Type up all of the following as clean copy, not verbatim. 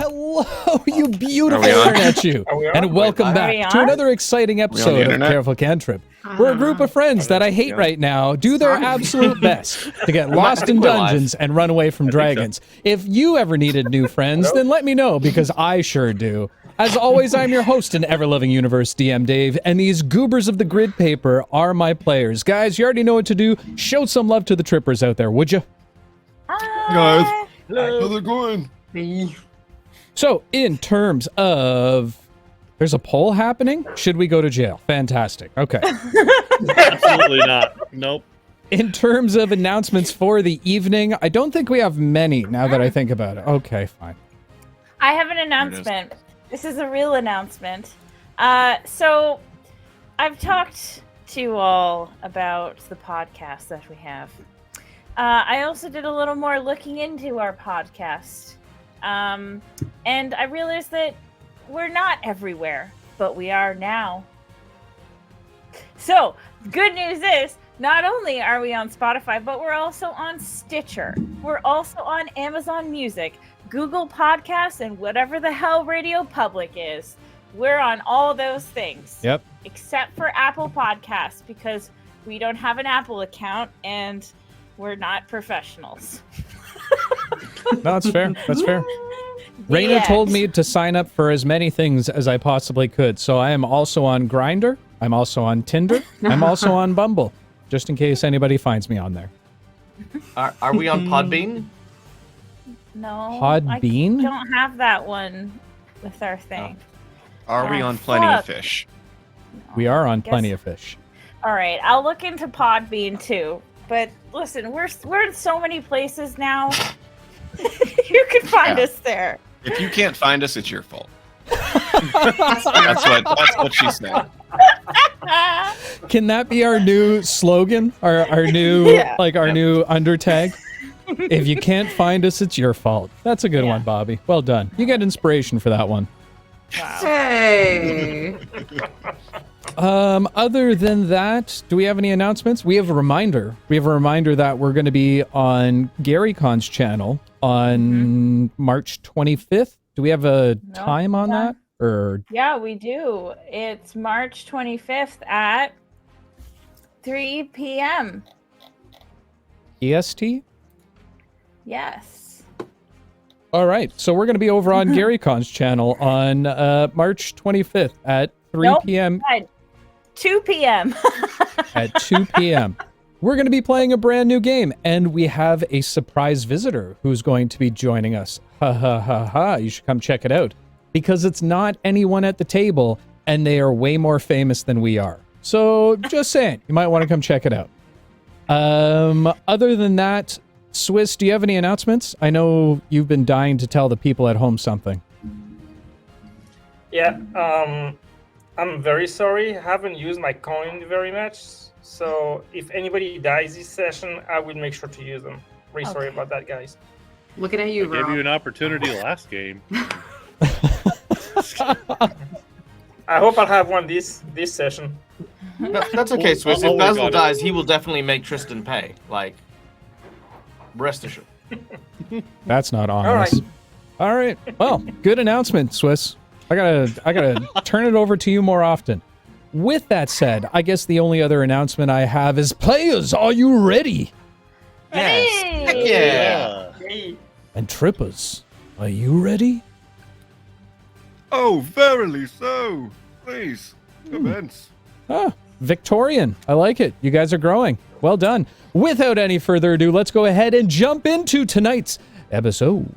Hello, you beautiful internet you, and welcome back to another exciting episode of Careful Cantrip. We're a group of friends that I hate right now do their absolute best to get lost in dungeons and run away from dragons. If you ever needed new friends, then let me know, because I sure do. As always, I'm your host in Ever-Loving Universe, DM Dave, and these goobers of the grid paper are my players. Guys, you already know what to do. Show some love to the trippers out there, would you? Hi. Guys, how's it going? So, in terms of... There's a poll happening? Should we go to jail? Fantastic. Okay. Absolutely not. Nope. In terms of announcements for the evening, I don't think we have many now that I think about it. Okay, fine. I have an announcement. This is a real announcement. So, I've talked to you all about the podcast that we have. I also did a little more looking into our podcast. And I realized that we're not everywhere, but we are now. So, good news is, not only are we on Spotify, but we're also on Stitcher. We're also on Amazon Music, Google Podcasts, and whatever the hell Radio Public is. We're on all those things. Yep. Except for Apple Podcasts, because we don't have an Apple account, and we're not professionals. No, that's fair. That's fair. Raina told me to sign up for as many things as I possibly could. So I am also on Grindr. I'm also on Tinder. I'm also on Bumble, just in case anybody finds me on there. Are we on Podbean? No. Podbean? I don't have that one with our thing. Are we on Plenty of Fish? No, We are on Plenty of Fish. All right, I'll look into Podbean too. But listen, we're in so many places now. You can find us there. If you can't find us, it's your fault. That's what she said. Can that be our new slogan? Our new our new undertag? If you can't find us, it's your fault. That's a good one, Bobby. Well done. You get inspiration for that one. Wow. Hey. Other than that, do we have any announcements? We have a reminder. We have a reminder that we're going to be on Gary Con's channel on March 25th. Do we have a time on that? Or Yeah, we do. It's March 25th at 3 p.m. EST? Yes. All right. So we're going to be over on Gary Con's channel on March 25th at 3 p.m. At 2 p.m. At 2 p.m. We're going to be playing a brand new game, and we have a surprise visitor who's going to be joining us. Ha ha ha ha. You should come check it out. Because it's not anyone at the table, and they are way more famous than we are. So, just saying, you might want to come check it out. Other than that, Swiss, do you have any announcements? I know you've been dying to tell the people at home something. Yeah, I'm very sorry. I haven't used my coin very much. So if anybody dies this session, I will make sure to use them. Really sorry about that, guys. Looking at you, I gave Rob. you an opportunity last game. I hope I'll have one this session. That's okay, Swiss. If Basil dies, he will definitely make Tristan pay. Like, rest assured. That's not honest. All right. Well, good announcement, Swiss. I gotta turn it over to you more often. With that said, I guess the only other announcement I have is, players, are you ready? Yes. Hey! Heck yeah. Hey. And trippers, are you ready? Oh, verily so. Please, commence. Ah, Victorian. I like it. You guys are growing. Well done. Without any further ado, let's go ahead and jump into tonight's episode.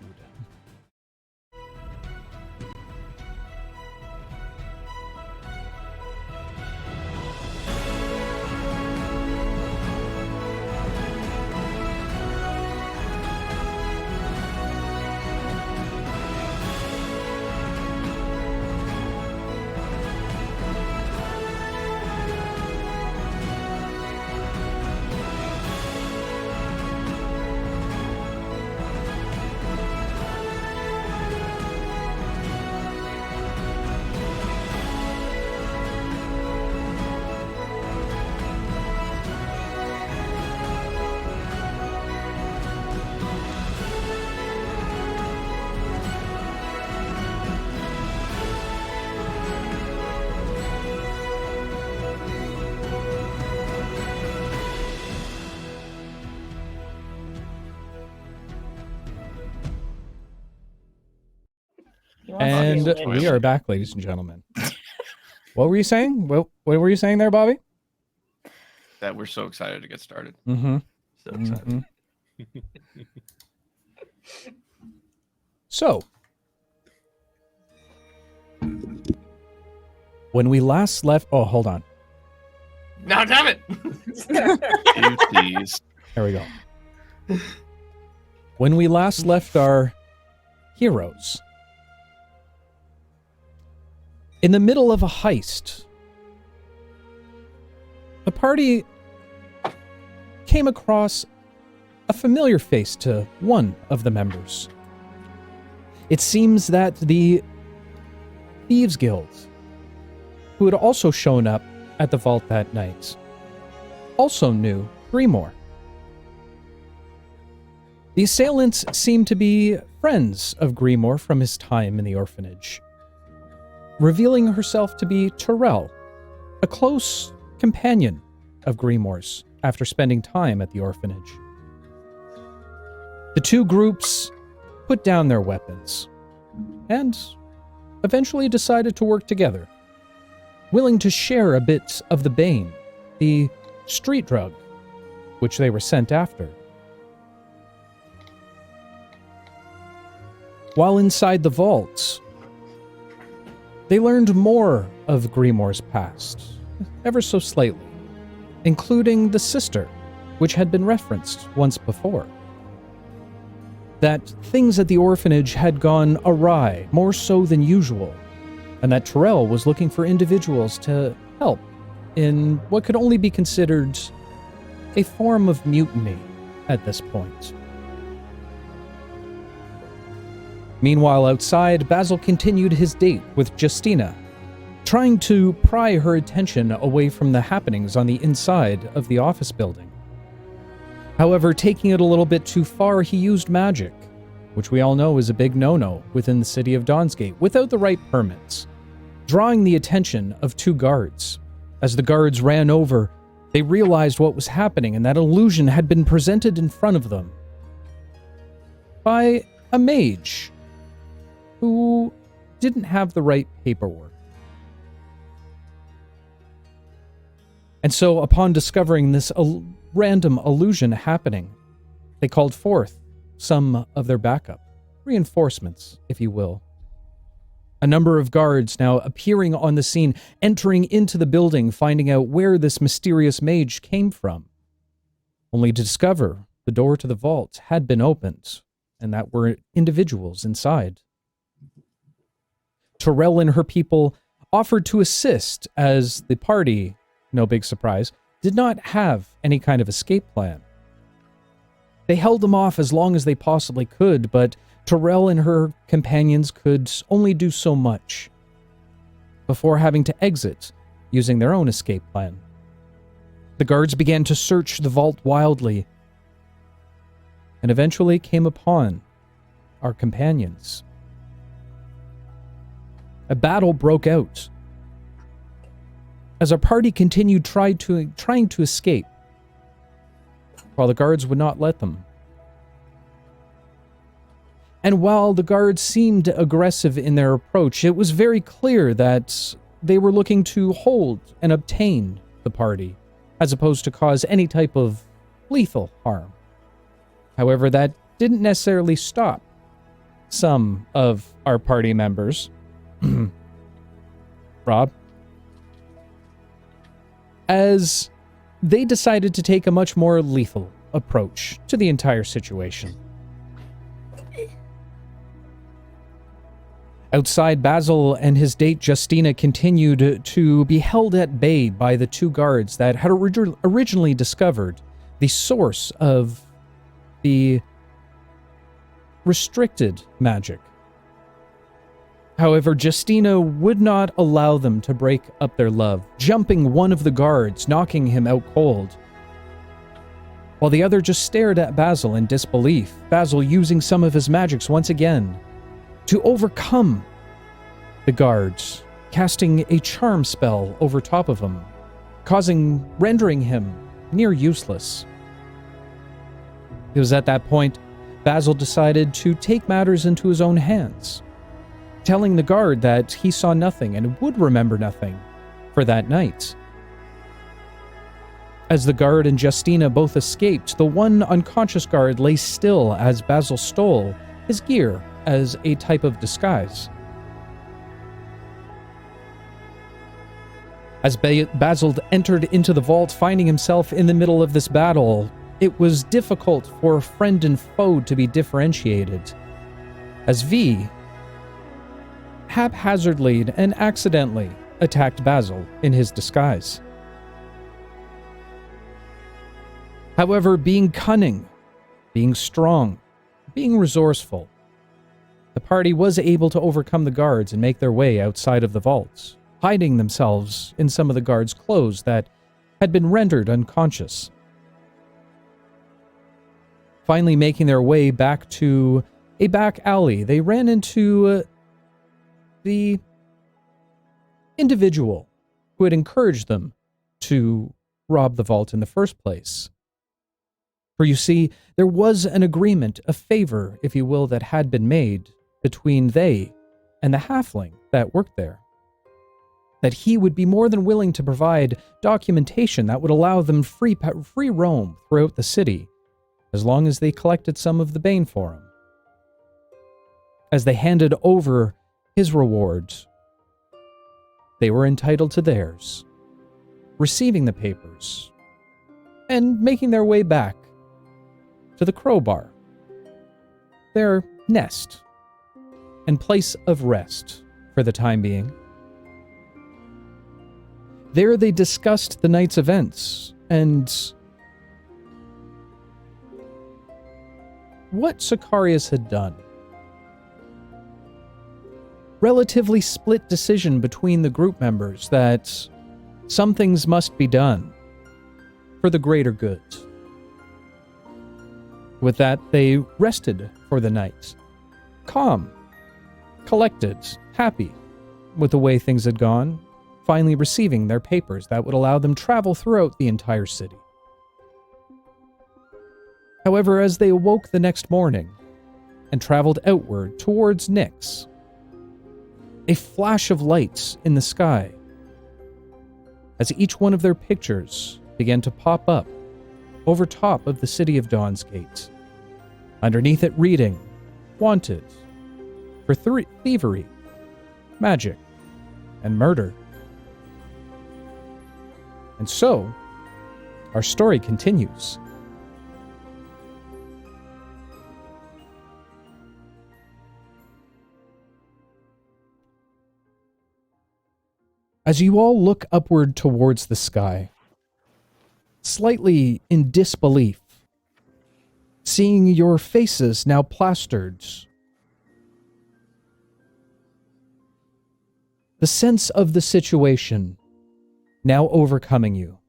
And we are back, ladies and gentlemen. What were you saying? What were you saying there, Bobby? That we're so excited to get started. Mm-hmm. So excited. So, when we last left... Oh, hold on. No, damn it! You tease. There we go. When we last left our heroes, in the middle of a heist, the party came across a familiar face to one of the members. It seems that the Thieves Guild, who had also shown up at the vault that night, also knew Grimoire. The assailants seemed to be friends of Grimoire from his time in the orphanage, revealing herself to be Terrell, a close companion of Grimoire's after spending time at the orphanage. The two groups put down their weapons and eventually decided to work together, willing to share a bit of the Bane, the street drug, which they were sent after. While inside the vaults, they learned more of Grimoire's past, ever so slightly, including the sister, which had been referenced once before. That things at the orphanage had gone awry, more so than usual, and that Terrell was looking for individuals to help in what could only be considered a form of mutiny at this point. Meanwhile, outside, Basil continued his date with Justina, trying to pry her attention away from the happenings on the inside of the office building. However, taking it a little bit too far, he used magic, which we all know is a big no-no within the city of Dawnsgate, without the right permits, drawing the attention of two guards. As the guards ran over, they realized what was happening and that illusion had been presented in front of them by a mage who didn't have the right paperwork. And so, upon discovering this random illusion happening, they called forth some of their backup, reinforcements, if you will. A number of guards now appearing on the scene, entering into the building, finding out where this mysterious mage came from, only to discover the door to the vault had been opened, and that were individuals inside. Terrell and her people offered to assist, as the party, no big surprise, did not have any kind of escape plan. They held them off as long as they possibly could, but Terrell and her companions could only do so much before having to exit using their own escape plan. The guards began to search the vault wildly and eventually came upon our companions. A battle broke out as our party continued trying to escape, while the guards would not let them. And while the guards seemed aggressive in their approach, it was very clear that they were looking to hold and obtain the party, as opposed to cause any type of lethal harm. However, that didn't necessarily stop some of our party members, Rob, as they decided to take a much more lethal approach to the entire situation. Outside, Basil and his date Justina continued to be held at bay by the two guards that had originally discovered the source of the restricted magic. However, Justina would not allow them to break up their love, jumping one of the guards, knocking him out cold, while the other just stared at Basil in disbelief, Basil using some of his magics once again to overcome the guards, casting a charm spell over top of him, rendering him near useless. It was at that point Basil decided to take matters into his own hands, telling the guard that he saw nothing and would remember nothing for that night. As the guard and Justina both escaped, the one unconscious guard lay still as Basil stole his gear as a type of disguise. As Basil entered into the vault, finding himself in the middle of this battle, it was difficult for friend and foe to be differentiated, as V haphazardly and accidentally attacked Basil in his disguise. However, being cunning, being strong, being resourceful, the party was able to overcome the guards and make their way outside of the vaults, hiding themselves in some of the guards' clothes that had been rendered unconscious. Finally making their way back to a back alley, they ran into the individual who had encouraged them to rob the vault in the first place. For you see, there was an agreement, a favor, if you will, that had been made between they and the halfling that worked there. That he would be more than willing to provide documentation that would allow them free roam throughout the city, as long as they collected some of the Bane for him. As they handed over his rewards, they were entitled to theirs, receiving the papers, and making their way back to the crowbar, their nest and place of rest for the time being. There they discussed the night's events and what Sicarius had done. Relatively split decision between the group members that some things must be done for the greater good. With that, they rested for the night, calm, collected, happy with the way things had gone, finally receiving their papers that would allow them travel throughout the entire city. However, as they awoke the next morning and traveled outward towards Nyx, a flash of lights in the sky as each one of their pictures began to pop up over top of the city of Dawn's Gate. Underneath it reading, "Wanted for thievery, magic, and murder." And so, our story continues. As you all look upward towards the sky, slightly in disbelief, seeing your faces now plastered, the sense of the situation now overcoming you,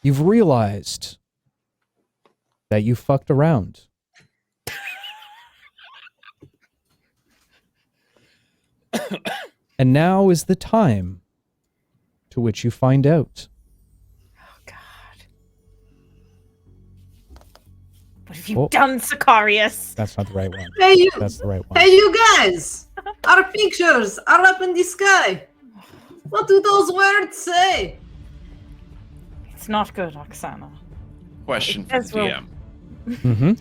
you've realized that you fucked around. And now is the time to which you find out. Oh, God. What have you done, Sicarius? That's not the right one. Hey, you. That's the right one. Hey, you guys. Our pictures are up in the sky. What do those words say? It's not good, Oksana. Question for the DM. Mm-hmm.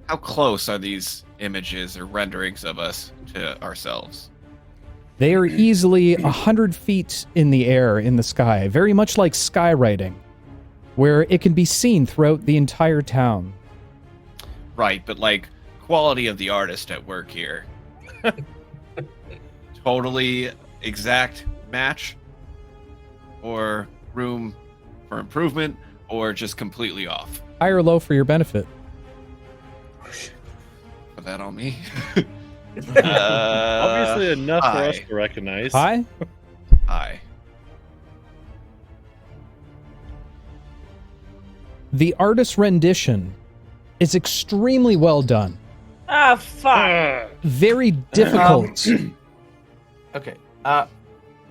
How close are these images or renderings of us to ourselves? They are easily 100 feet in the air, in the sky, very much like skywriting, where it can be seen throughout the entire town. Right, but like quality of the artist at work here. Totally exact match, or room for improvement, or just completely off. High or low for your benefit. Put that on me. Obviously enough for us to recognize. High? High. The artist's rendition is extremely well done. Oh, fuck. Very difficult. Okay.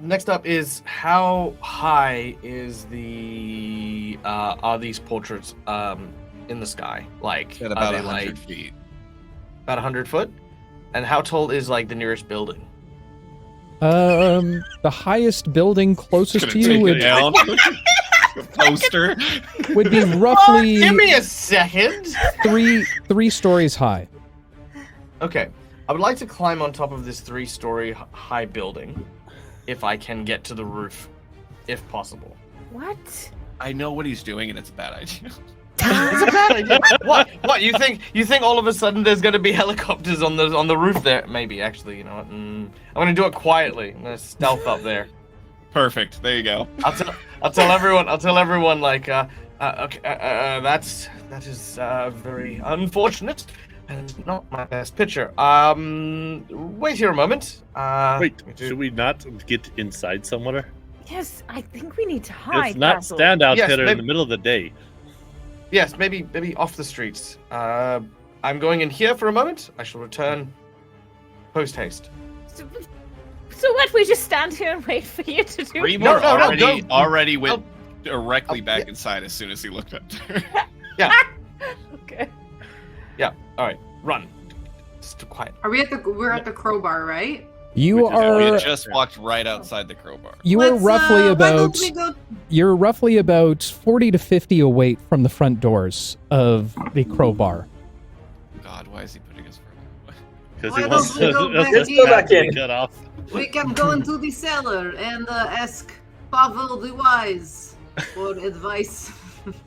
Next up is how high is the are these portraits in the sky? Like, At about are they 100 like feet. about 100 foot? And how tall is like the nearest building? The highest building closest to you would, down. A poster. would be roughly Give me a second. three stories high. Okay, I would like to climb on top of this 3-story high building, if I can get to the roof, if possible. What? I know what he's doing, and it's a bad idea. It's a bad idea. What? You think all of a sudden there's going to be helicopters on the roof there? Maybe, actually. You know what? I'm going to do it quietly. I'm going to stealth up there. Perfect. There you go. I'll tell everyone. Like, okay, that is very unfortunate and not my best picture. Wait here a moment. Wait, should we not get inside somewhere? Yes, I think we need to hide. Let's not Basil. stand out Yes, there in maybe- the middle of the day. Yes, maybe off the streets. I'm going in here for a moment. I shall return post haste. So what? We just stand here and wait for you to do? Reamer No, already went directly back inside as soon as he looked up there. Yeah. Okay. Yeah. All right. Run. Just too quiet. Are we at the? We're at the crowbar, right? You Which is- We are had just walked right outside the crowbar. you are Let's, roughly why about don't we go? you're roughly about 40 to 50 away from the front doors of the crowbar. God, why is he putting us further away? Because Why he don't wants we go to back Let's go back in. cut off. We can go into the cellar and ask Pavel the Wise for advice.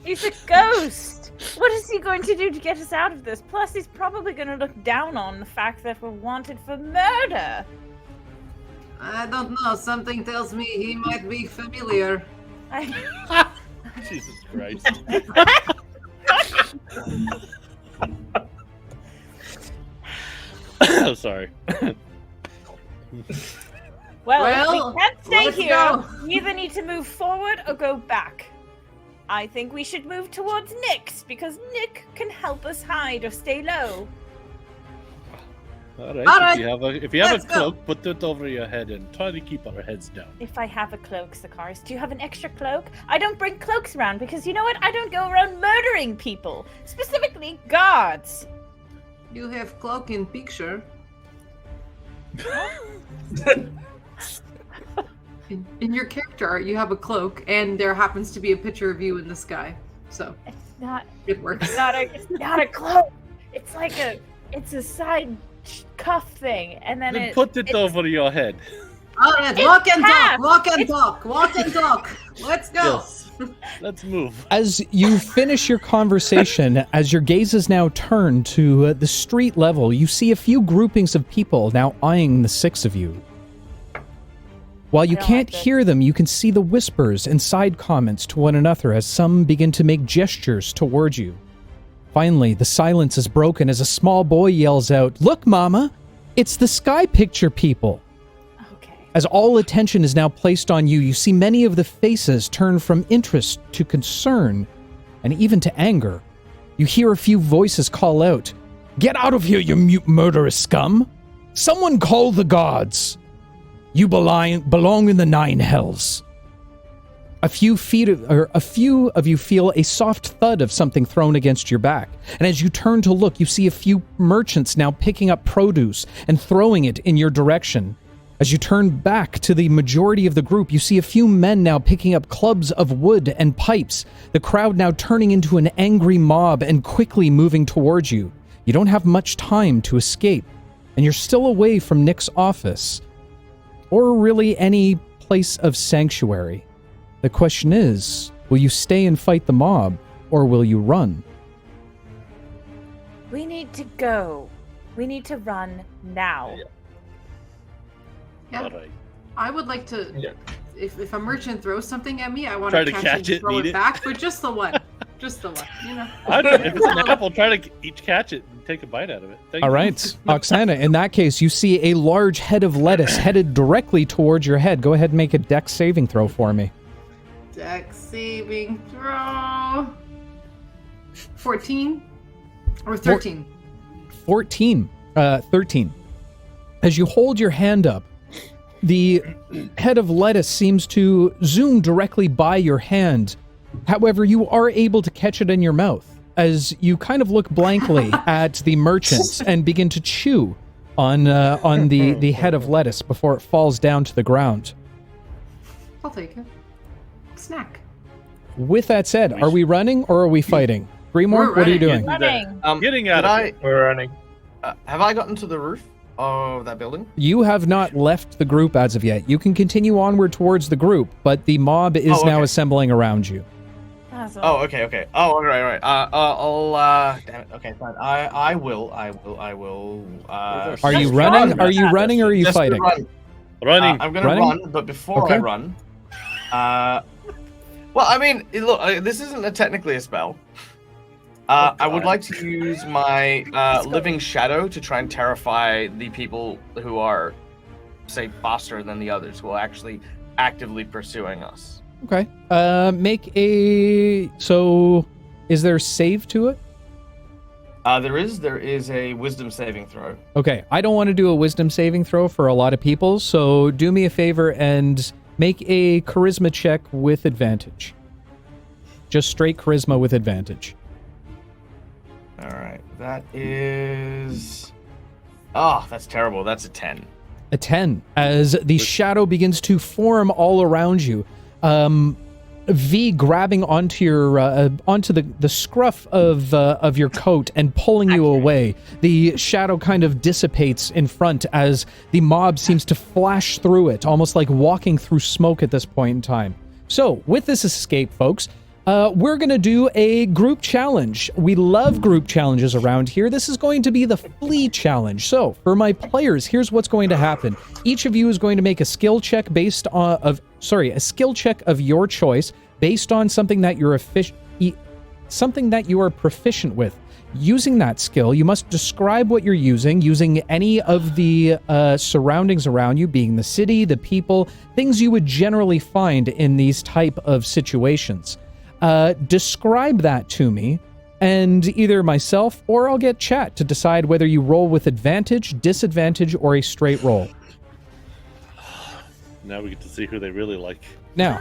He's a ghost. What is he going to do to get us out of this? Plus, he's probably going to look down on the fact that we're wanted for murder. I don't know. Something tells me he might be familiar. Jesus Christ. I'm sorry. Well, we can't stay let's here. go. We either need to move forward or go back. I think we should move towards Nick's because Nick can help us hide or stay low. All right. All right, If you have a let's go. cloak, put it over your head and try to keep our heads down. If I have a cloak, Sakaris, do you have an extra cloak? I don't bring cloaks around because you know what? I don't go around murdering people, specifically guards. You have cloak in picture. In your character art, you have a cloak, and there happens to be a picture of you in the sky. So It's not. it works. It's not a cloak. It's like it's a side cuff thing, and then Then put it over your head. All right, It's walk and half. talk, walk and talk, walk and talk. Let's go. Yes. Let's move. As you finish your conversation, as your gazes now turn to the street level, you see a few groupings of people now eyeing the 6 of you. While you I don't can't like this. hear them, you can see the whispers and side comments to one another as some begin to make gestures towards you. Finally, the silence is broken as a small boy yells out, "Look, Mama! It's the Sky Picture people!" Okay. As all attention is now placed on you, you see many of the faces turn from interest to concern and even to anger. You hear a few voices call out, "Get out of here, you murderous scum! Someone call the gods! You belong in the 9 hells." A few of you feel a soft thud of something thrown against your back. And as you turn to look, you see a few merchants now picking up produce and throwing it in your direction. As you turn back to the majority of the group, you see a few men now picking up clubs of wood and pipes, the crowd now turning into an angry mob and quickly moving towards you. You don't have much time to escape, and you're still away from Nick's office, or really any place of sanctuary. The question is, will you stay and fight the mob, or will you run? We need to go. We need to run now. Yeah, All right. I would like to. Yeah. If a merchant throws something at me, I want Try to to catch catch it it, and throw eat it it. back, but just the one. Just the one, you know. If it's an apple, try to each catch it and take a bite out of it. Thank All you. right, Oksana, in that case, you see a large head of lettuce headed directly towards your head. Go ahead and make a dex saving throw for me. Dex saving throw. 14 or 13. 13. As you hold your hand up, the head of lettuce seems to zoom directly by your hand. However, you are able to catch it in your mouth. as you kind of look blankly at the merchants and begin to chew on the head of lettuce before it falls down to the ground. I'll take it. Snack. With that said, are we running or are we fighting? Grimoire, what are you doing? Running. Getting out of it. We're running. Have I gotten to the roof of that building? You have not left the group as of yet. You can continue onward towards the group, but the mob is now assembling around you. Oh, okay. Oh, right. I'll, damn it. Okay, fine. I will. Are you running? Are you running or are you fighting? Running. I'm gonna run, but before I run, well, I mean, look, this isn't technically a spell. I would like to use my living shadow to try and terrify the people who are, say, faster than the others, who are actually actively pursuing us. Okay. So, is there a save to it? There is a wisdom saving throw. Okay, I don't want to do a wisdom saving throw for a lot of people, so do me a favor and make a charisma check with advantage. Just straight charisma with advantage. All right, that is... Oh, that's terrible. That's a 10. A 10, as the shadow begins to form all around you. V grabbing onto your onto the scruff of your coat and pulling you away. The shadow kind of dissipates in front as the mob seems to flash through it, almost like walking through smoke at this point in time. So, with this escape, folks, we're going to do a group challenge. We love group challenges around here. This is going to be the flee challenge. So, for my players, here's what's going to happen. Each of you is going to make a skill check based on a skill check of your choice based on something that you are proficient with. Using that skill, you must describe what you're using any of the surroundings around you, being the city, the people, things you would generally find in these type of situations. Describe that to me, and either myself or I'll get chat to decide whether you roll with advantage, disadvantage, or a straight roll. Now we get to see who they really like. Now,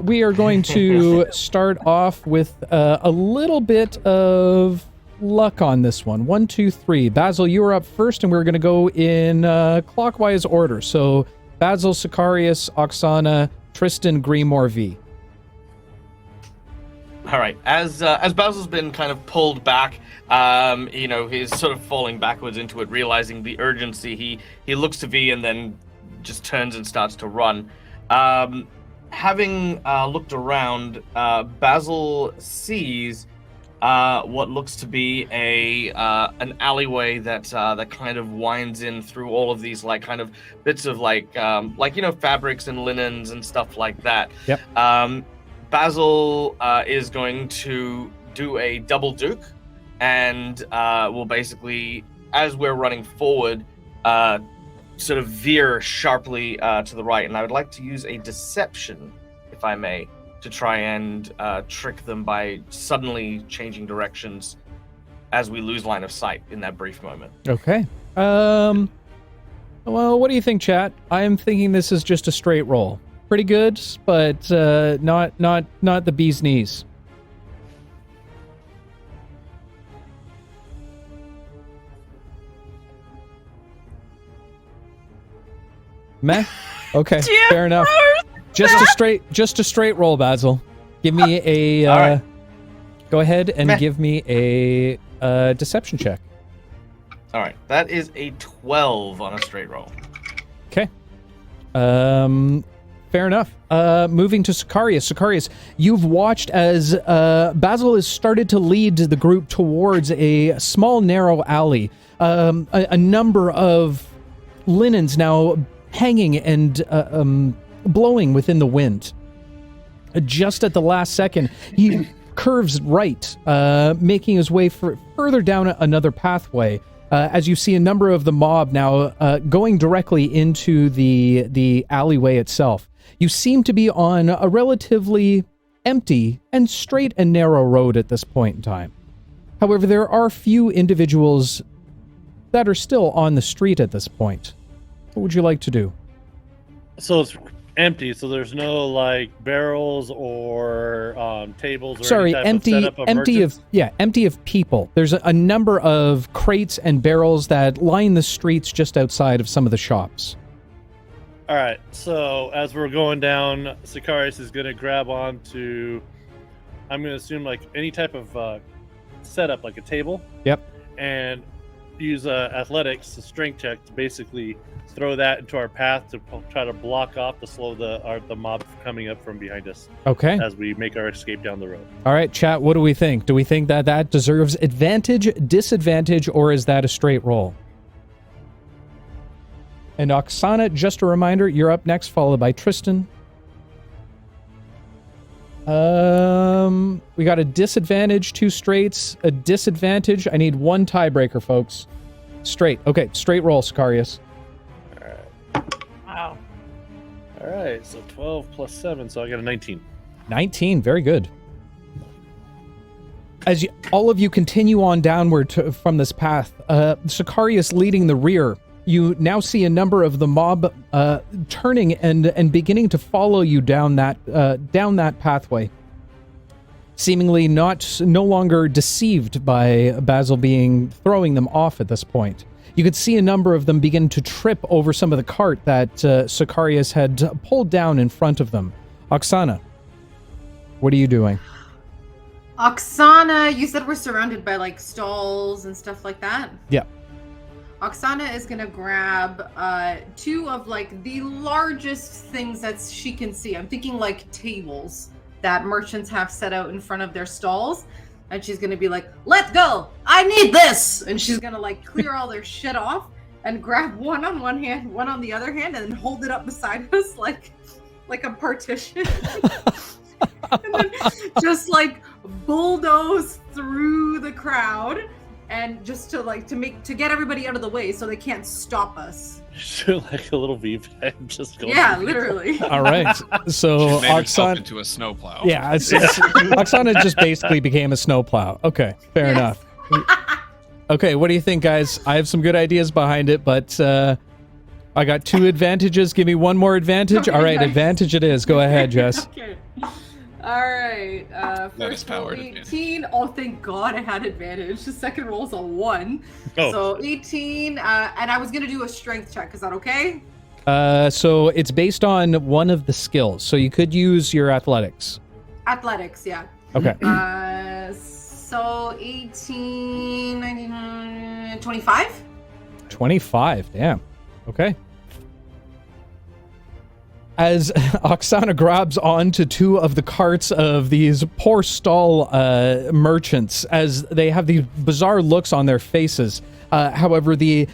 we are going to start off with a little bit of luck on this one. 1, 2, 3. Basil, you are up first, and we're going to go in clockwise order. So, Basil, Sicarius, Oksana, Tristan, Grimoire, V. All right. As Basil's been kind of pulled back, he's sort of falling backwards into it, realizing the urgency. He looks to V and then just turns and starts to run. Having looked around, Basil sees what looks to be an alleyway that kind of winds in through all of these kind of bits of fabrics and linens and stuff like that. Yep. Basil is going to do a double duke, and will basically, as we're running forward, sort of veer sharply to the right. And I would like to use a deception, if I may, to try and trick them by suddenly changing directions as we lose line of sight in that brief moment. Okay. Well, what do you think, chat? I am thinking this is just a straight roll. Pretty good, but not the bee's knees. Meh. Okay, fair enough. Just a straight roll, Basil. Give me a. Right. Go ahead and give me a deception check. All right, that is a 12 on a straight roll. Okay. Fair enough. Moving to Sicarius. Sicarius, you've watched as Basil has started to lead the group towards a small, narrow alley. A number of linens now hanging and blowing within the wind. Just at the last second, he curves right, making his way further down another pathway. As you see a number of the mob now going directly into the alleyway itself. You seem to be on a relatively empty and straight and narrow road at this point in time. However, there are few individuals that are still on the street at this point. What would you like to do? So it's empty, so there's no like barrels or tables or Sorry, any type empty, of setup of empty merchants? empty of people. There's a number of crates and barrels that line the streets just outside of some of the shops. All right, so as we're going down, Sicarius is going to grab onto, I'm going to assume like any type of setup, like a table. Yep. And use athletics, a strength check to basically throw that into our path to try to block off to slow the mob coming up from behind us. Okay. As we make our escape down the road. All right, chat, what do we think? Do we think that deserves advantage, disadvantage, or is that a straight roll? And Oksana, just a reminder, you're up next, followed by Tristan. We got a disadvantage, 2 straights, a disadvantage. I need 1 tiebreaker, folks. Straight. Okay, straight roll, Sicarius. Wow. All right, so 12 plus 7, so I got a 19. 19, very good. As all of you continue on downward from this path, Sicarius leading the rear, you now see a number of the mob turning and beginning to follow you down that pathway. Seemingly no longer deceived by Basil throwing them off at this point. You could see a number of them begin to trip over some of the cart that Sicarius had pulled down in front of them. Oksana, what are you doing? Oksana, you said we're surrounded by like stalls and stuff like that? Yeah. Oksana is gonna grab 2 of like the largest things that she can see. I'm thinking like tables that merchants have set out in front of their stalls. And she's gonna be like, "Let's go! I need this!" And she's gonna like clear all their shit off and grab one on one hand, one on the other hand, and then hold it up beside us like a partition. And then just like bulldoze through the crowd, and just to get everybody out of the way so they can't stop us. Like a little V-peg, just go. Yeah, literally. All right, so Oksana into a snowplow. Yeah, Oksana just basically became a snowplow. Okay, fair enough. Okay, what do you think, guys? I have some good ideas behind it, but I got 2 advantages. Give me 1 more advantage. Okay, all right, nice. Advantage it is. Go ahead, Jess. Okay. All right. First roll 18. Oh, thank God I had advantage. The second roll is a 1. Oh. So 18. And I was gonna do a strength check. Is that okay? So it's based on one of the skills. So you could use your athletics. Athletics, yeah. Okay. So 18, 19, 25? 25, damn. Okay. As Oksana grabs onto 2 of the carts of these poor stall merchants, as they have these bizarre looks on their faces. However, the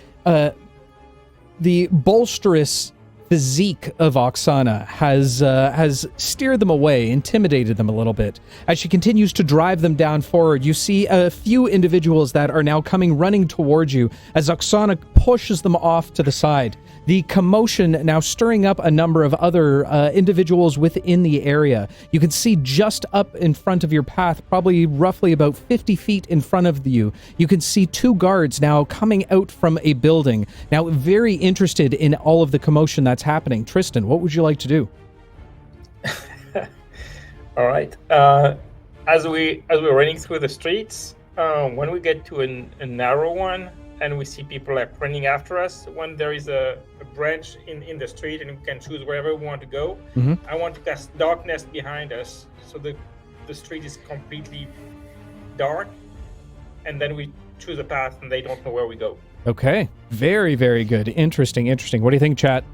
bolsterous physique of Oksana has steered them away, intimidated them a little bit. As she continues to drive them down forward, you see a few individuals that are now coming running towards you as Oksana pushes them off to the side. The commotion now stirring up a number of other individuals within the area. You can see just up in front of your path, probably roughly about 50 feet in front of you, you can see 2 guards now coming out from a building. Now, very interested in all of the commotion that's happening. Tristan, what would you like to do? All right. As we're running through the streets, when we get to a narrow one, and we see people like running after us, when there is a branch in the street and we can choose wherever we want to go, I want to cast darkness behind us so the street is completely dark, and then we choose a path and they don't know where we go. Okay, very, very good. Interesting. What do you think, chat?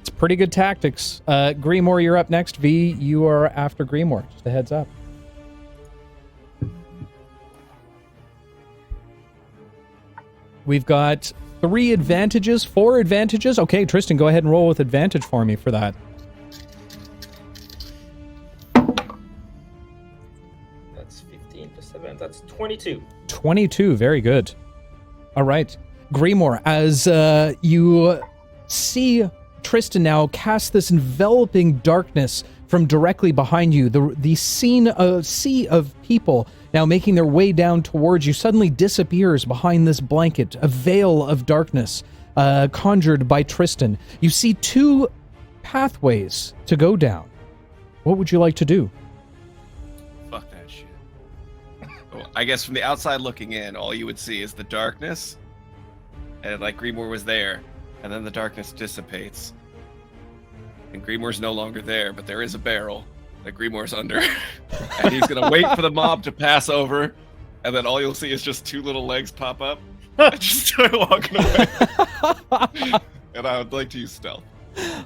It's pretty good tactics. Grimoire, you're up next. V, you are after Grimoire. Just a heads up. We've got 4 advantages. Okay, Tristan, go ahead and roll with advantage for me for that. That's 15 plus 7. That's 22. 22, very good. All right. Grimoire, as you see Tristan now cast this enveloping darkness from directly behind you, the sea of people now making their way down towards you suddenly disappears behind this blanket, a veil of darkness conjured by Tristan. You see 2 pathways to go down. What would you like to do? Fuck that shit. Well, I guess from the outside looking in, all you would see is the darkness, and like Grimoire was there, and then the darkness dissipates, and Grimoire's no longer there, but there is a barrel that Grimoire's under, and he's gonna wait for the mob to pass over, and then all you'll see is just 2 little legs pop up, and just start walking away. And I would like to use stealth.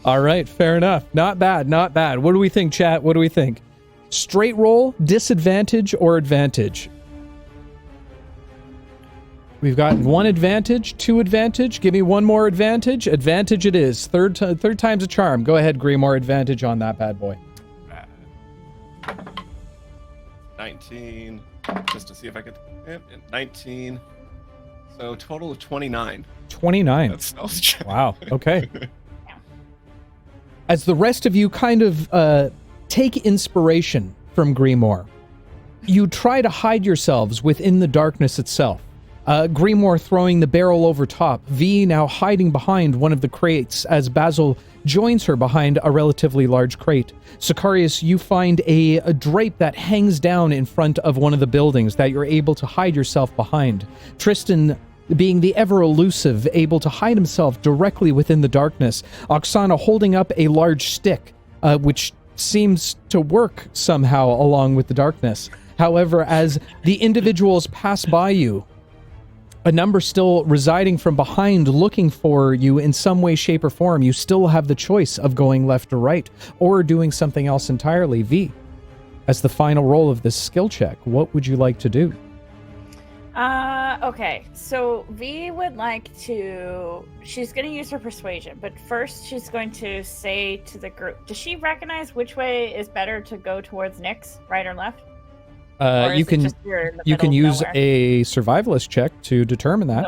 All right, fair enough. Not bad, not bad. What do we think, chat? What do we think? Straight roll, disadvantage, or advantage? We've got 1 advantage, 2 advantage. Give me 1 more advantage. Advantage it is. Third time's a charm. Go ahead, Grimoire. Advantage on that bad boy. 19. Just to see if I could... 19. So total of 29. 29. That's wow. Okay. As the rest of you kind of take inspiration from Grimoire, you try to hide yourselves within the darkness itself. Grimoire throwing the barrel over top, V now hiding behind one of the crates as Basil joins her behind a relatively large crate. Sicarius, you find a drape that hangs down in front of one of the buildings that you're able to hide yourself behind. Tristan, being the ever-elusive, able to hide himself directly within the darkness. Oksana holding up a large stick, which seems to work somehow along with the darkness. However, as the individuals pass by you, a number still residing from behind looking for you in some way, shape, or form, you still have the choice of going left or right, or doing something else entirely. V, as the final roll of this skill check, what would you like to do? Okay, so V would like to... She's going to use her persuasion, but first she's going to say to the group, does she recognize which way is better to go towards Nyx, right or left? You can use a survivalist check to determine that.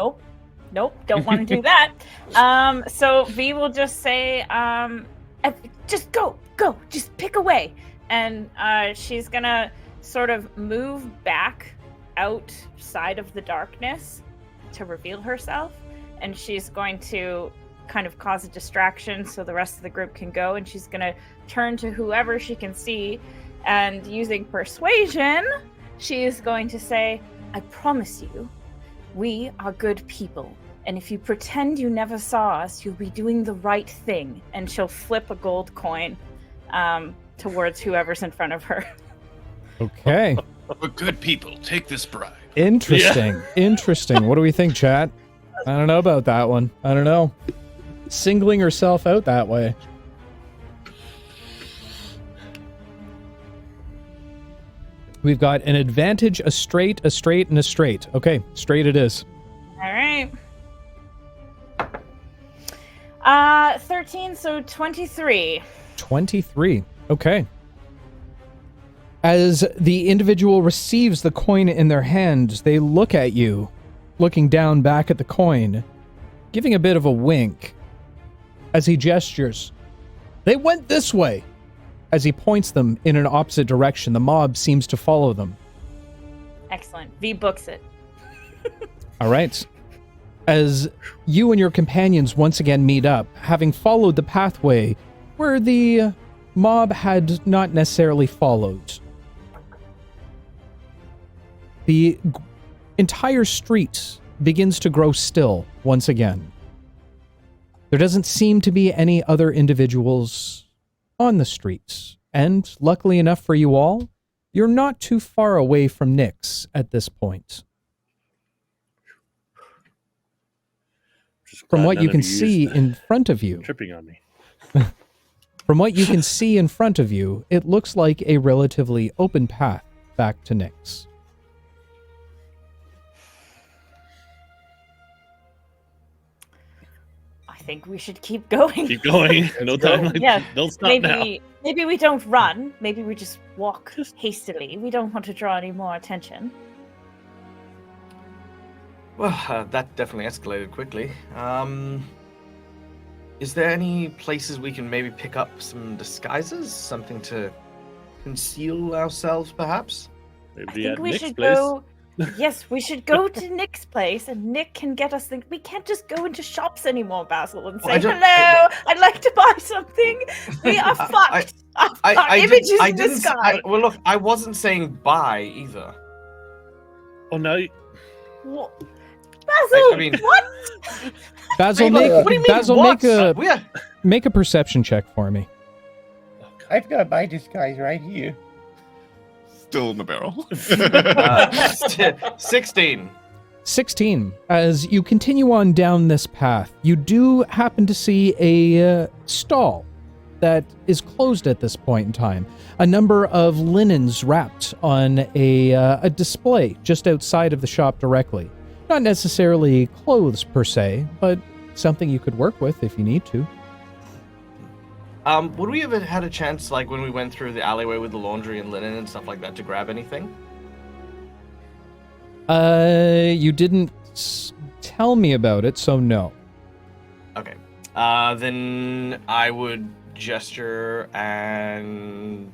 Nope, don't want to do that. So V will just say, just go, just pick a way. And she's going to sort of move back outside of the darkness to reveal herself, and she's going to kind of cause a distraction so the rest of the group can go, and she's going to turn to whoever she can see, and using persuasion she is going to say, I promise you, we are good people, and if you pretend you never saw us, you'll be doing the right thing. And she'll flip a gold coin towards whoever's in front of her. Okay. We're good people. Take this bribe. Interesting. Yeah. Interesting. What do we think, chat? I don't know about that one. I don't know. Singling herself out that way. We've got an advantage, a straight, and a straight. Okay, straight it is. All right. 13, so 23. 23. Okay. As the individual receives the coin in their hands, they look at you, looking down back at the coin, giving a bit of a wink as he gestures. They went this way. As he points them in an opposite direction, the mob seems to follow them. Excellent. V books it. All right. As you and your companions once again meet up, having followed the pathway where the mob had not necessarily followed. The entire street begins to grow still once again. There doesn't seem to be any other individuals on the streets, and luckily enough for you all, you're not too far away from Nyx at this point. From what you can see in front of you, tripping on me. From what you can see in front of you, it looks like a relatively open path back to Nyx. I think we should keep going. Keep going. No time. Yeah. Don't stop now. Maybe we don't run. Maybe we just walk hastily. We don't want to draw any more attention. Well, that definitely escalated quickly. Is there any places we can maybe pick up some disguises? Something to conceal ourselves, perhaps? Maybe I think we should go Yes, we should go to Nick's place, and Nick can get us things. We can't just go into shops anymore, Basil, and say, hello, I'd like to buy something. We are fucked. Our image is in the sky. Well, look, I wasn't saying buy either. Oh, no. What? Basil, I mean, what? Basil, make a perception check for me. I've got my disguise right here. Still in the barrel. 16. 16. As you continue on down this path, you do happen to see a stall that is closed at this point in time. A number of linens wrapped on a display just outside of the shop directly. Not necessarily clothes per se, but something you could work with if you need to. Would we have had a chance, like when we went through the alleyway with the laundry and linen and stuff like that, to grab anything? You didn't tell me about it, so no. Okay. Then I would gesture and...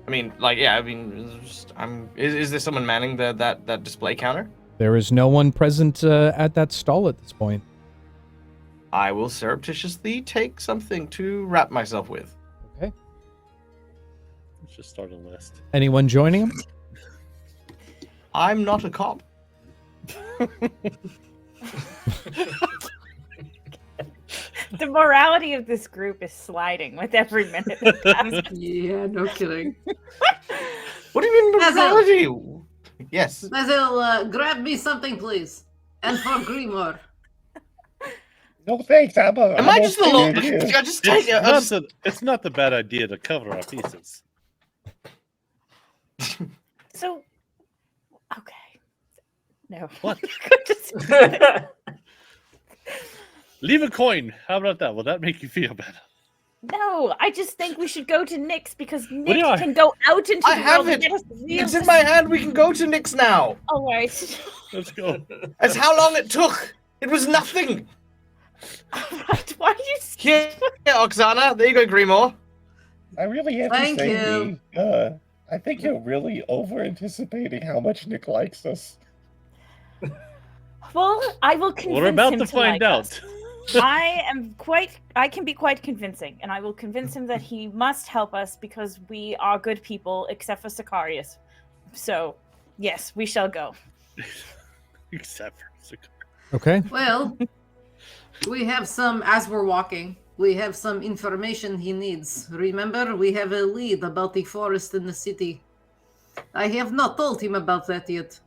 I mean, like, yeah, I mean, is there someone manning that display counter? There is no one present at that stall at this point. I will surreptitiously take something to wrap myself with. Okay. Let's just start a list. Anyone joining him? I'm not a cop. The morality of this group is sliding with every minute that passes. Yeah, no kidding. What do you mean morality? Yes. Basil, grab me something, please. And for Grimoire. No thanks, I'm I just the Lord? I just take it. It's not the bad idea to cover our pieces. So, okay. No. What? Leave a coin. How about that? Will that make you feel better? No, I just think we should go to Nick's because Nick can go out into the world and get us real. It's in my hand. We can go to Nick's now. All right. Let's go. That's how long it took. It was nothing. All right. Why are you? Here, Oksana. There you go, Grimoire. I really have Thank to say, you. I think you're really over-anticipating how much Nick likes us. Well, I will convince him We're about to like find out. us. I can be quite convincing, and I will convince him that he must help us because we are good people, except for Sicarius. So, yes, we shall go. Except for Sicarius. Okay. Well, we have some, as we're walking, we have some information he needs. Remember, we have a lead about the forest in the city. I have not told him about that yet.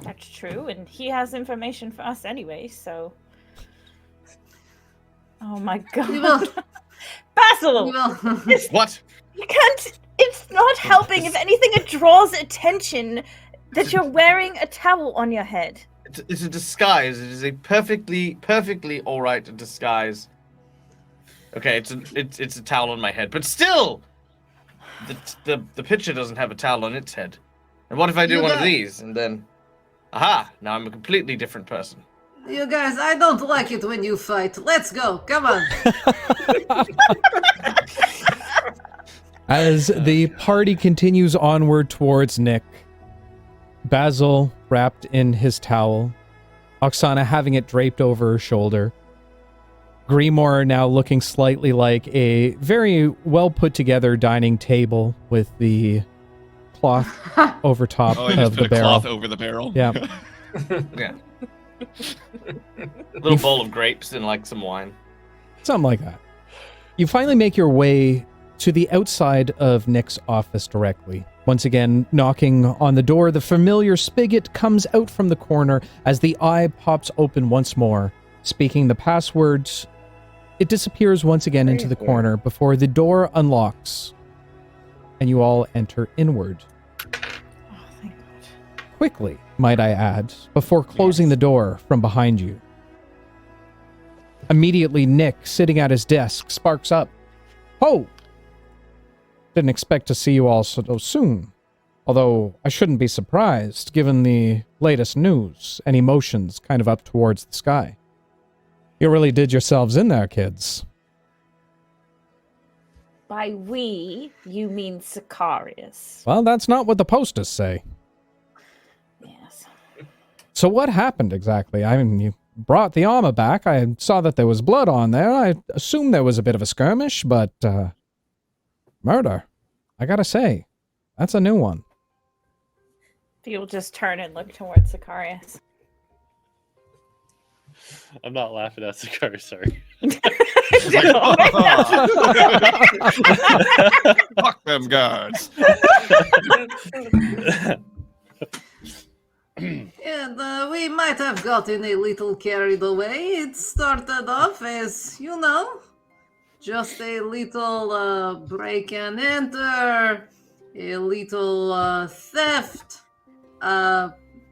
That's true, and he has information for us anyway, so... Oh my god. We will... Basil! We will... What? You can't... It's not helping. If anything, it draws attention that you're wearing a towel on your head. It's a disguise. It is a perfectly all right disguise. Okay, it's a towel on my head, but still, the picture doesn't have a towel on its head. And what if I do one of these and then, aha! Now I'm a completely different person. You guys, I don't like it when you fight. Let's go. Come on. As the party continues onward towards Nick, Basil wrapped in his towel, Oksana having it draped over her shoulder, Grimoire now looking slightly like a very well put together dining table with the cloth over top of the barrel. Cloth over the barrel. Yeah. Yeah. A little bowl of grapes and like some wine. Something like that. You finally make your way to the outside of Nick's office directly. Once again, knocking on the door, the familiar spigot comes out from the corner as the eye pops open once more. Speaking the passwords, it disappears once again into the corner before the door unlocks and you all enter inward. Oh, thank God. Quickly, might I add, before closing the door from behind you. Immediately, Nick, sitting at his desk, sparks up. Oh! Didn't expect to see you all so soon. Although, I shouldn't be surprised, given the latest news and emotions kind of up towards the sky. You really did yourselves in there, kids. By we, you mean Sicarius. Well, that's not what the posters say. Yes. So what happened exactly? I mean, you brought the armor back. I saw that there was blood on there. I assumed there was a bit of a skirmish, but murder. I gotta say, that's a new one. You'll just turn and look towards Sicarius. I'm not laughing at Sicarius, sorry. Fuck them guards. And we might have gotten a little carried away. It started off as, just a little break and enter, a little theft,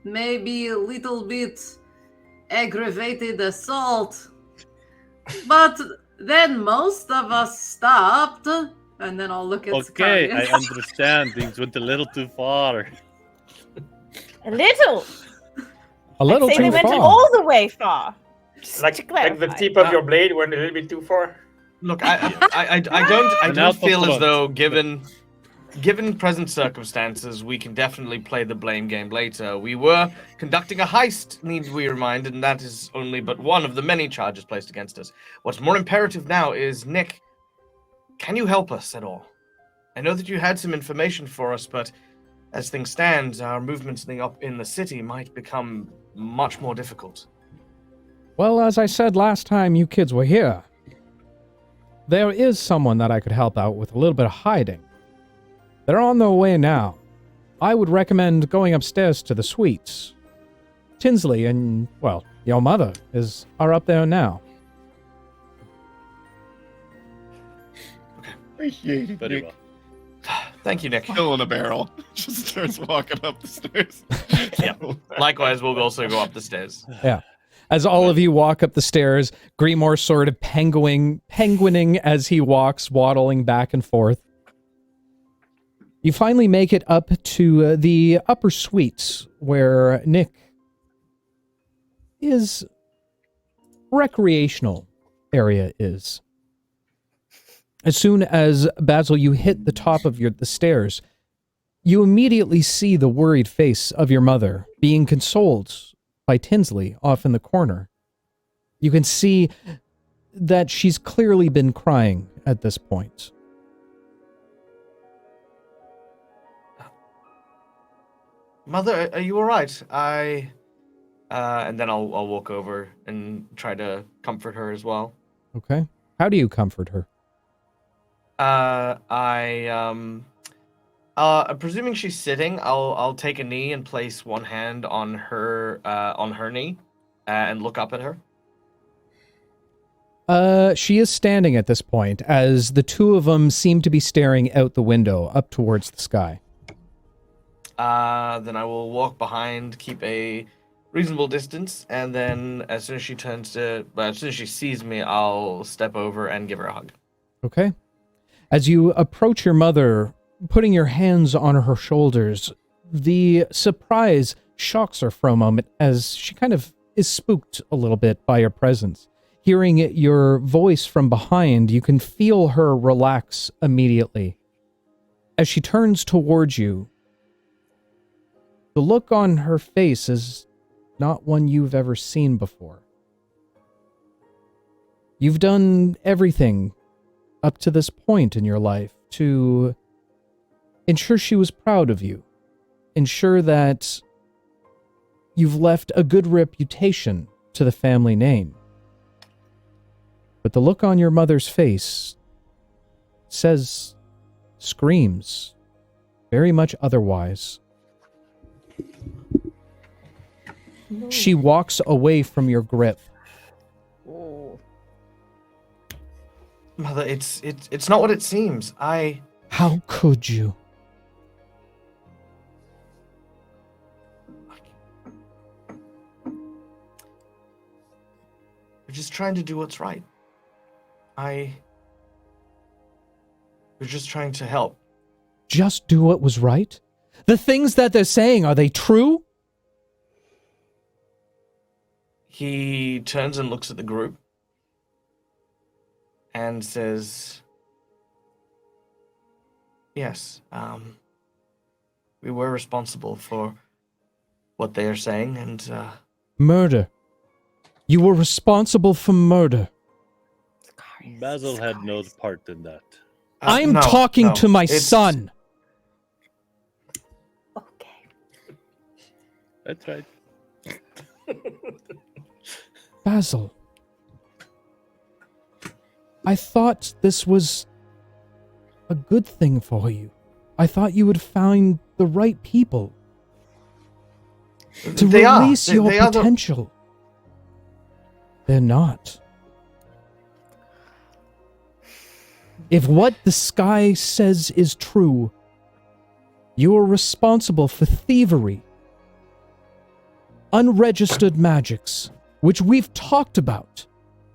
maybe a little bit aggravated assault. But then most of us stopped, and then I'll look at Okay, Sicarius. I understand. Things went a little too far. A little. A little I'd say too they went far. all the way far. Just Like to the clarify. tip of your blade went a little bit too far. Look, I don't feel as front. though, given present circumstances, we can definitely play the blame game later. We were conducting a heist, need we remind, and that is only but one of the many charges placed against us. What's more imperative now is, Nick, can you help us at all? I know that you had some information for us, but as things stand, our movements in the city might become much more difficult. Well, as I said last time you kids were here, there is someone that I could help out with a little bit of hiding. They're on their way now. I would recommend going upstairs to the suites. Tinsley and, well, your mother are up there now. Appreciate it, Very Nick. well. Thank you, Nick. Kill in a barrel. Just starts walking up the stairs. Yeah. Likewise, we'll also go up the stairs. Yeah. As all of you walk up the stairs, Grimoire sort of penguining as he walks, waddling back and forth. You finally make it up to the upper suites where Nick is recreational area is. As soon as, Basil, you hit the top of the stairs, you immediately see the worried face of your mother being consoled by Tinsley off in the corner. You can see that she's clearly been crying at this point. Mother, are you all right? And then I'll walk over and try to comfort her as well. Okay. How do you comfort her? Presuming she's sitting, I'll take a knee and place one hand on her knee, and look up at her. She is standing at this point, as the two of them seem to be staring out the window up towards the sky. Then I will walk behind, keep a reasonable distance, and then as soon as she sees me, I'll step over and give her a hug. Okay. As you approach your mother, putting your hands on her shoulders, the surprise shocks her for a moment as she kind of is spooked a little bit by your presence. Hearing your voice from behind, you can feel her relax immediately. As she turns towards you, the look on her face is not one you've ever seen before. You've done everything up to this point in your life to ensure she was proud of you, ensure that you've left a good reputation to the family name. But the look on your mother's face screams very much otherwise. No. She walks away from your grip. Oh. Mother, it's not what it seems. How could you? We're just trying to do what's right. We're just trying to help. Just do what was right? The things that they're saying, are they true? He turns and looks at the group and says, yes, we were responsible for what they are saying, and Murder. You were responsible for murder. Basil had no part in that. I'm no, talking no, to my it's- son. Okay. That's right. Basil. I thought this was a good thing for you. I thought you would find the right people to release your potential. They're not. If what the sky says is true, you are responsible for thievery, unregistered magics, which we've talked about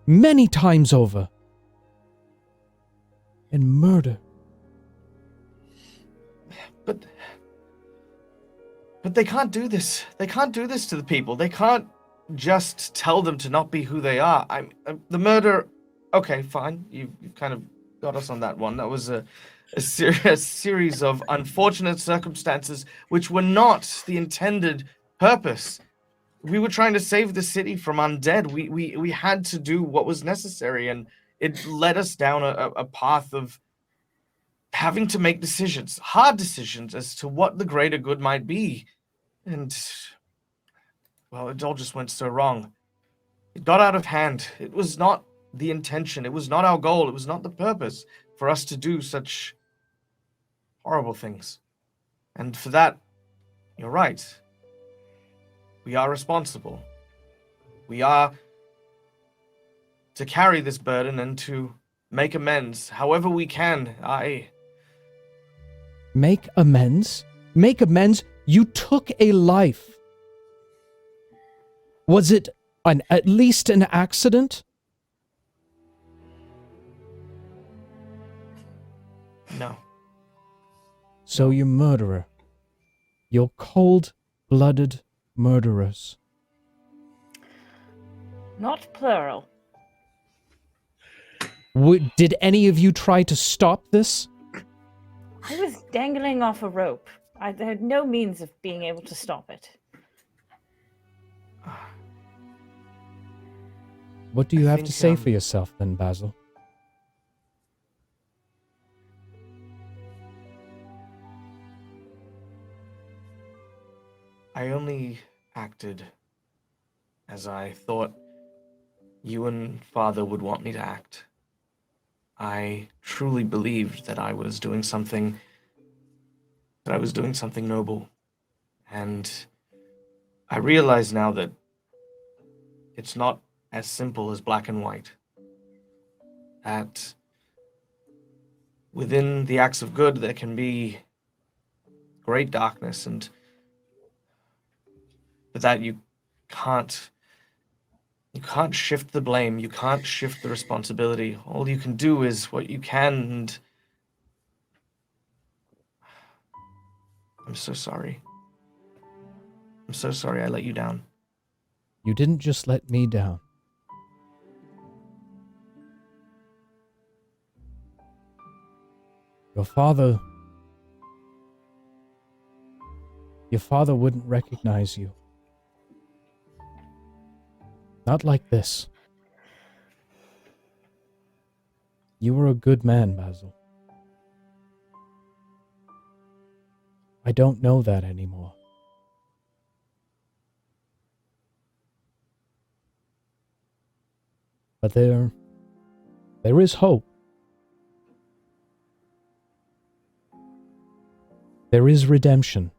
many times over, and murder. But they can't do this. They can't do this to the people. They can't just tell them to not be who they are. The murder. Okay, fine. You kind of got us on that one. That was a series of unfortunate circumstances which were not the intended purpose. We were trying to save the city from undead. We had to do what was necessary, and it led us down a path of having to make decisions, hard decisions, as to what the greater good might be. And, well, it all just went so wrong. It got out of hand. It was not the intention. It was not our goal. It was not the purpose for us to do such horrible things. And for that, you're right. We are responsible. We are to carry this burden and to make amends however we can. Make amends? Make amends? You took a life. Was it at least an accident? No. So you're murderer. You're cold-blooded murderers. Not plural. Did any of you try to stop this? I was dangling off a rope. I had no means of being able to stop it. What do you have to say for yourself then, Basil? I only acted as I thought you and Father would want me to act. I truly believed that I was doing something noble. And I realize now that it's not as simple as black and white. That within the acts of good there can be great darkness, and that you can't shift the blame, you can't shift the responsibility. All you can do is what you can, and I'm so sorry. I'm so sorry I let you down. You didn't just let me down. Your father wouldn't recognize you. Not like this. You were a good man, Basil. I don't know that anymore. But there is hope. There is redemption.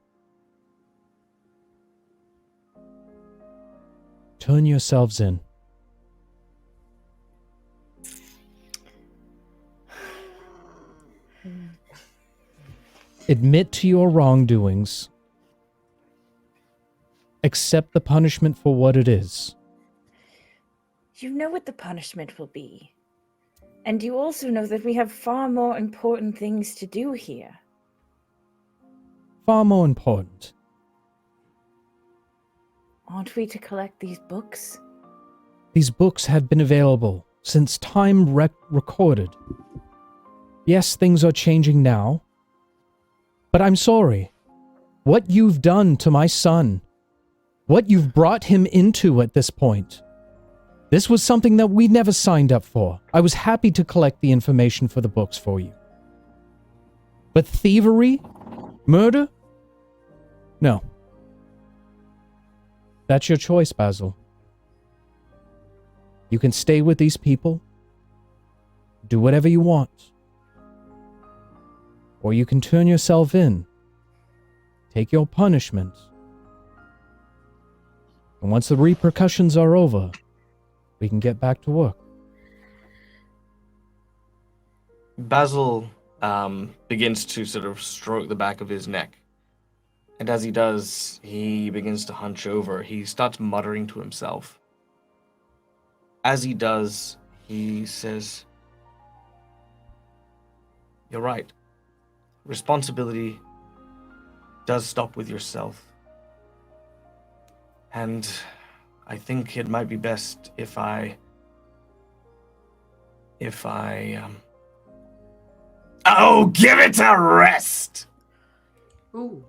Turn yourselves in. Admit to your wrongdoings. Accept the punishment for what it is. You know what the punishment will be. And you also know that we have far more important things to do here. Far more important. Aren't we to collect these books? These books have been available since time recorded. Yes, things are changing now, But I'm sorry. What you've done to my son, what you've brought him into at this point, this was something that we never signed up for. I was happy to collect the information for the books for you. But thievery? Murder? No. That's your choice, Basil. You can stay with these people, do whatever you want. Or you can turn yourself in, take your punishment, and once the repercussions are over, we can get back to work. Basil begins to sort of stroke the back of his neck. And as he does, he begins to hunch over. He starts muttering to himself. As he does, he says, "You're right. Responsibility does stop with yourself. And I think it might be best if I Oh, give it a rest!" Ooh.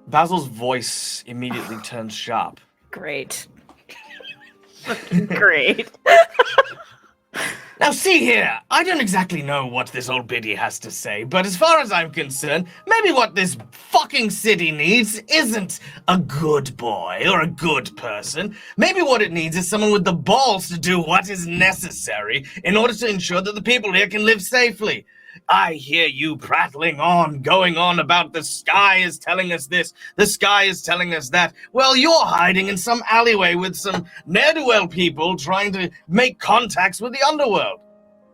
Basil's voice immediately turns sharp. Great. Great. Now see here, I don't exactly know what this old biddy has to say, but as far as I'm concerned, maybe what this fucking city needs isn't a good boy or a good person. Maybe what it needs is someone with the balls to do what is necessary in order to ensure that the people here can live safely. I hear you prattling on, going on about the sky is telling us this, the sky is telling us that. Well, you're hiding in some alleyway with some ne'er-do-well people trying to make contacts with the underworld.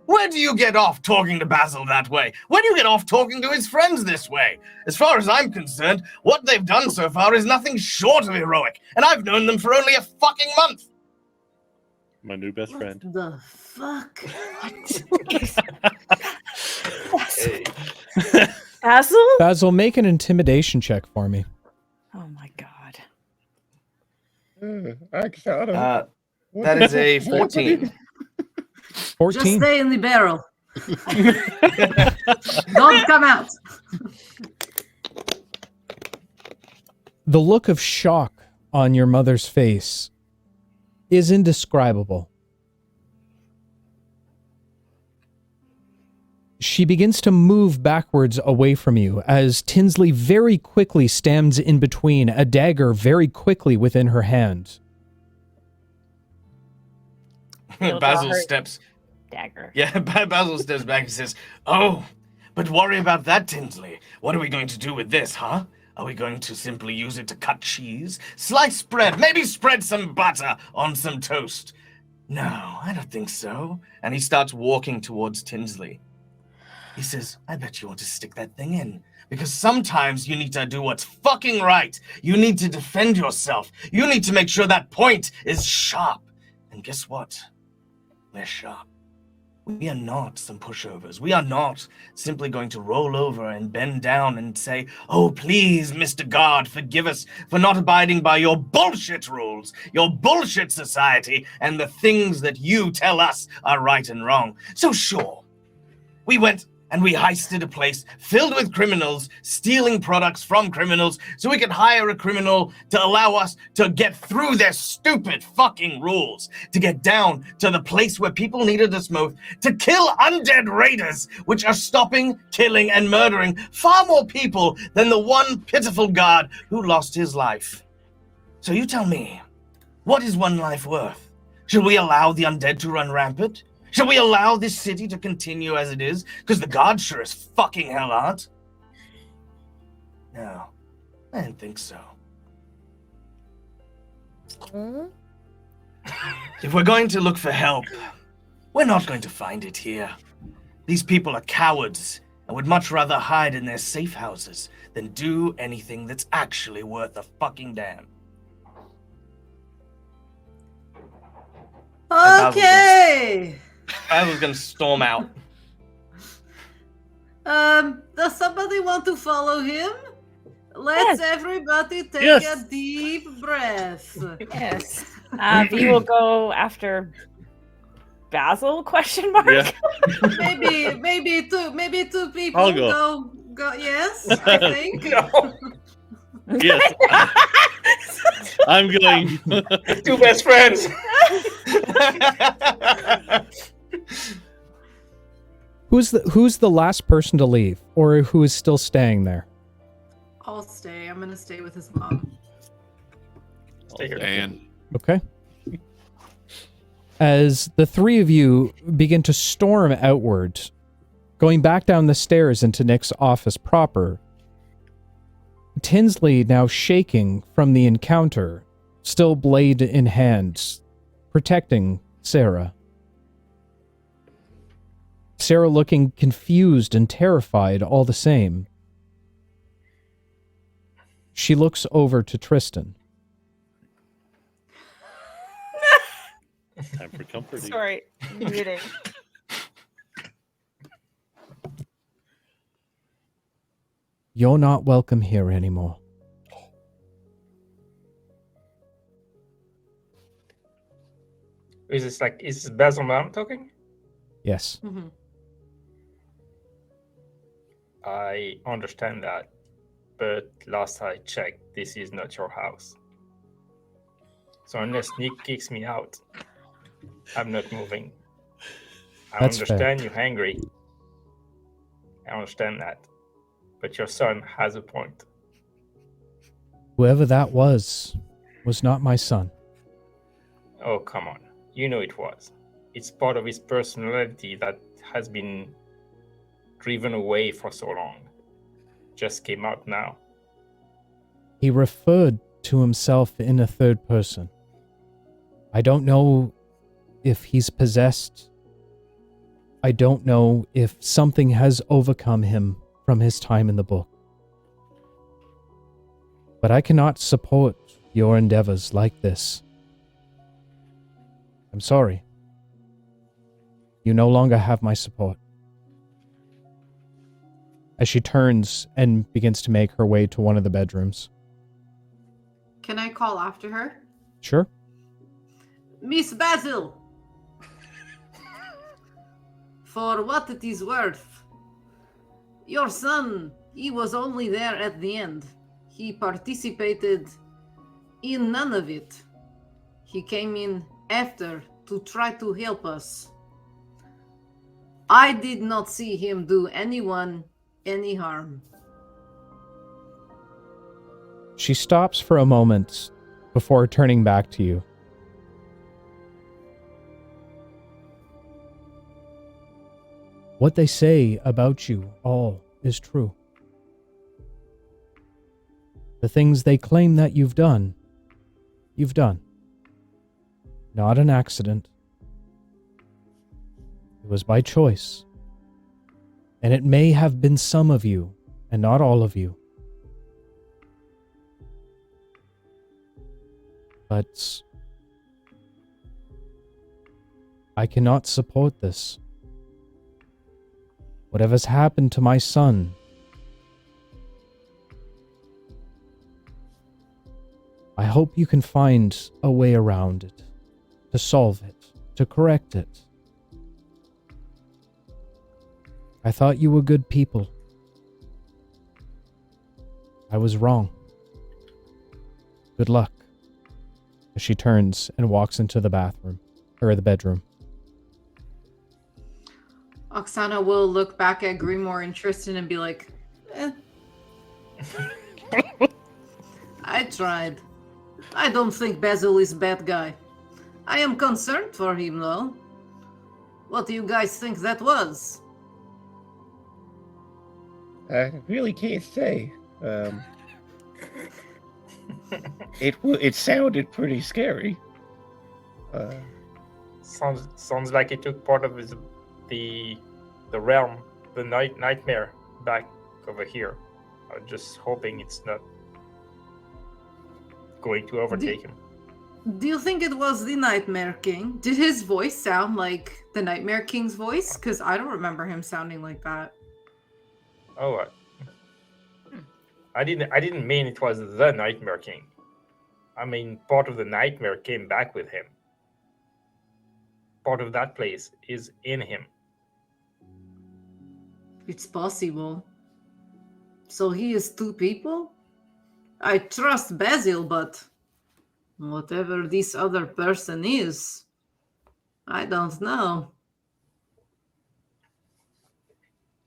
Where do you get off talking to Basil that way? Where do you get off talking to his friends this way? As far as I'm concerned, what they've done so far is nothing short of heroic, and I've known them for only a fucking month. My new best friend. What the fuck? Basil? Basil, make an intimidation check for me. Oh my god. I got him. That is a 14. 14. Just stay in the barrel. Don't come out. The look of shock on your mother's face is indescribable. She begins to move backwards away from you as Tinsley very quickly stands in between, a dagger very quickly within her hand. Basil steps. Dagger. Yeah, Basil steps back and says, "Oh, but worry about that, Tinsley. What are we going to do with this, huh? Are we going to simply use it to cut cheese? Slice bread? Maybe spread some butter on some toast? No, I don't think so." And he starts walking towards Tinsley. He says, "I bet you want to stick that thing in. Because sometimes you need to do what's fucking right. You need to defend yourself. You need to make sure that point is sharp. And guess what? We're sharp. We are not some pushovers. We are not simply going to roll over and bend down and say, 'Oh, please, Mr. God, forgive us for not abiding by your bullshit rules, your bullshit society, and the things that you tell us are right and wrong.' So sure, we went and we heisted a place filled with criminals, stealing products from criminals, so we could hire a criminal to allow us to get through their stupid fucking rules, to get down to the place where people needed us most, to kill undead raiders, which are stopping, killing, and murdering far more people than the one pitiful god who lost his life. So you tell me, what is one life worth? Should we allow the undead to run rampant? Should we allow this city to continue as it is? Because the gods sure as fucking hell aren't. No, I didn't think so. If we're going to look for help, we're not going to find it here. These people are cowards and would much rather hide in their safe houses than do anything that's actually worth a fucking damn. Okay. I was gonna storm out. Does somebody want to follow him? Let's everybody take a deep breath. Yes. V will go after Basil? Question mark. Yeah. maybe two people I'll go. Yes, I think. Yes. I'm going. Two best friends. Who's the last person to leave, or who is still staying there? I'll stay. I'm gonna stay with his mom. Stay here. And Okay. As the three of you begin to storm outward, going back down the stairs into Nick's office proper, Tinsley, now shaking from the encounter, still blade in hand, protecting Sarah. Sarah looking confused and terrified all the same. She looks over to Tristan. Time for comforting. Sorry, muting. You're not welcome here anymore. Is this Basil mom talking? Yes. Mm-hmm. I understand that, but last I checked, this is not your house. So unless Nick kicks me out, I'm not moving. I That's understand you're angry. I understand that. But your son has a point. Whoever that was not my son. Oh, come on. You know it was. It's part of his personality that has been driven away for so long. Just came out now. He referred to himself in a third person. I don't know if he's possessed. I don't know if something has overcome him from his time in the book. But I cannot support your endeavors like this. I'm sorry. You no longer have my support. As she turns and begins to make her way to one of the bedrooms. Can I call after her? Sure. Miss Basil! For what it is worth, your son, he was only there at the end. He participated in none of it. He came in after to try to help us. I did not see him do anyone any harm. She stops for a moment before turning back to you. What they say about you all is true. The things they claim that you've done. Not an accident. It was by choice. And it may have been some of you, and not all of you. But I cannot support this. Whatever's happened to my son, I hope you can find a way around it, to solve it, to correct it. I thought you were good people. I was wrong. Good luck. As she turns and walks into the bathroom, or the bedroom. Oksana will look back at Grimoire and Tristan and be like, I tried. I don't think Basil is a bad guy. I am concerned for him, though. What do you guys think that was? I really can't say. It sounded pretty scary. Sounds like it took part of the realm, the nightmare back over here. I'm just hoping it's not going to overtake him. Do you think it was the Nightmare King? Did his voice sound like the Nightmare King's voice? Because I don't remember him sounding like that. Oh, I didn't mean it was the Nightmare King. I mean, part of the nightmare came back with him. Part of that place is in him. It's possible. So he is 2 people? I trust Basil, but whatever this other person is, I don't know.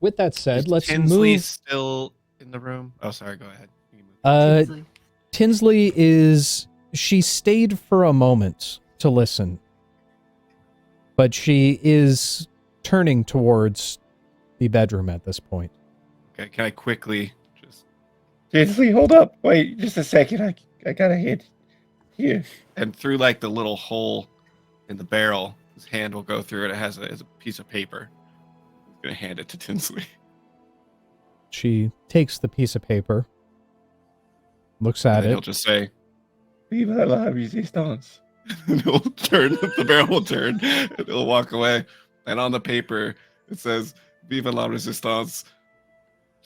With that said, Is let's Tinsley move. still in the room? Oh, sorry. Go ahead. Tinsley is. She stayed for a moment to listen, but she is turning towards the bedroom at this point. Okay, can I quickly just... Tinsley, hold up. Wait, just a second. I got a hit here. And through like the little hole in the barrel, his hand will go through it. It has a piece of paper. I'm going to hand it to Tinsley. She takes the piece of paper, looks at it. He'll just say, Vive la resistance. and he'll turn, the barrel will turn, and he'll walk away. And on the paper, it says, Vive la resistance.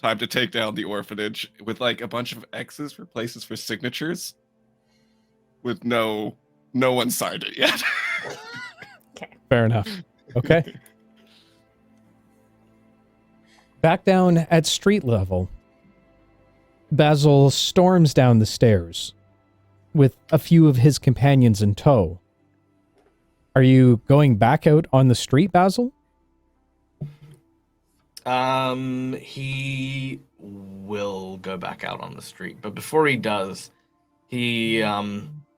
Time to take down the orphanage, with like a bunch of X's for places for signatures, with no one signed it yet. Okay. Fair enough. Okay. Back down at street level, Basil storms down the stairs with a few of his companions in tow. Are you going back out on the street, Basil? He will go back out on the street, but before he does, he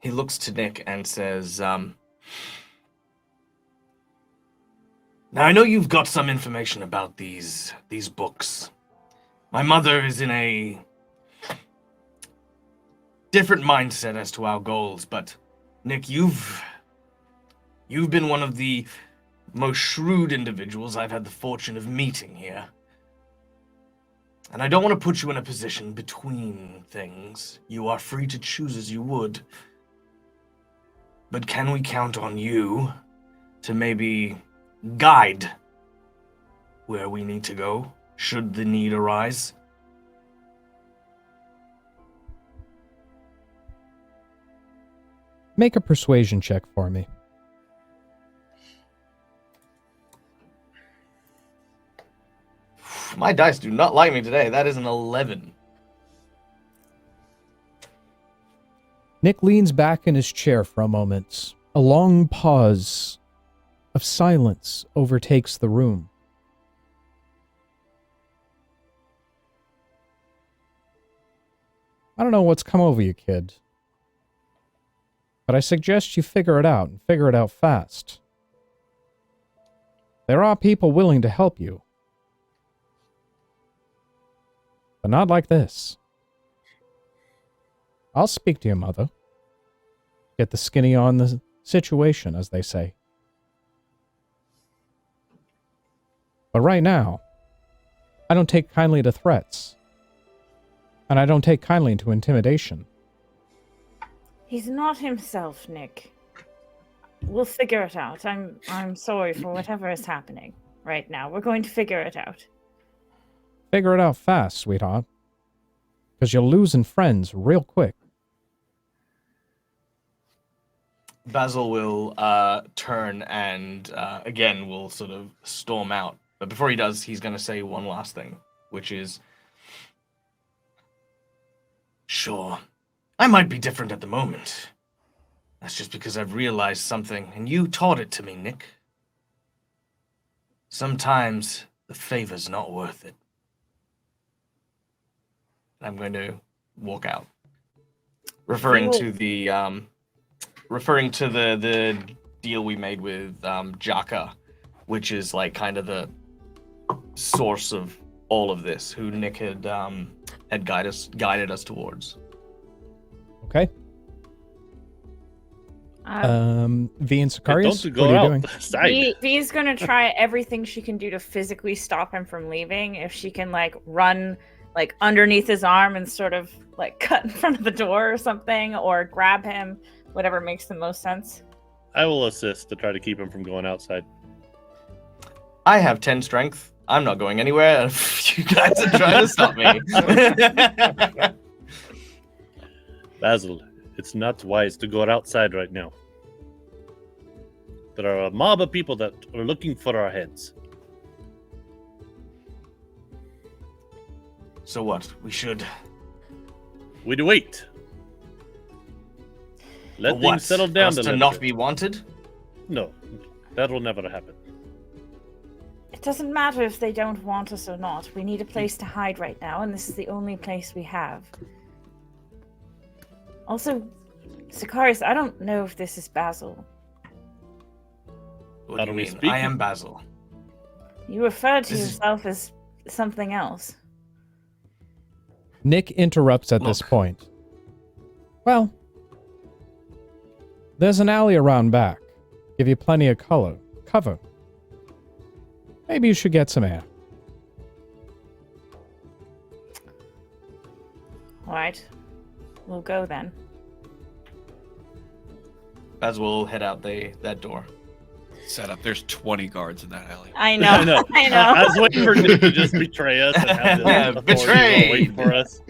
looks to Nick and says, "Now I know you've got some information about these books. My mother is in a different mindset as to our goals, but Nick, you've been one of the most shrewd individuals I've had the fortune of meeting here. And I don't want to put you in a position between things. You are free to choose as you would. But can we count on you to maybe guide where we need to go, should the need arise?" Make a persuasion check for me. My dice do not like me today. That is an 11. Nick leans back in his chair for a moment. A long pause of silence overtakes the room. I don't know what's come over you, kid, but I suggest you figure it out, and figure it out fast. There are people willing to help you, but not like this. I'll speak to your mother. Get the skinny on the situation, as they say. But right now, I don't take kindly to threats. And I don't take kindly to intimidation. He's not himself, Nick. We'll figure it out. I'm sorry for whatever is happening right now. We're going to figure it out. Figure it out fast, sweetheart. Because you're losing friends real quick. Basil will turn and again will sort of storm out. But before he does, he's going to say one last thing, which is, "Sure, I might be different at the moment. That's just because I've realized something, and you taught it to me, Nick. Sometimes the favor's not worth it." I'm going to walk out, referring to the deal we made with Jaka, which is like kind of the source of all of this, who Nick had guided us towards. Okay. V and Sicarius, Don't go what are you out doing? the side. V's gonna try everything she can do to physically stop him from leaving. If she can like run like underneath his arm and sort of like cut in front of the door or something, or grab him, whatever makes the most sense. I will assist to try to keep him from going outside. I have 10 strength. I'm not going anywhere. You guys are trying to stop me. Basil, it's not wise to go outside right now. There are a mob of people that are looking for our heads. So what? We'd wait. Let what? things settle down For us a to little not bit. be wanted? No, that will never happen. It doesn't matter if they don't want us or not. We need a place to hide right now, and this is the only place we have. Also, Sicarius, I don't know if this is Basil. What do you mean? I am Basil. You referred to yourself as something else. Nick interrupts at this point. Well, there's an alley around back. Give you plenty of cover. Maybe you should get some air. All right. We'll go then. Basil will head out that door. Set up. There's 20 guards in that alley. I know. I know. I was waiting for Nick to just betray us and have the betray. Wait for us.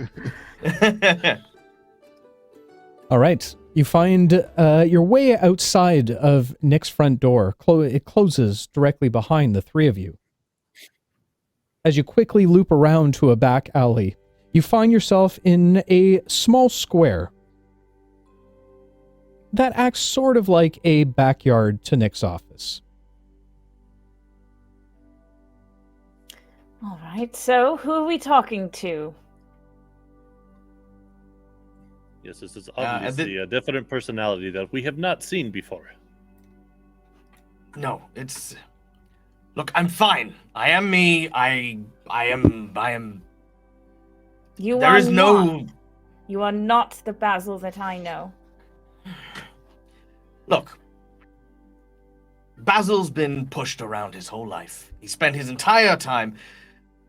All right. You find your way outside of Nick's front door. It closes directly behind the three of you. As you quickly loop around to a back alley, you find yourself in a small square that acts sort of like a backyard to Nick's office. All right. So, who are we talking to? Yes, this is obviously a different personality that we have not seen before. No, it's... Look, I'm fine. I am me. I am... You there are is no... not. You are not the Basil that I know. Look. Basil's been pushed around his whole life. He spent his entire time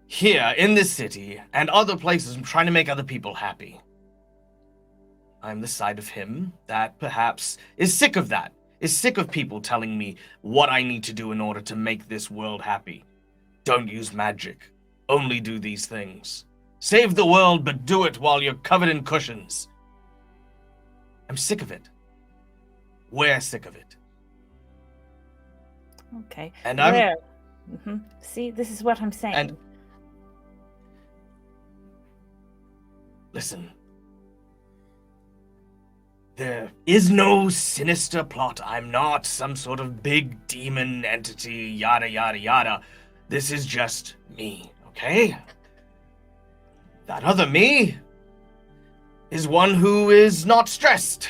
here in this city and other places trying to make other people happy. I'm the side of him that perhaps is sick of that, is sick of people telling me what I need to do in order to make this world happy. Don't use magic. Only do these things. Save the world, but do it while you're covered in cushions. I'm sick of it. We're sick of it. Okay. And I'm... Mm-hmm. See, this is what I'm saying. And... Listen. There is no sinister plot. I'm not some sort of big demon entity, yada, yada, yada. This is just me, okay? That other me is one who is not stressed.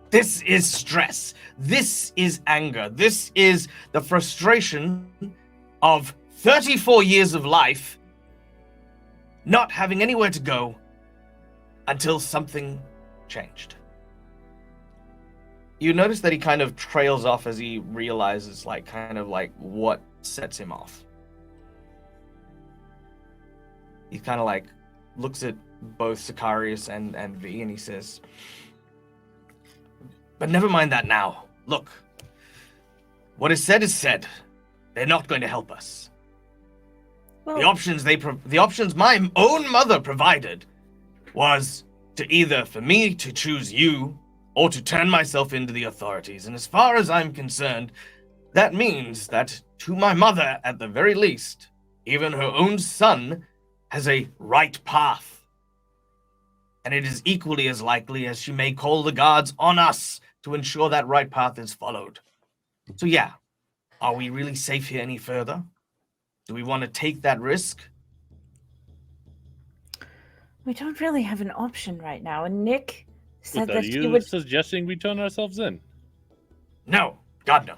This is stress. This is anger. This is the frustration of 34 years of life not having anywhere to go until something changed. You notice that he kind of trails off as he realizes, what sets him off. He kind of, looks at both Sicarius and V, and he says, but never mind that now. Look, what is said. They're not going to help us. Well, the options my own mother provided was to either for me to choose you or to turn myself into the authorities. And as far as I'm concerned, that means that to my mother, at the very least, even her own son has a right path. And it is equally as likely as she may call the gods on us to ensure that right path is followed. So yeah, are we really safe here any further? Do we want to take that risk? We don't really have an option right now, and Nick said Are that you he would... suggesting we turn ourselves in? No, God no.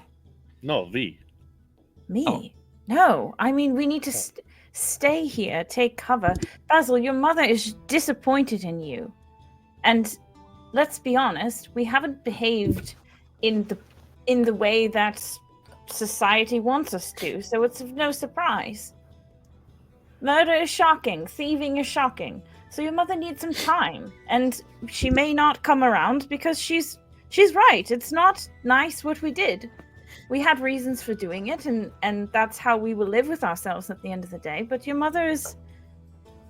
No, V. Me? Oh. No, I mean, we need to stay here, take cover. Basil, your mother is disappointed in you. And let's be honest, we haven't behaved in the way that society wants us to, so it's no surprise. Murder is shocking, thieving is shocking. So your mother needs some time, and she may not come around because she's right. It's not nice what we did. We had reasons for doing it, and that's how we will live with ourselves at the end of the day. But your mother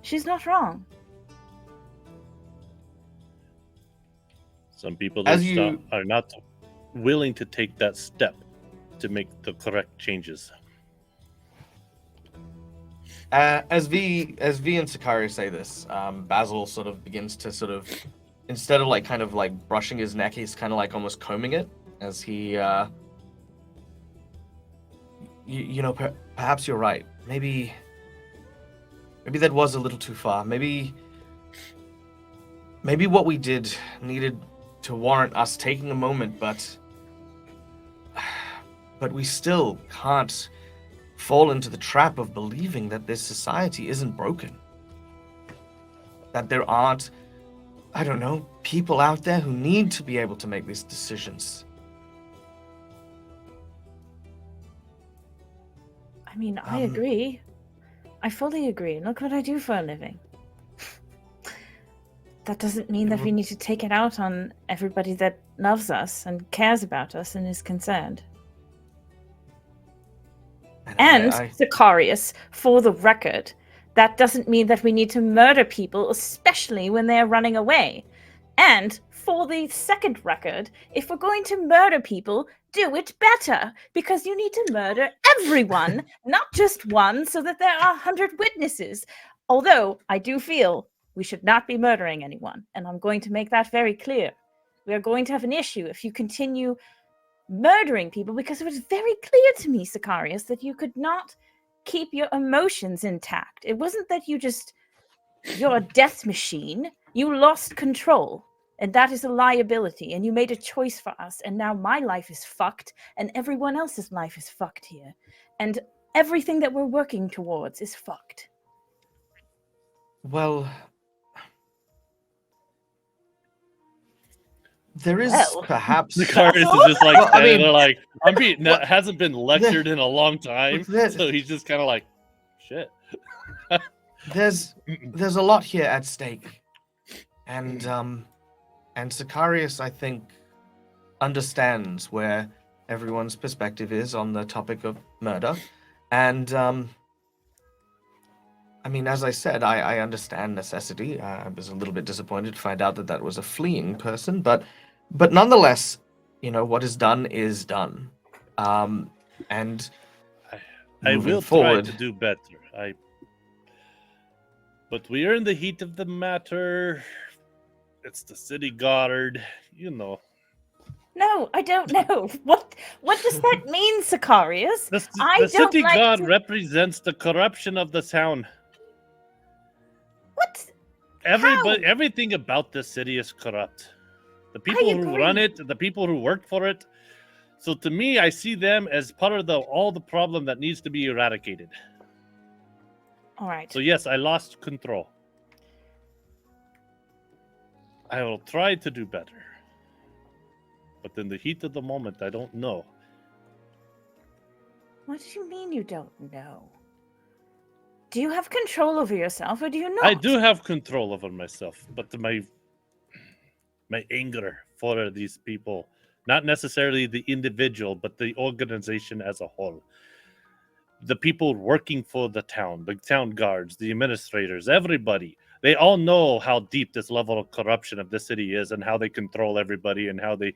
she's not wrong. Some people are not willing to take that step to make the correct changes. As V and Sakari say this, Basil sort of begins to sort of, instead of like kind of like brushing his neck, he's kind of like almost combing it as he, perhaps you're right. Maybe that was a little too far. Maybe what we did needed to warrant us taking a moment, but we still can't fall into the trap of believing that this society isn't broken. That there aren't, I don't know, people out there who need to be able to make these decisions. I mean, I agree. I fully agree. Look what I do for a living. That doesn't mean that we need to take it out on everybody that loves us and cares about us and is concerned. And, Sicarius, for the record, that doesn't mean that we need to murder people, especially when they're running away. And, for the second record, if we're going to murder people, do it better, because you need to murder everyone, not just one, so that there are 100 witnesses. Although, I do feel we should not be murdering anyone, and I'm going to make that very clear. We are going to have an issue if you continue murdering people, because it was very clear to me, Sicarius, that you could not keep your emotions intact. It wasn't that you're a death machine. You lost control, and that is a liability, and you made a choice for us, and now my life is fucked, and everyone else's life is fucked here, and everything that we're working towards is fucked. Well, there is perhaps. Sicarius is just like standing there, like I'm being hasn't been lectured in a long time, so he's just kind of like, shit. There's a lot here at stake, and Sicarius, I think, understands where everyone's perspective is on the topic of murder, and I mean, as I said, I understand necessity. I was a little bit disappointed to find out that was a fleeing person, but nonetheless, what is done is done. And I will try to do better. But we are in the heat of the matter. It's the city guard, No, I don't know. What does that mean, Sicarius? The city guard represents the corruption of the town. What? Everything about this city is corrupt. The people who run it, the people who work for it. So to me, I see them as part of all the problem that needs to be eradicated. All right. So yes, I lost control. I will try to do better. But in the heat of the moment, I don't know. What do you mean you don't know? Do you have control over yourself, or do you not? I do have control over myself, but my anger for these people, not necessarily the individual, but the organization as a whole. The people working for the town guards, the administrators, everybody. They all know how deep this level of corruption of the city is and how they control everybody and how they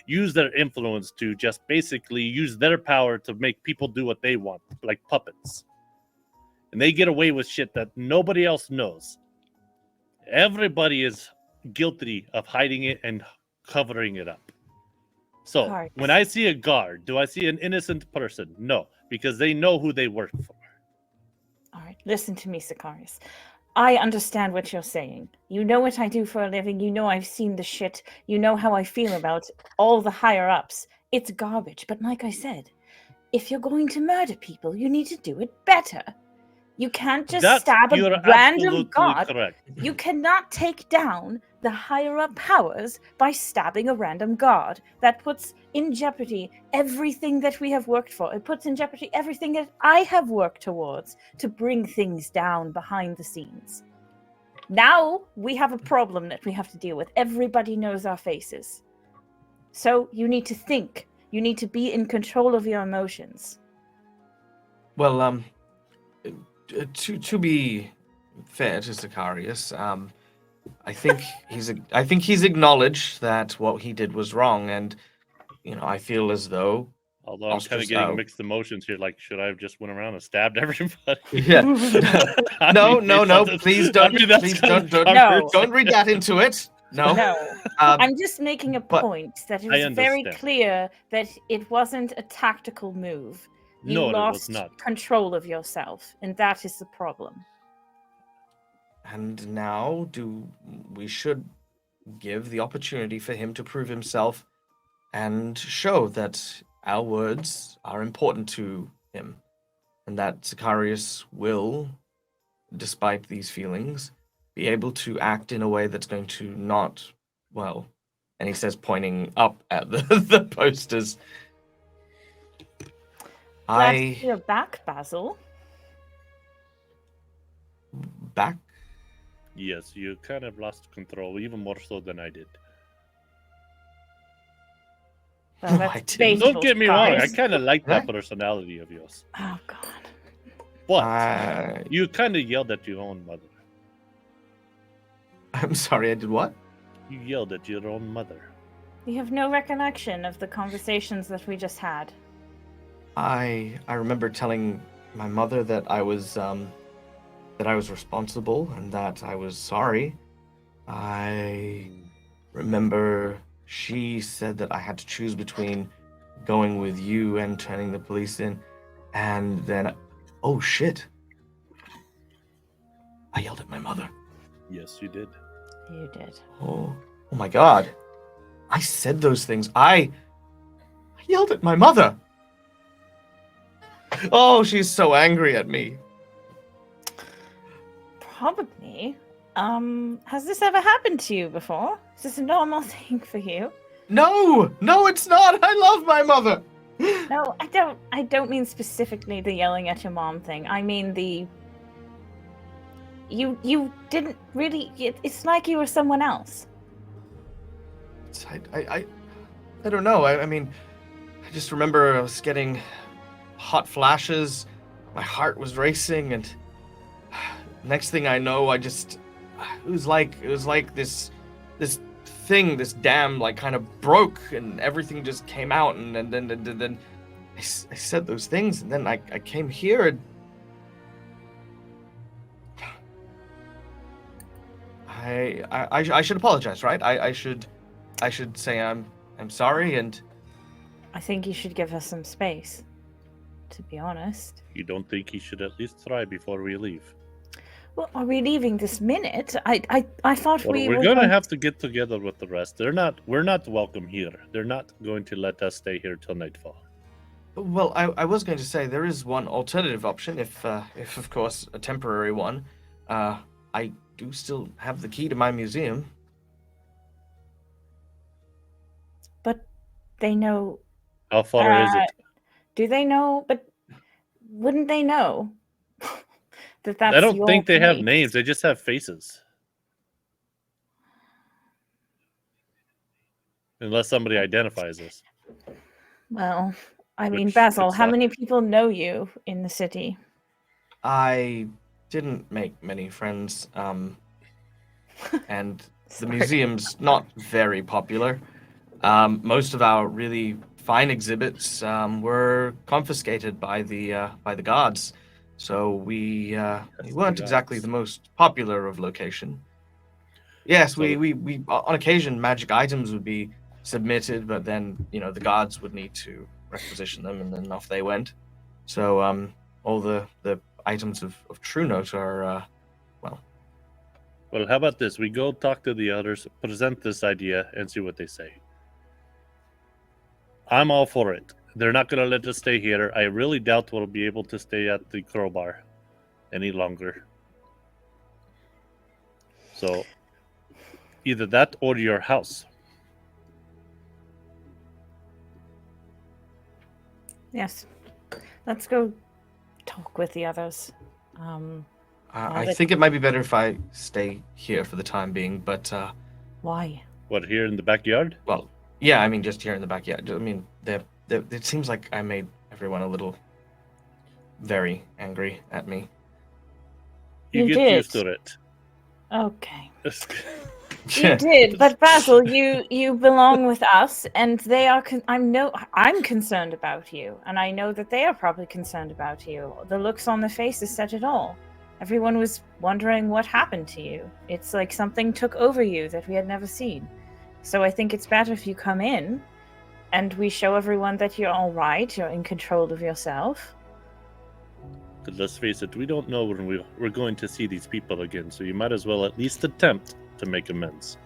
use their influence to just basically use their power to make people do what they want, like puppets. And they get away with shit that nobody else knows. Everybody is guilty of hiding it and covering it up. So when I see a guard, do I see an innocent person? No, because they know who they work for. All right, listen to me, Sicarius. I understand what you're saying. You know what I do for a living. You know I've seen the shit. You know how I feel about all the higher-ups. It's garbage. But like I said, if you're going to murder people, you need to do it better. You can't just stab a random god. Correct. You cannot take down the higher-up powers by stabbing a random god. That puts in jeopardy everything that we have worked for. It puts in jeopardy everything that I have worked towards to bring things down behind the scenes. Now we have a problem that we have to deal with. Everybody knows our faces. So you need to think. You need to be in control of your emotions. Well, to be fair to Sicarius, I think he's acknowledged that what he did was wrong, and I feel as though Although I'm kind of getting mixed emotions here. Like, should I have just went around and stabbed everybody? Yeah. No. Please don't. Don't read that into it. No. No. I'm just making a point that it was very clear that it wasn't a tactical move. You lost control of yourself, and that is the problem. And now, we should give the opportunity for him to prove himself and show that our words are important to him, and that Sicarius will, despite these feelings, be able to act in a way that's going to not, well, and he says, pointing up at the posters. Glad you're back, Basil. Back? Yes, you kind of lost control, even more so than I did. Well, don't get me wrong, I kind of like that personality of yours. Oh, God. What? You kind of yelled at your own mother. I'm sorry, I did what? You yelled at your own mother. You have no recollection of the conversations that we just had. I remember telling my mother that I was responsible and that I was sorry. I remember she said that I had to choose between going with you and turning the police in, and then, oh shit, I yelled at my mother. Yes, you did. You did. Oh my God. I said those things. I yelled at my mother. Oh, she's so angry at me. Probably. Has this ever happened to you before? Is this a normal thing for you? No, it's not. I love my mother. No, I don't mean specifically the yelling at your mom thing. I mean you didn't really. It's like you were someone else. I don't know. I mean, I just remember I was getting hot flashes. My heart was racing, and next thing I know, it was like this thing, this dam, like kind of broke, and everything just came out, and then I said those things, and then I came here, and I should apologize, right? I should say I'm sorry, and I think you should give us some space, to be honest. You don't think he should at least try before we leave? Well, are we leaving this minute? I thought we were going to have to get together with the rest. We're not welcome here. They're not going to let us stay here till nightfall. Well, I was going to say there is one alternative option, if of course a temporary one. I do still have the key to my museum. But they know. How far is it? Do they know? But wouldn't they know? That's I don't think they have names. They just have faces. Unless somebody identifies us. Well, I mean, Basil, how many people know you in the city? I didn't make many friends, and the museum's not very popular. Most of our really fine exhibits were confiscated by the guards. So we weren't exactly the most popular of location. Yes, we on occasion magic items would be submitted, but then the guards would need to requisition them, and then off they went. So all the items of true note are well. Well, how about this? We go talk to the others, present this idea, and see what they say. I'm all for it. They're not going to let us stay here. I really doubt we'll be able to stay at the Crowbar any longer. So, either that or your house. Yes. Let's go talk with the others. I think it might be better if I stay here for the time being, but... Why? What, here in the backyard? Well, yeah, I mean, just here in the backyard. I mean, it seems like I made everyone a little very angry at me. You get did. used to it. Okay. You did, but Basil, you belong with us, and they are. I'm concerned about you, and I know that they are probably concerned about you. The looks on the faces said it all. Everyone was wondering what happened to you. It's like something took over you that we had never seen. So I think it's better if you come in, and we show everyone that you're all right. You're in control of yourself. But let's face it, we don't know when we're going to see these people again, so you might as well at least attempt to make amends.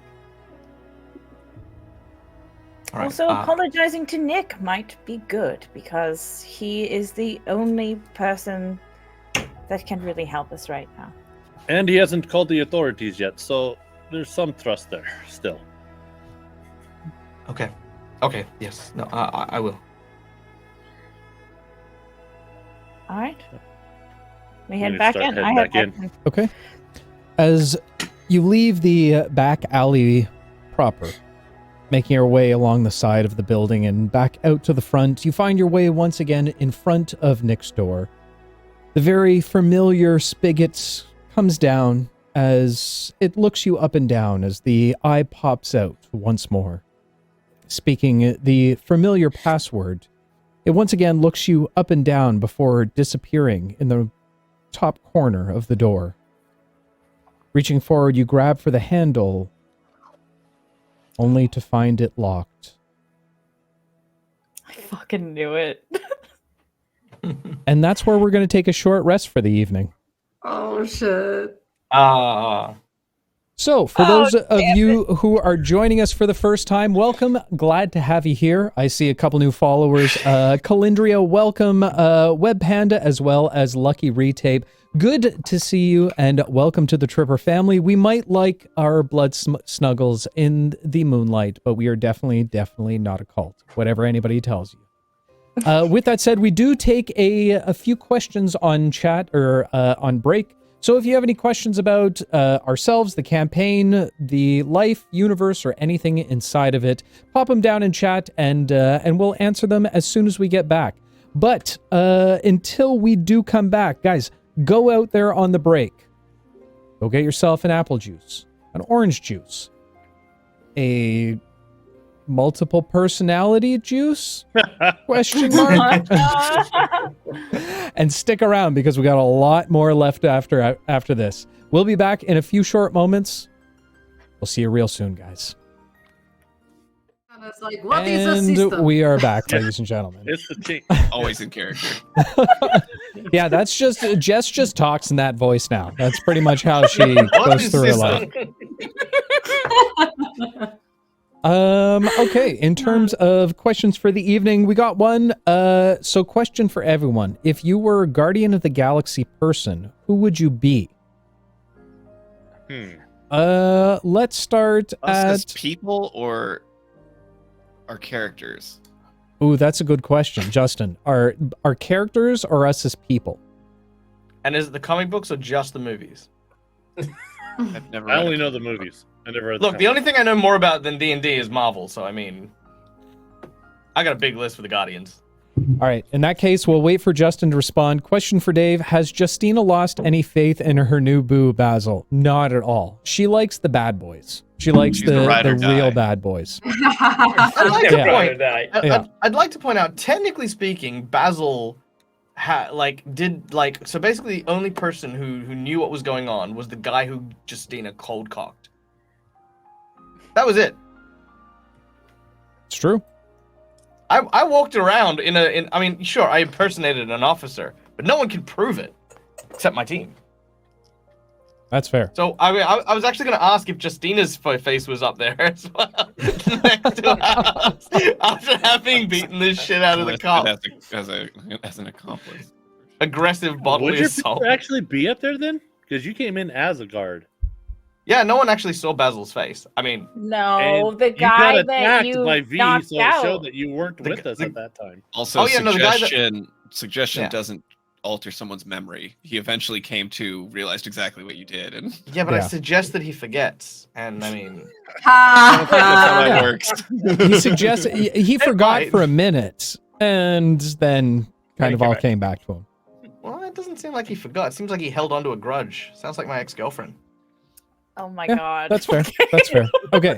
All right, Also, apologizing to Nick might be good, because he is the only person that can really help us right now. And he hasn't called the authorities yet, so there's some trust there still. Okay. Okay. Yes. No. I will. All right. We We're head gonna back start in. heading I head back in. back in. Okay. As you leave the back alley proper, making your way along the side of the building and back out to the front, you find your way once again in front of Nick's door. The very familiar spigot comes down as it looks you up and down as the eye pops out once more. Speaking the familiar password, it once again looks you up and down before disappearing in the top corner of the door. Reaching forward, you grab for the handle, only to find it locked. I fucking knew it. And that's where we're going to take a short rest for the evening. Oh, shit. So, for those of you who are joining us for the first time, welcome. Glad to have you here. I see a couple new followers. Calindria, welcome. Web Panda, as well as Lucky Retape. Good to see you, and welcome to the Tripper family. We might like our blood snuggles in the moonlight, but we are definitely not a cult, whatever anybody tells you. With that said, we do take a few questions on chat or on break. So if you have any questions about ourselves, the campaign, the life, universe, or anything inside of it, pop them down in chat and we'll answer them as soon as we get back. But until we do come back, guys, go out there on the break. Go get yourself an apple juice, an orange juice, a multiple personality juice? Question mark. And stick around because we got a lot more left after this. We'll be back in a few short moments. We'll see you real soon, guys. And it's like, what is a system? We are back, ladies and gentlemen. It's the team. Always in character. Yeah, that's just Jess just talks in that voice now. That's pretty much how she goes through her life. Okay, in terms of questions for the evening, we got one. So question for everyone. If you were a Guardian of the Galaxy person, who would you be? Let's start as people or our characters? Ooh, that's a good question, Justin. Are characters or us as people? And is it the comic books or just the movies? I've never I only know the movies. I never read Look, the only thing I know more about than D&D is Marvel, so I mean, I got a big list for the Guardians. All right, in that case, we'll wait for Justin to respond. Question for Dave. Has Justina lost any faith in her new boo, Basil? Not at all. She likes the bad boys. She likes the real bad boys. I'd like to point out, technically speaking, Basil so basically the only person who knew what was going on was the guy who Justina cold-cocked. That was it. It's true. I walked around I mean, sure, I impersonated an officer, but no one can prove it except my team. That's fair. So I was actually going to ask if Justina's face was up there as well, next to us, after having beaten this shit out of the cop. As an accomplice. Aggressive bodily assault. Would you actually be up there then? Because you came in as a guard. Yeah, no one actually saw Basil's face. I mean, no, the guy that you by V, knocked so out. it showed that you weren't with us at that time. Also, suggestion Yeah. doesn't alter someone's memory. He eventually came to, realized exactly what you did, and yeah, but I suggest that he forgets, and I mean, that's how that works. He suggests he forgot for a minute, and then kind of all came back to him. Well, it doesn't seem like he forgot. It seems like he held on to a grudge. Sounds like my ex-girlfriend. Oh my god. That's fair. That's fair. Okay.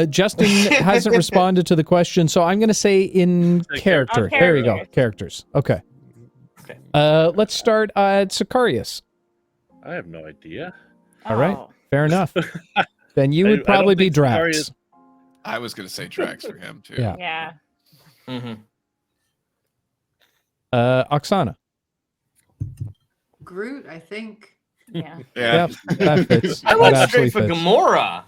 Justin hasn't responded to the question, so I'm going to say in character. There you go. Characters. Okay. Okay. Let's start at Sicarius. I have no idea. All right. Fair enough. Then you would probably be Drax. I was going to say Drax for him, too. Yeah. Mm-hmm. Oksana. Groot, I think. Yeah. Yep, that fits. I went straight for Gamora.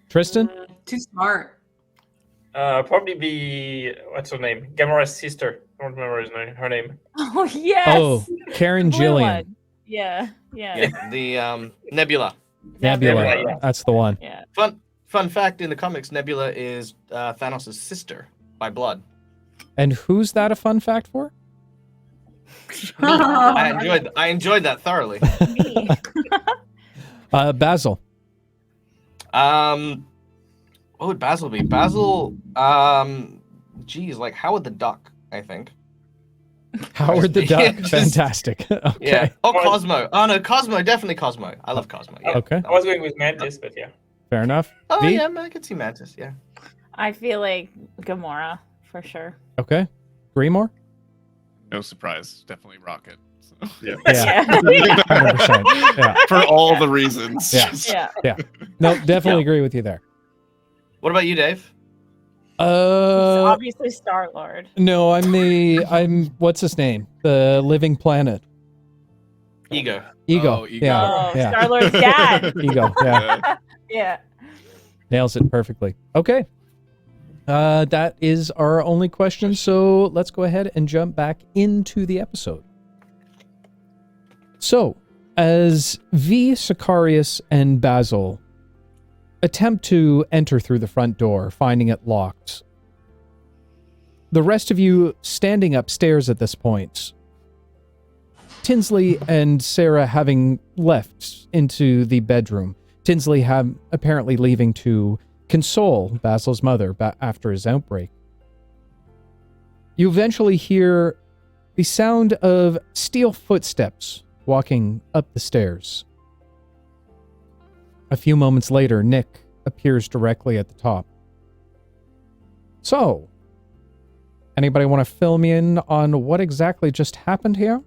Tristan? Too smart. Probably be what's her name? Gamora's sister. I don't remember her name. Oh yes. Oh, Karen Gillian. Yeah. Yeah, the Nebula. Nebula. Yeah. That's the one. Yeah. Fun fact in the comics, Nebula is Thanos' sister by blood. And who's that a fun fact for? I enjoyed that thoroughly. Me. Basil. What would Basil be? Basil, geez, like Howard the Duck, I think. Howard the Duck. Fantastic. Okay. Yeah. Oh, Cosmo. Oh no, Cosmo, definitely Cosmo. I love Cosmo. Yeah. Okay. I was going with Mantis, but yeah. Fair enough. Oh V? yeah, I could see Mantis. Yeah. I feel like Gamora for sure. Okay. Greenmore? No surprise. Definitely Rocket. So. Yeah. Yeah. 100%. Yeah. For all the reasons. Yeah. Yeah. No, definitely agree with you there. What about you, Dave? Obviously Star-Lord. No, I'm what's his name? The Living Planet. Ego. Ego. Oh, Ego. Yeah. Oh, Yeah. Star-Lord's dad. Ego. Yeah. Yeah. Nails it perfectly. Okay. That is our only question, so let's go ahead and jump back into the episode. So, as V, Sicarius, and Basil attempt to enter through the front door, finding it locked, the rest of you standing upstairs at this point, Tinsley and Sarah having left into the bedroom, Tinsley apparently leaving to console Basil's mother after his outbreak. You eventually hear the sound of steel footsteps walking up the stairs. A few moments later, Nick appears directly at the top. So, anybody want to fill me in on what exactly just happened here?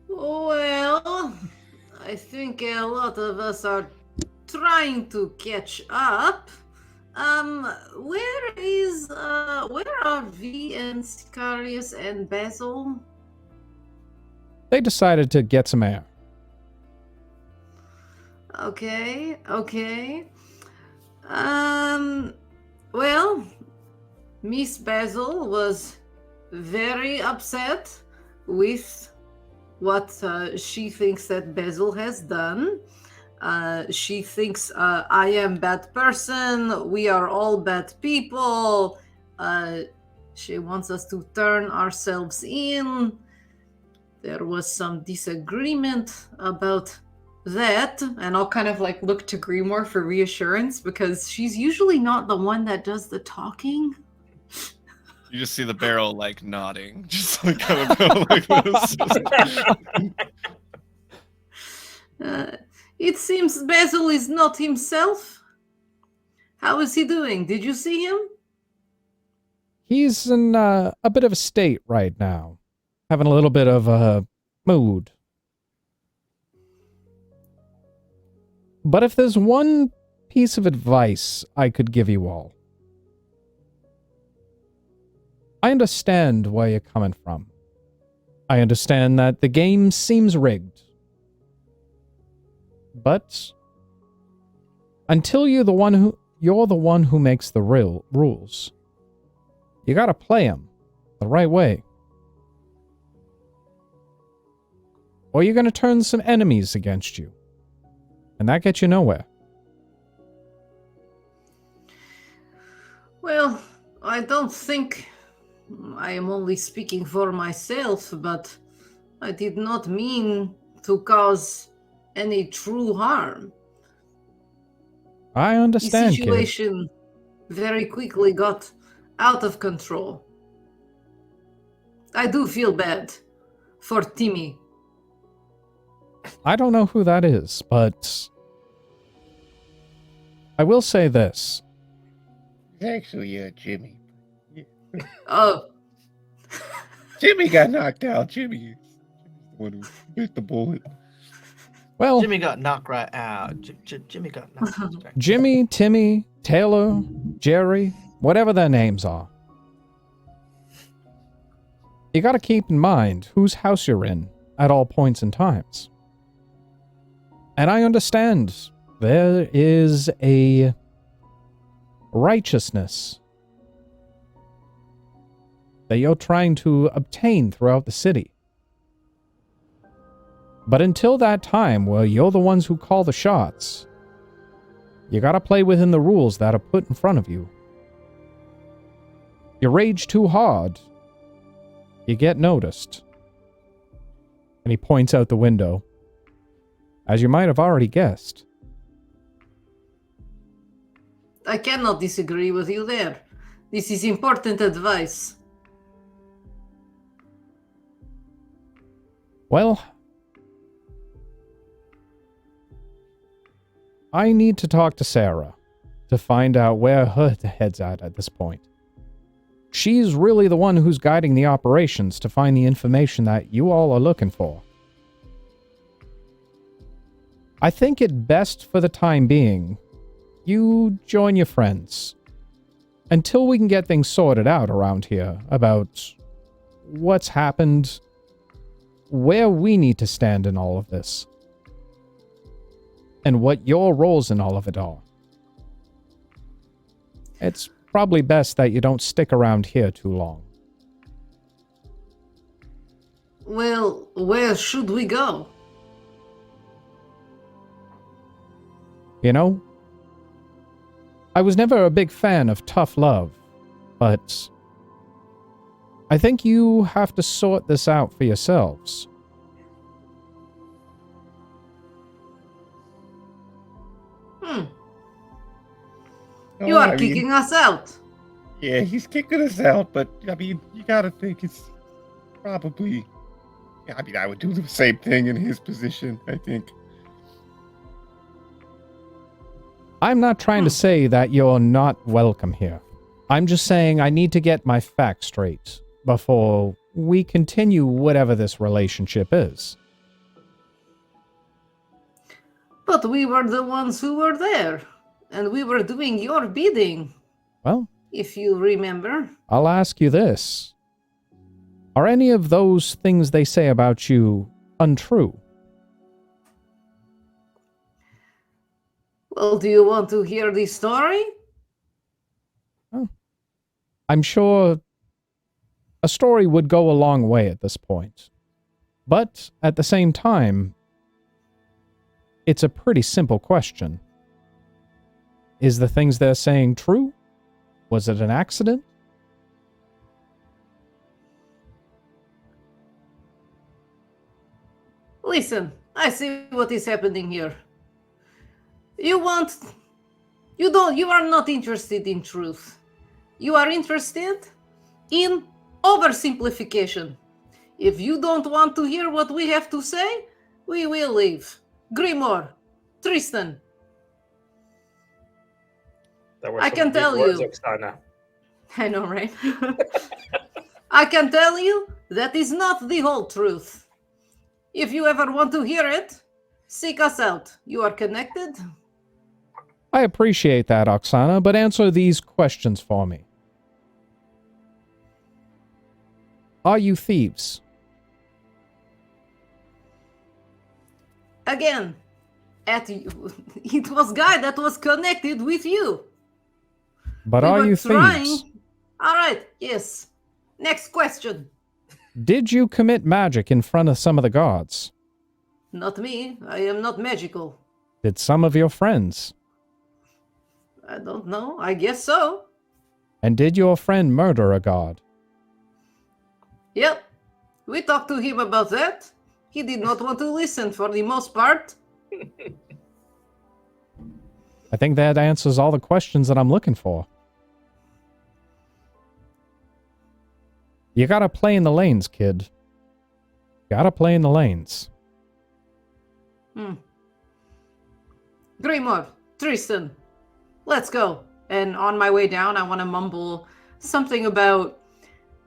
Well, I think a lot of us are trying to catch up. Where are V and Sicarius and Basil? They decided to get some air. Okay. Well, Miss Basil was very upset with what she thinks that Basil has done. She thinks I am bad person. We are all bad people. She wants us to turn ourselves in. There was some disagreement about that, and I'll kind of like look to Greenmore for reassurance because she's usually not the one that does the talking. You just see the barrel like nodding, just like kind of go like this. It seems Basil is not himself. How is he doing? Did you see him? He's in a bit of a state right now. Having a little bit of a mood. But if there's one piece of advice I could give you all, I understand where you're coming from. I understand that the game seems rigged. But until you're the one who makes the real rules, you gotta play them the right way. Or you're gonna turn some enemies against you. And that gets you nowhere. Well, I don't think I am only speaking for myself, but I did not mean to cause any true harm. I understand, The situation very quickly got out of control. I do feel bad for Timmy. I don't know who that is, but I will say this. It's actually Jimmy. Oh. Jimmy got knocked out. Jimmy is the one who bit the bullet. Well, Jimmy got knocked right out. Jimmy got knocked out. Jimmy, Timmy, Taylor, Jerry, whatever their names are. You gotta keep in mind whose house you're in at all points and times. And I understand there is a righteousness that you're trying to obtain throughout the city. But until that time where you're the ones who call the shots, you gotta play within the rules that are put in front of you. You rage too hard, you get noticed. And he points out the window. As you might have already guessed. I cannot disagree with you there. This is important advice. Well, I need to talk to Sarah to find out where her head's at this point. She's really the one who's guiding the operations to find the information that you all are looking for. I think it best for the time being, you join your friends. Until we can get things sorted out around here about what's happened, where we need to stand in all of this, and what your roles in all of it are. It's probably best that you don't stick around here too long. Well, where should we go? You know, I was never a big fan of tough love, but I think you have to sort this out for yourselves. You are kicking us out. Yeah, he's kicking us out, but I mean, you gotta think it's probably. Yeah, I mean, I would do the same thing in his position, I think. I'm not trying to say that you're not welcome here. I'm just saying I need to get my facts straight before we continue whatever this relationship is. But we were the ones who were there, and we were doing your bidding. Well, if you remember. I'll ask you this. Are any of those things they say about you untrue? Well, do you want to hear the story? Oh. I'm sure a story would go a long way at this point. But at the same time, it's a pretty simple question. Is the things they're saying true? Was it an accident? Listen, I see what is happening here. You are not interested in truth. You are interested in oversimplification. If you don't want to hear what we have to say, we will leave. Grimoire, Tristan. I can tell you. Oksana. I know, right? I can tell you that is not the whole truth. If you ever want to hear it, seek us out. You are connected. I appreciate that, Oksana, but answer these questions for me. Are you thieves? Again, it was guy that was connected with you. But are you thieves? All right, yes. Next question. Did you commit magic in front of some of the gods? Not me. I am not magical. Did some of your friends? I don't know. I guess so. And did your friend murder a god? Yep. We talked to him about that. He did not want to listen for the most part. I think that answers all the questions that I'm looking for. You gotta play in the lanes, kid. Gotta play in the lanes. Grimoire, Tristan, let's go. And on my way down, I want to mumble something about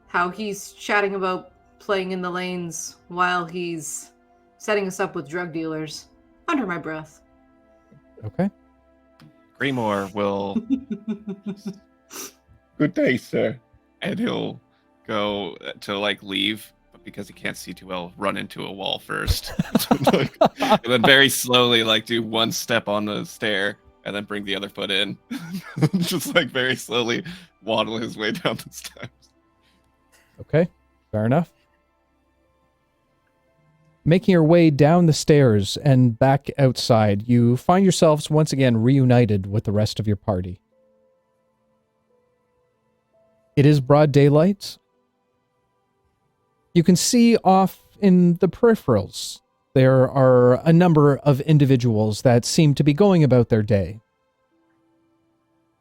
how he's chatting about playing in the lanes while he's setting us up with drug dealers under my breath. Okay. Grimoire will, Good day, sir. and he'll go to like leave, but because he can't see too well, run into a wall first, and then very slowly like do one step on the stair, and then bring the other foot in, just like very slowly waddle his way down the steps. Okay, fair enough. Making your way down the stairs and back outside, you find yourselves once again reunited with the rest of your party. It is broad daylight. You can see off in the peripherals, there are a number of individuals that seem to be going about their day.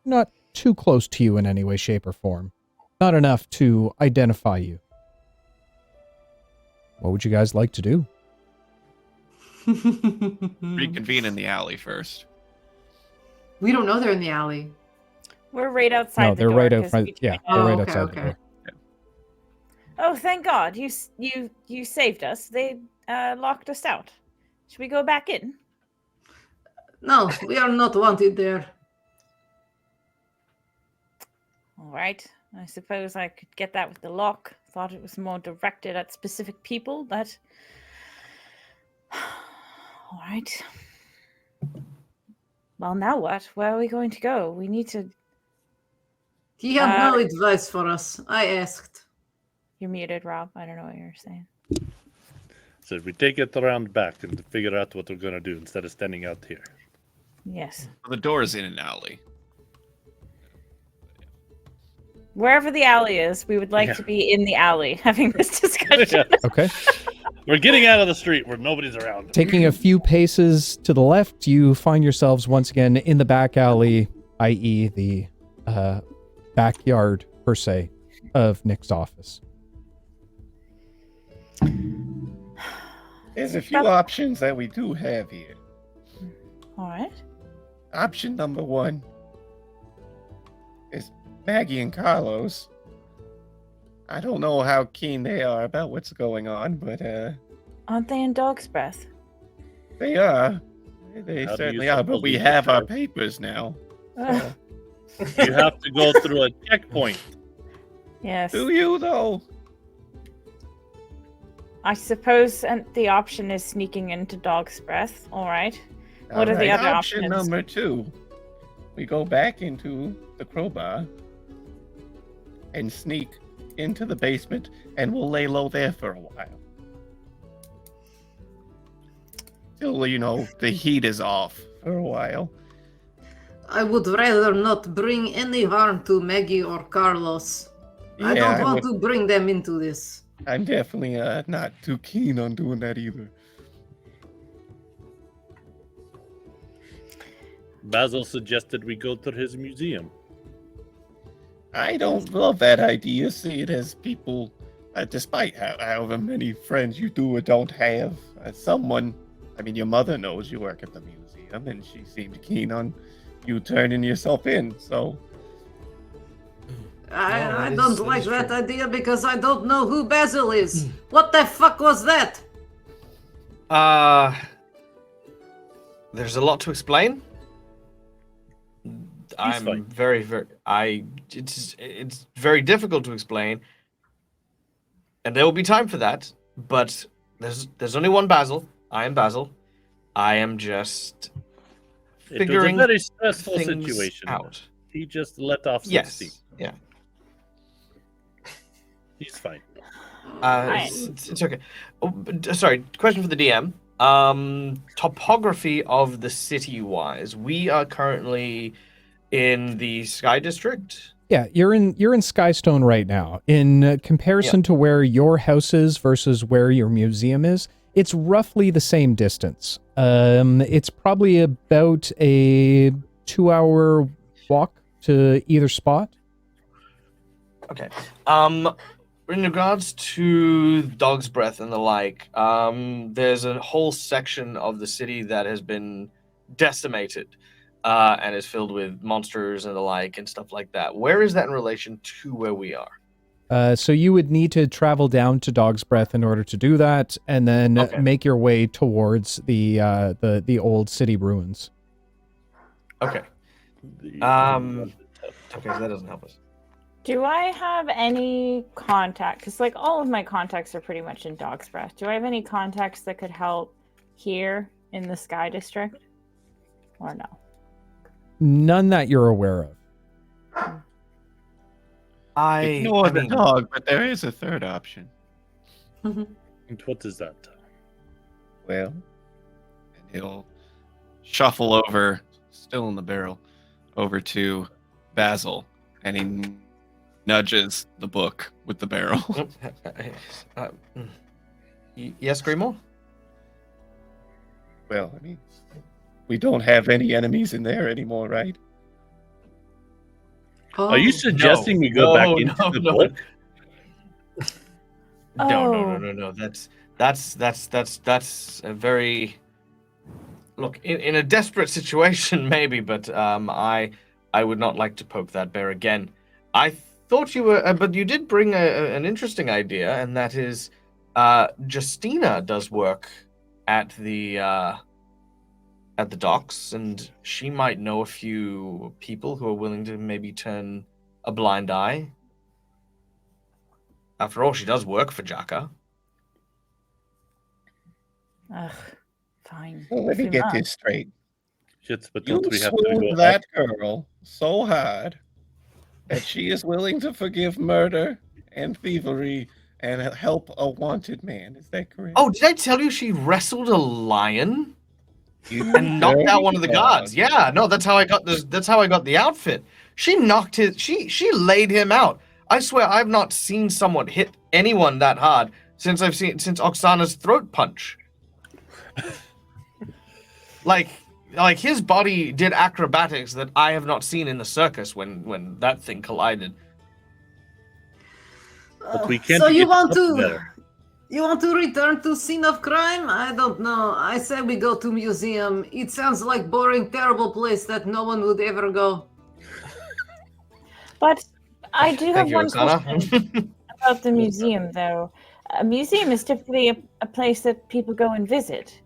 Not too close to you in any way, shape, or form. Not enough to identify you. What would you guys like to do? Reconvene in the alley first. We don't know they're in the alley. We're right outside No, the they're door. right out 'cause front. we Yeah, tried- they're right okay, outside okay. the door. Oh, thank God! You saved us. They locked us out. Should we go back in? No, we are not wanted there. All right. I suppose I could get that with the lock. Thought it was more directed at specific people, but all right. Well, now what? Where are we going to go? We need to. He had no advice for us. I asked. You're muted, Rob. I don't know what you're saying. So we take it around back and figure out what we're gonna do instead of standing out here. Yes. The door is in an alley. Wherever the alley is, we would like to be in the alley having this discussion. Okay. We're getting out of the street where nobody's around. Taking a few paces to the left, you find yourselves once again in the back alley, i.e. the backyard, per se, of Nick's office. There's a few options that we do have here. All right. Option number one is Maggie and Carlos. I don't know how keen they are about what's going on, but Aren't they in Dog's Breath? they are. They How do you certainly are, but suppose we we have get our there? papers now. You have to go through a checkpoint. Yes. Do you, though? I suppose the option is sneaking into Dog's Breath. All right. What are the Alright, other option options? number two. We go back into the crowbar and sneak into the basement, and we'll lay low there for a while. Till, you know, the heat is off for a while. I would rather not bring any harm to Maggie or Carlos. I Yeah, don't want to bring them into this. I'm definitely not too keen on doing that either. Basil suggested we go to his museum. I don't love that idea. See it as people, despite however many friends you do or don't have, someone, I mean, your mother knows you work at the museum, and she seemed keen on you turning yourself in, so... I don't like that idea because I don't know who Basil is. What the fuck was that? There's a lot to explain. I'm fine. it's very difficult to explain, and there will be time for that. But there's only one Basil. I am Basil. I am just figuring it was a very stressful things situation. out. He just let off some Yes. steam. Yeah. He's fine. It's okay. Oh, sorry. Question for the DM. Topography of the city wise, we are currently in the Sky District. Yeah, you're in Skystone right now. In comparison to where your house is versus where your museum is, it's roughly the same distance. It's probably about a 2-hour walk to either spot. Okay. In regards to Dog's Breath and the like, there's a whole section of the city that has been decimated and is filled with monsters and the like and stuff like that. Where is that in relation to where we are? So you would need to travel down to Dog's Breath in order to do that, and then make your way towards the old city ruins. Okay. Okay, so that doesn't help us. Do I have any contact? Because like all of my contacts are pretty much in Dog's Breath. Do I have any contacts that could help here in the Sky District? Or no? None that you're aware of. Ignore the dog, but there is a third option. And what is that? Well, and he'll shuffle over, still in the barrel, over to Basil, and he nudges the book with the barrel. Yes, Greymoor? Well, I mean, we don't have any enemies in there anymore, right? Oh. Are you suggesting we go back into the book? No. That's a very look in a desperate situation, maybe, but I would not like to poke that bear again. I thought you were, but you did bring an interesting idea, and that is, Justina does work at the docks, and she might know a few people who are willing to maybe turn a blind eye. After all, she does work for Jaka. Ugh, fine. Well, let me get this straight. Shit, but You don't we have to swooned go that girl so hard that she is willing to forgive murder and thievery and help a wanted man. Is that correct? Oh, did I tell you she wrestled a lion and knocked out one of the guards? Yeah, no, that's how I got this. That's how I got the outfit. She knocked his. She laid him out. I swear, I've not seen someone hit anyone that hard since Oksana's throat punch. Like his body did acrobatics that I have not seen in the circus when that thing collided. But we can't So get you want to better. you want to return to scene of crime? I don't know. I say we go to museum. It sounds like boring, terrible place that no one would ever go. But I do have one Oksana. question about the museum, though. A museum is typically a place that people go and visit.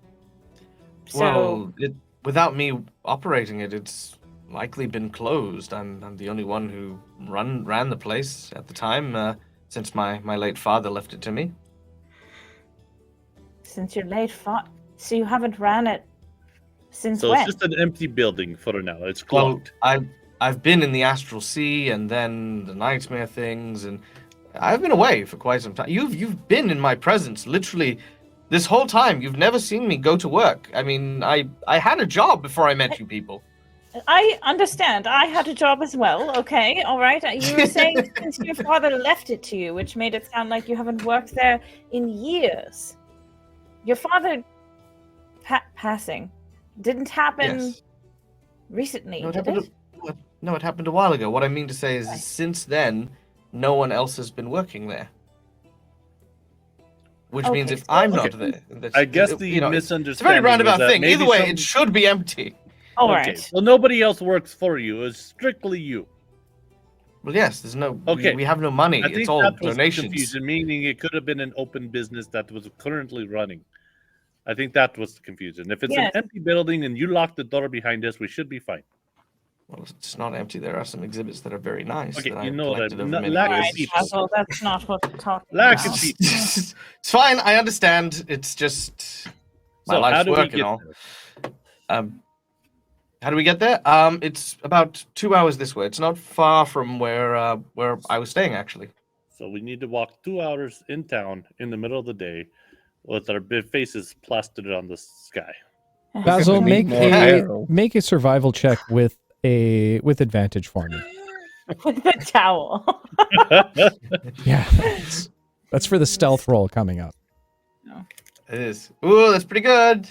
So, Well, without me operating it, it's likely been closed. I'm the only one who ran the place at the time, since my late father left it to me. since your late father, so you haven't ran it since So when? it's just an empty building for now. It's Well, clogged. I've been in the astral sea and then the nightmare things, and I've been away for quite some time. You've been in my presence literally this whole time. You've never seen me go to work. I mean, I had a job before I met you people. I understand. I had a job as well. Okay, all right. You were saying since your father left it to you, which made it sound like you haven't worked there in years. Your father passing didn't happen Yes. recently, No, it did happened it? No, it happened a while ago. What I mean to say is, Right. since then, no one else has been working there. Which means Okay, if so- I'm Okay. not there, that's- I guess the you know, it's a misunderstanding very roundabout was that thing. Either maybe way, some- it should be empty. All Okay, right. well, nobody else works for you. It's strictly you. Well, yes, there's no. Okay. We have no money. I think It's all that was the donations. confusion, meaning it could have been an open business that was currently running. I think that was the confusion. If it's Yes. an empty building and you lock the door behind us, we should be fine. Well, it's not empty. There are some exhibits that are very nice. Okay, that you I've know that- collected over not many lack All of years. right, people. Basil, that's not what we're talking Lack about. of people. It's fine. I understand. It's just my So how life's do we work get and all. there? How do we get there? It's about 2 hours this way. It's not far from where I was staying, actually. So we need to walk 2 hours in town in the middle of the day with our big faces plastered on the sky. Basil, gonna need make more a arrow. make a survival check with advantage for me. With the towel. Yeah, that's for the stealth roll coming up. It is. Ooh, that's pretty good.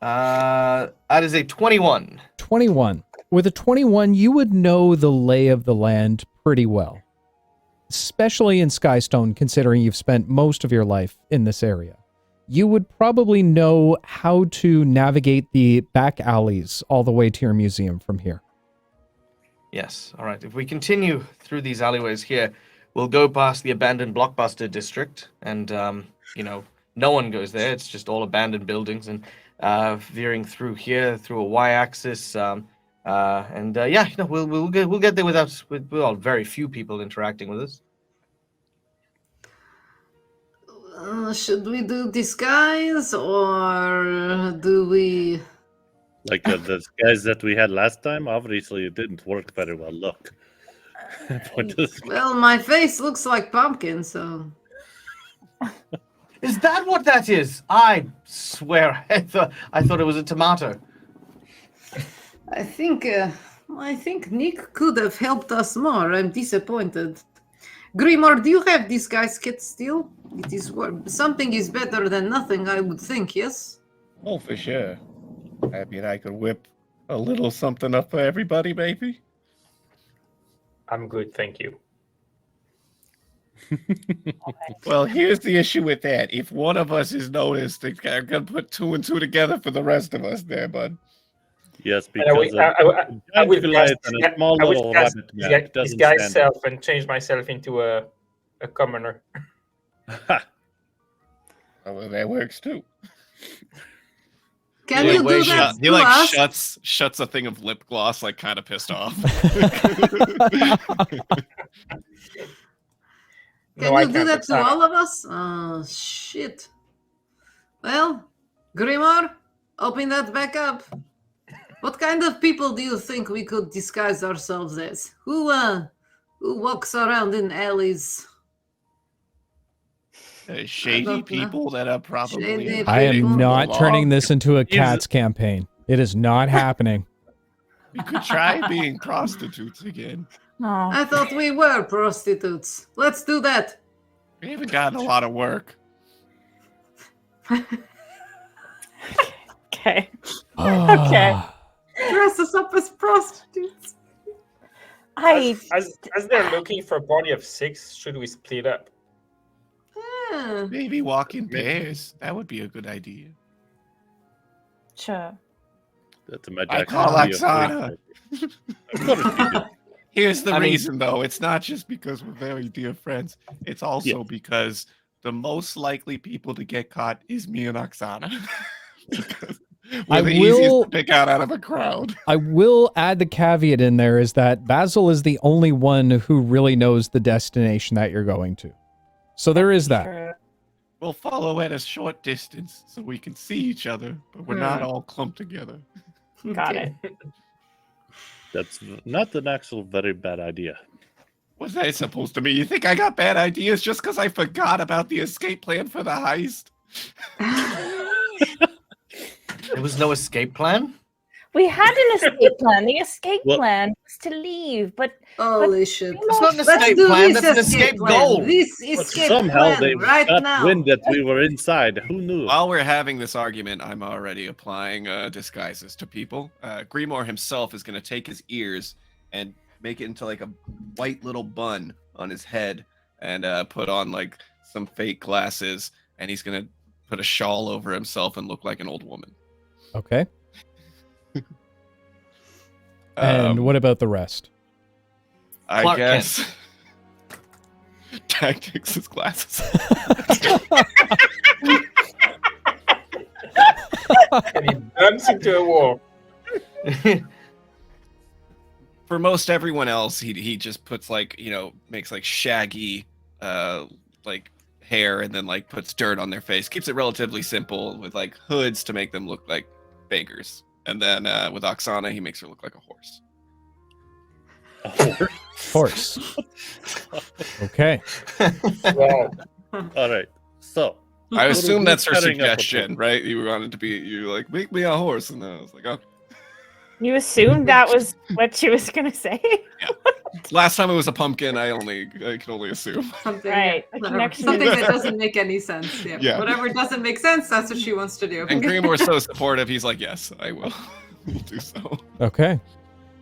That is a 21. 21. With a 21, you would know the lay of the land pretty well. especially in Skystone, considering you've spent most of your life in this area, you would probably know how to navigate the back alleys all the way to your museum from here. Yes. All right. If we continue through these alleyways here, we'll go past the abandoned Blockbuster district, and no one goes there. It's just all abandoned buildings, and veering through here through a y-axis, we'll get there with very few people interacting with us. Should we do disguise or do we? Like the disguise that we had last time, obviously it didn't work very well. Look. Well, my face looks like pumpkin, so. Is that what that is? I swear, I thought it was a tomato. I think Nick could have helped us more. I'm disappointed. Grimoire, do you have disguise kit still? It is something is better than nothing, I would think. Yes. Oh, for sure. I mean, I could whip a little something up for everybody, maybe. I'm good, thank you. Well, here's the issue with that. If one of us is noticed, they're going to put 2 and 2 together for the rest of us there, bud. Yes, because I will disguise stand self and change myself into a commoner. Oh, well, that works too. Can you do that? He like shuts a thing of lip gloss, like kind of pissed off. Can you do that to all of us? Oh, shit. Well, Grimoire, open that back up. What kind of people do you think we could disguise ourselves as? Who walks around in alleys? Shady people that are probably... I am not turning this into a Cats campaign. It is not happening. We could try being prostitutes again. Oh. I thought we were prostitutes. Let's do that. We haven't gotten a lot of work. Okay. Okay. Dress us up as prostitutes. As they're looking for a party of 6, should we split up? Yeah. Maybe walk in pairs. That would be a good idea. Sure. That's a magic. I call Oksana. Here's the reason, though. It's not just because we're very dear friends. It's also because the most likely people to get caught is me and Oksana. We're the easiest to pick out of a crowd. I will add the caveat in there is that Basil is the only one who really knows the destination that you're going to. So there is that. We'll follow at a short distance so we can see each other, but we're not all clumped together. Got it. That's not an actual very bad idea. What's that supposed to mean? You think I got bad ideas just because I forgot about the escape plan for the heist? There was no escape plan? We had an escape plan. The escape plan was to leave, but holy shit! It's not an escape plan. That's an escape goal. This escape somehow plan they right got now. wind that we were inside. Who knew? While we're having this argument, I'm already applying disguises to people. Grimoire himself is going to take his ears and make it into like a white little bun on his head and put on like some fake glasses, and he's going to put a shawl over himself and look like an old woman. Okay. And what about the rest? I Clark guess Tactics' glasses. And he jumps into a wall. For most everyone else, he just puts like, makes like shaggy like hair and then like puts dirt on their face. Keeps it relatively simple with like hoods to make them look like beggars. And then with Oksana, he makes her look like a horse. A horse? Horse. Okay. Wow. All right. So I assume that's her setting up a suggestion, right? You wanted to be, you like, make me a horse. And then I was like, oh. you assumed that was what she was going to say? Yeah. Last time it was a pumpkin. I can only assume. Something, Right. something that doesn't make any sense. Yeah. Whatever doesn't make sense, that's what she wants to do. And Grimoire's so supportive. He's like, yes, I will. We'll do so. Okay.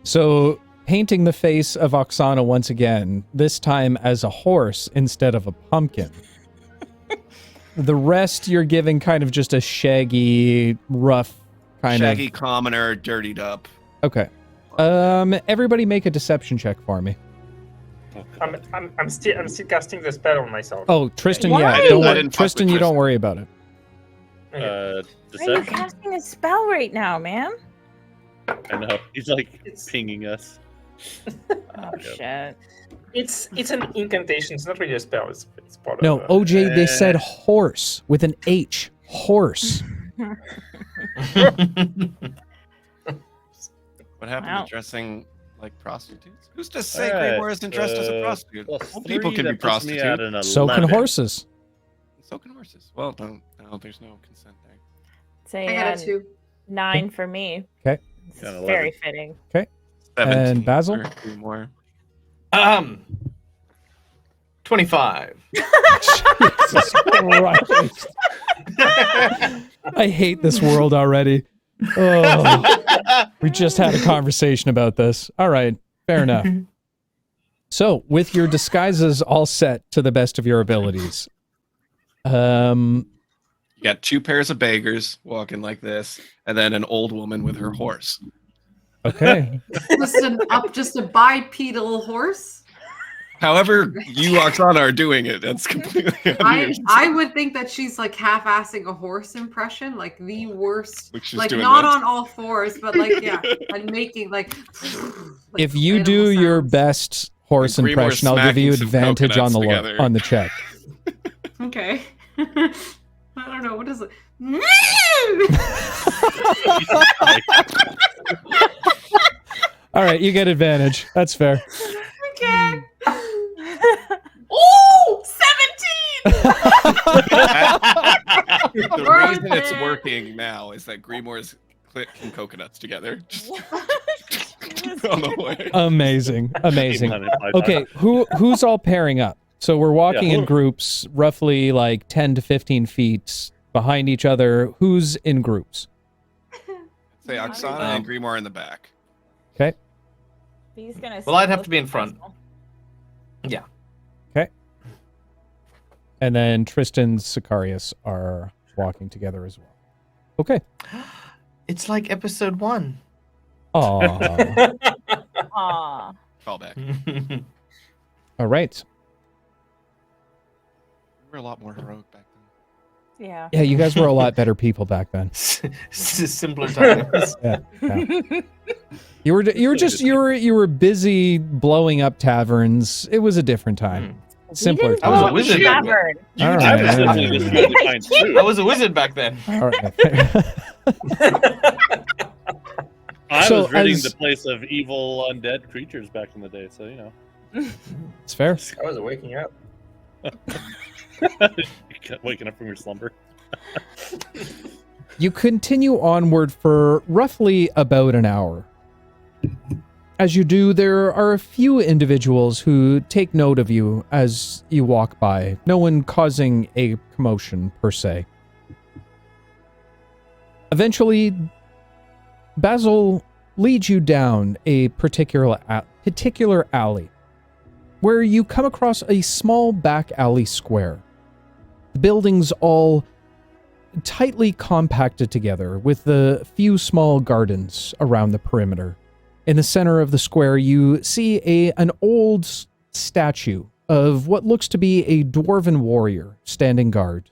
So painting the face of Oksana once again, this time as a horse instead of a pumpkin. The rest you're giving kind of just a shaggy, rough kind of... Shaggy commoner, dirtied up. Okay. Everybody make a deception check for me. I'm still casting the spell on myself. Oh, Tristan, Why? yeah. I Don't worry. didn't fuck Tristan, with you don't Tristan. worry about it. Why are you Deception. casting a spell right now, man? I know. He's like pinging us. Oh, shit. It's an incantation. It's not really a spell. It's part No, of. OJ, they said horse with an H. Horse. What happened Wow. to dressing like prostitutes? Who's to say Alright, Greymoor isn't dressed as a prostitute? plus Well, people 3, can be that puts me at prostitutes. an So can 11. horses. So can horses. Well, there's no consent there. Say I got a 2. 9 for me. Okay. This Got is 11. very fitting. 17 Basil? for Greymoor. 25. Jesus Christ. I hate this world already. Oh, we just had a conversation about this. All right, fair enough. So, with your disguises all set to the best of your abilities, You got 2 pairs of beggars walking like this, and then an old woman with her horse. okay. Just a bipedal horse. However, you Oksana are doing it. That's completely on you. I would think that she's like half-assing a horse impression, like the worst. Like she's Like doing not this. on all fours, but like yeah, and making like. If you do animal your sounds. best horse Like Greymoor impression, I'll give you smacking some advantage on the coconuts together. on the check. Okay. I don't know what is it. All right, you get advantage. That's fair. Okay. Ooh, 17. The reason it's working now is that Greymoor's clicking coconuts together. Just on the way. Amazing, amazing. Came on in 5 Okay, who's all pairing up? So we're walking in groups, roughly like 10 to 15 feet behind each other. Who's in groups? Say Oksana and Greymoor in the back. Okay. He's gonna. Well, I'd have to be in front. Yeah. Okay. And then Tristan and Sicarius are walking together as well. Okay. It's like episode 1. Aww. Aw. Call back. All right. We were a lot more heroic back then. Yeah. Yeah, you guys were a lot better people back then. Simpler times. Yeah. You were busy blowing up taverns. It was a different time. Simpler He didn't I was a blow up the wizard. tavern. All I right, was all right, simply all just right. trying to find food. I was a wizard back then. All right. I So was ridding as- the place of evil undead creatures back in the day, so you know. It's fair. I was waking up. Waking up from your slumber. You continue onward for roughly about an hour. As you do, there are a few individuals who take note of you as you walk by, no one causing a commotion per se. Eventually, Basil leads you down a particular alley, where you come across a small back alley square. The buildings all tightly compacted together with the few small gardens around the perimeter. In the center of the square, you see an old statue of what looks to be a dwarven warrior standing guard.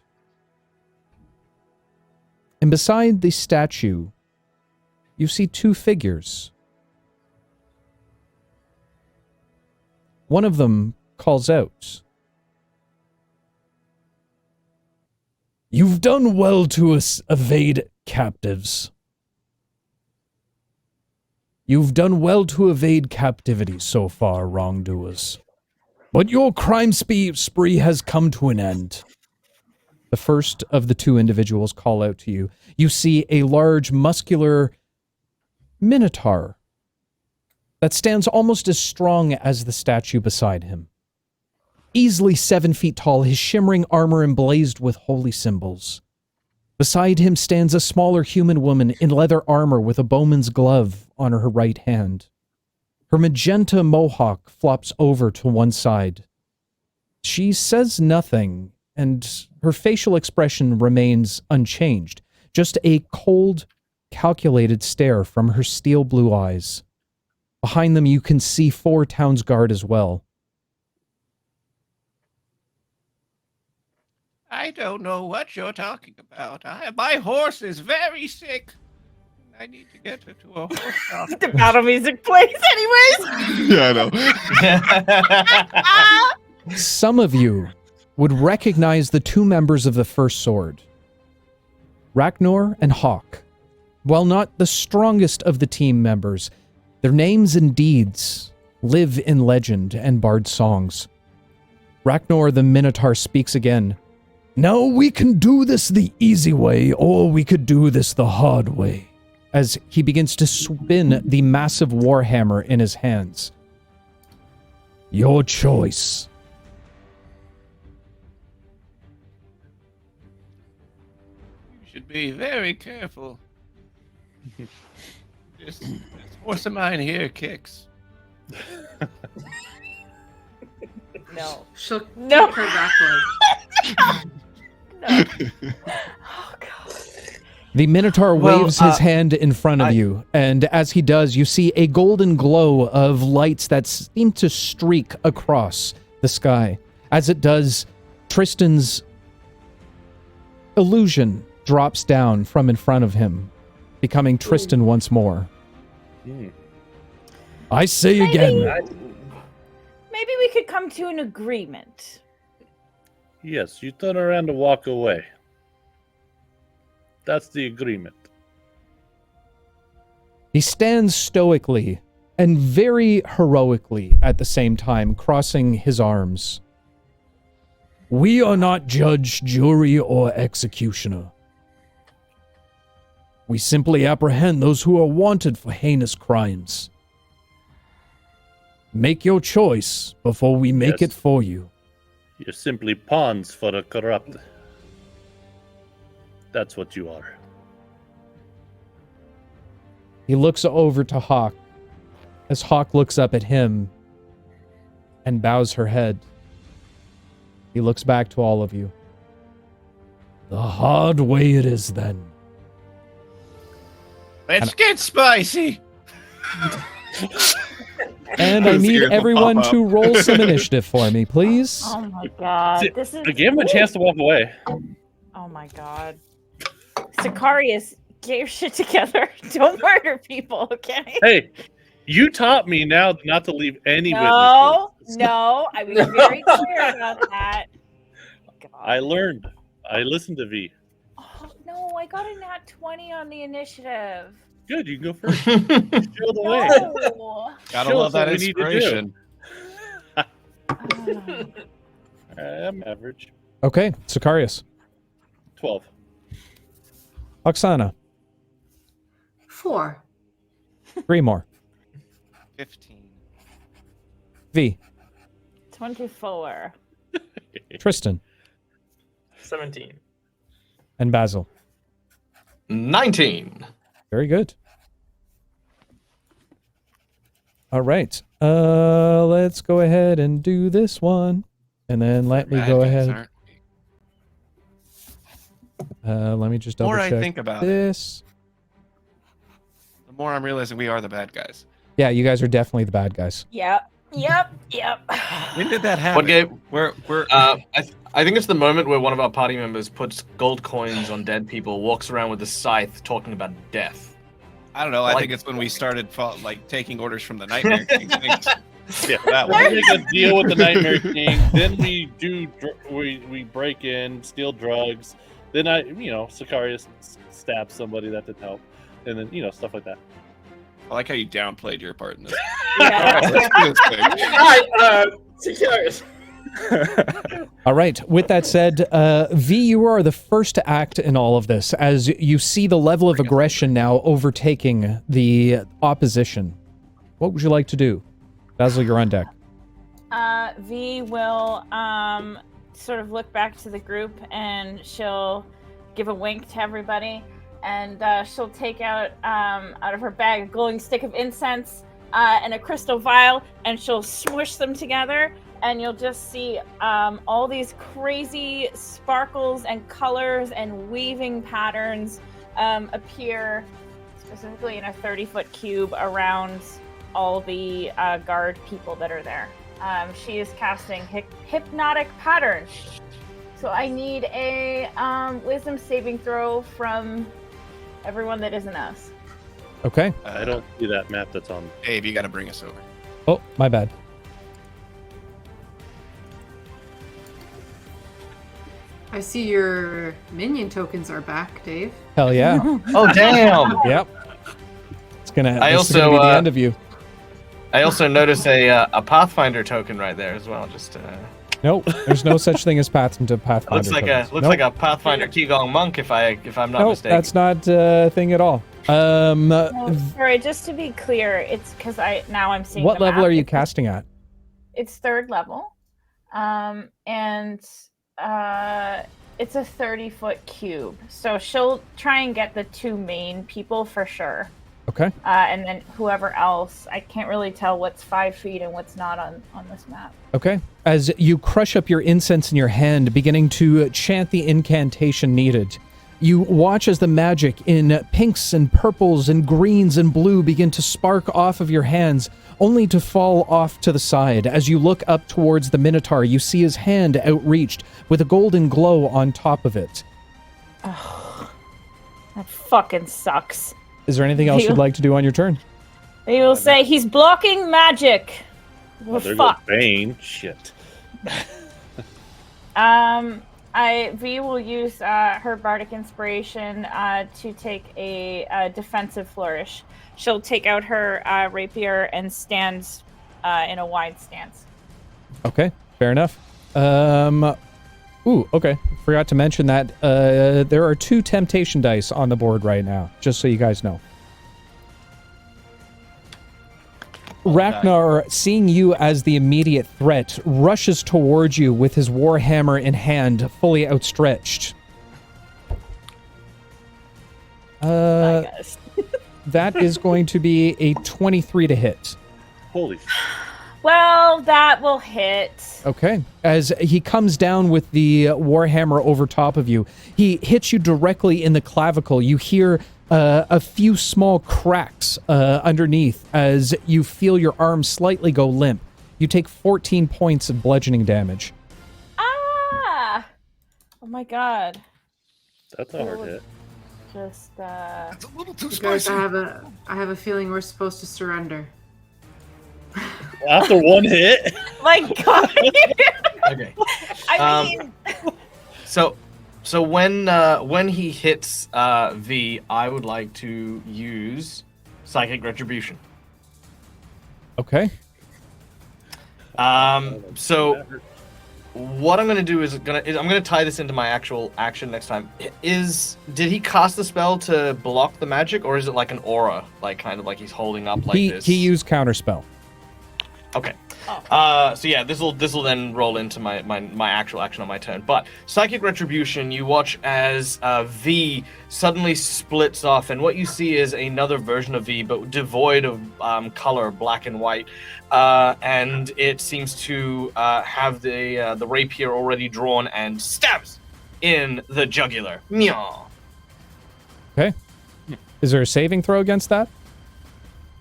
And beside the statue, you see 2 figures. One of them calls out, "You've done well to evade captives. You've done well to evade captivity so far, wrongdoers. But your crime spree has come to an end." The first of the 2 individuals call out to you. You see a large, muscular minotaur that stands almost as strong as the statue beside him. Easily 7 feet tall, his shimmering armor emblazed with holy symbols. Beside him stands a smaller human woman in leather armor with a bowman's glove on her right hand. Her magenta mohawk flops over to one side. She says nothing, and her facial expression remains unchanged. Just a cold, calculated stare from her steel blue eyes. Behind them, you can see 4 Town's Guard as well. I don't know what you're talking about. My horse is very sick. I need to get her to a horse doctor. The battle music plays anyways. Yeah, I know. Some of you would recognize the 2 members of the First Sword. Ragnar and Hawk. While not the strongest of the team members, their names and deeds live in legend and bard songs. Ragnar the Minotaur speaks again. Now we can do this the easy way, or we could do this the hard way, as he begins to spin the massive warhammer in his hands. Your choice. You should be very careful. This horse of mine here kicks. No. She'll No. kick her backwards. No. Oh, God. The Minotaur waves his hand in front of you, and as he does, you see a golden glow of lights that seem to streak across the sky. As it does, Tristan's illusion drops down from in front of him, becoming Tristan once more. I say again. Maybe we could come to an agreement. Yes, you turn around and walk away. That's the agreement. He stands stoically and very heroically at the same time, crossing his arms. We are not judge, jury, or executioner. We simply apprehend those who are wanted for heinous crimes. Make your choice before we make it for you. You're simply pawns for the corrupt. That's what you are. He looks over to Hawk, as Hawk looks up at him and bows her head. He looks back to all of you. The hard way it is, then. Let's get spicy. And I need everyone to roll some initiative for me, please. Oh my God. This is. I gave him a chance to walk away. Oh my God. Sicarius, get your shit together. Don't murder people, okay? Hey, you taught me now not to leave any witnesses. No, I was very clear about that. God. I learned. I listened to V. Oh, no, I got a nat 20 on the initiative. Good, you can go first. Show the way. No. Gotta Show love us what that we need to do. inspiration. I'm average. Okay, Sicarius. 12. Oksana. 4. Greenmore. 15. V. 24. Tristan. 17. And Basil. 19. Very good. All right. Let's go ahead and do this one. And then let me go ahead. Let me just double The more check I think about this. The more I'm realizing we are the bad guys. Yeah, you guys are definitely the bad guys. Yep. When did that happen? What game? We're I think it's the moment where one of our party members puts gold coins on dead people, walks around with a scythe talking about death. I don't know. I Like- think it's when we started taking orders from the Nightmare King. I think Yeah, that we one. make a deal with the Nightmare King. Then we we break in, steal drugs. Then Sicarius stabs somebody that didn't help, and then stuff like that. I like how you downplayed your part in this. Sicarius. All right. With that said, V, you are the first to act in all of this, as you see the level of aggression now overtaking the opposition. What would you like to do? Basil, you're on deck. V will sort of look back to the group and she'll give a wink to everybody, and she'll take out of her bag a glowing stick of incense, and a crystal vial, and she'll smush them together, and you'll just see all these crazy sparkles and colors and weaving patterns appear specifically in a 30-foot cube around all the guard people that are there. She is casting hypnotic pattern. So I need a wisdom saving throw from everyone that isn't us. Okay. I don't see that map that's on. Dave, you got to bring us over. Oh, my bad. I see your minion tokens are back, Dave. Hell yeah. Oh damn! Yep. It's gonna. I this is gonna also, be the end of you. I also noticed a Pathfinder token right there as well. Just Nope. There's no such thing as Pathfinder looks like tokens. a looks Nope. like a Pathfinder Qigong monk if I'm not Nope, mistaken. that's not a thing at all. No, sorry, just to be clear, it's because I'm seeing. What the level map. are you casting at? It's 3rd level, and it's a 30-foot cube. So she'll try and get the 2 main people for sure. Okay. And then whoever else, I can't really tell what's 5 feet and what's not on this map. Okay. As you crush up your incense in your hand, beginning to chant the incantation needed, you watch as the magic in pinks and purples and greens and blue begin to spark off of your hands, only to fall off to the side. As you look up towards the Minotaur, you see his hand outreached with a golden glow on top of it. Oh, that fucking sucks. Is there anything else you'd like to do on your turn? They will say he's blocking magic. Oh, there Fuck. goes Bane. Shit. V will use her bardic inspiration to take a defensive flourish. She'll take out her rapier and stand in a wide stance. Okay, fair enough. Ooh, okay. Forgot to mention that there are 2 temptation dice on the board right now, just so you guys know. Ragnar, seeing you as the immediate threat, rushes towards you with his warhammer in hand, fully outstretched. That is going to be a 23 to hit. Holy shit. Well, that will hit. Okay. As he comes down with the warhammer over top of you, he hits you directly in the clavicle. You hear a few small cracks underneath as you feel your arm slightly go limp. You take 14 points of bludgeoning damage. Ah! Oh my god. That's a hard hit. Just That's a little too Guys, spicy. I have a feeling we're supposed to surrender. After one hit? my god. Okay. I mean, So when he hits V, I would like to use Psychic Retribution. Okay. So what I'm gonna do is I'm gonna tie this into my actual action next time. Did he cast the spell to block the magic, or is it like an aura, like kind of like he's holding up like this? He used counterspell. Okay. So yeah, this will then roll into my actual action on my turn. But Psychic Retribution, you watch as V suddenly splits off, and what you see is another version of V, but devoid of color, black and white, and it seems to have the rapier already drawn and stabs in the jugular. Meow. Okay. Is there a saving throw against that?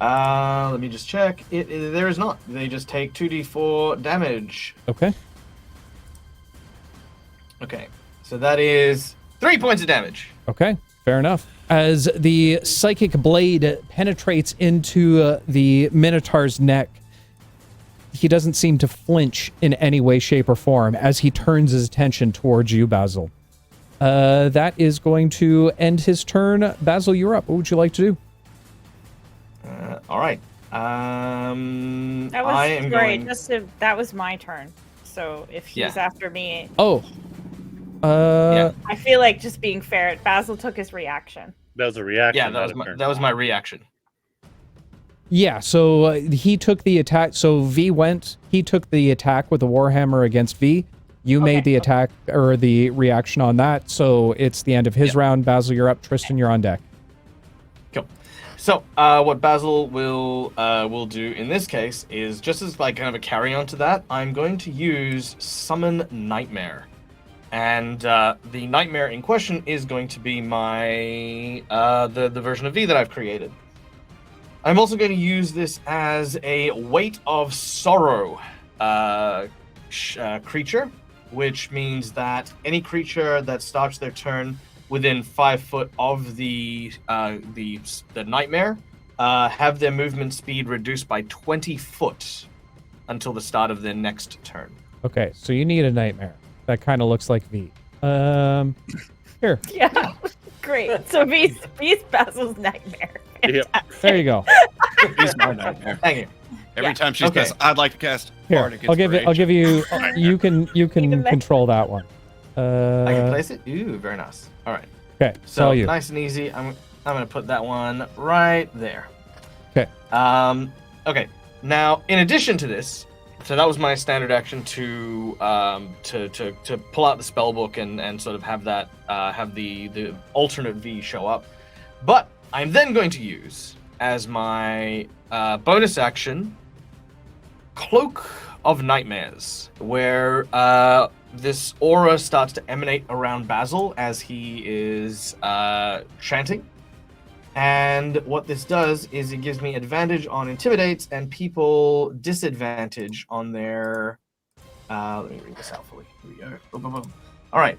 Let me just check. There is not. They just take 2d4 damage. Okay. Okay, so that is 3 points of damage. Okay, fair enough. As the psychic blade penetrates into the Minotaur's neck, he doesn't seem to flinch in any way, shape, or form as he turns his attention towards you, Basil. That is going to end his turn. Basil, you're up. What would you like to do? All right. that was I am great. going... That was my turn. So if he's after me, Oh. I feel like just being fair, Basil took his reaction. That was a reaction. Yeah, that was my reaction. Yeah, so he took the attack. So V went. He took the attack with the Warhammer against V. You made the attack or the reaction on that. So it's the end of his round. Basil, you're up. Tristan, you're on deck. Cool. So what Basil will do in this case is just as like kind of a carry on to that. I'm going to use Summon Nightmare, and the nightmare in question is going to be my the version of V that I've created. I'm also going to use this as a Weight of Sorrow creature, which means that any creature that starts their turn within 5 foot of the nightmare have their movement speed reduced by 20 foot until the start of their next turn. Okay, so you need a nightmare. That kind of looks like V. Here. Yeah, great. So V's Basil's nightmare. Yep. There you go. He's my nightmare. Thank you. Every time she says, "I'd like to cast Here, Bardic I'll give you. You can Even control that one. I can place it. Ooh, very nice. All right. Okay, So you. nice and easy. I'm gonna put that one right there. Okay. Okay. Now, in addition to this, so that was my standard action to pull out the spell book and sort of have that have the alternate V show up. But I'm then going to use as my bonus action Cloak of Nightmares, where this aura starts to emanate around Basil as he is chanting. And what this does is it gives me advantage on intimidates and people disadvantage on their. Let me read this out fully. Here we go. Boom, boom, boom. All right.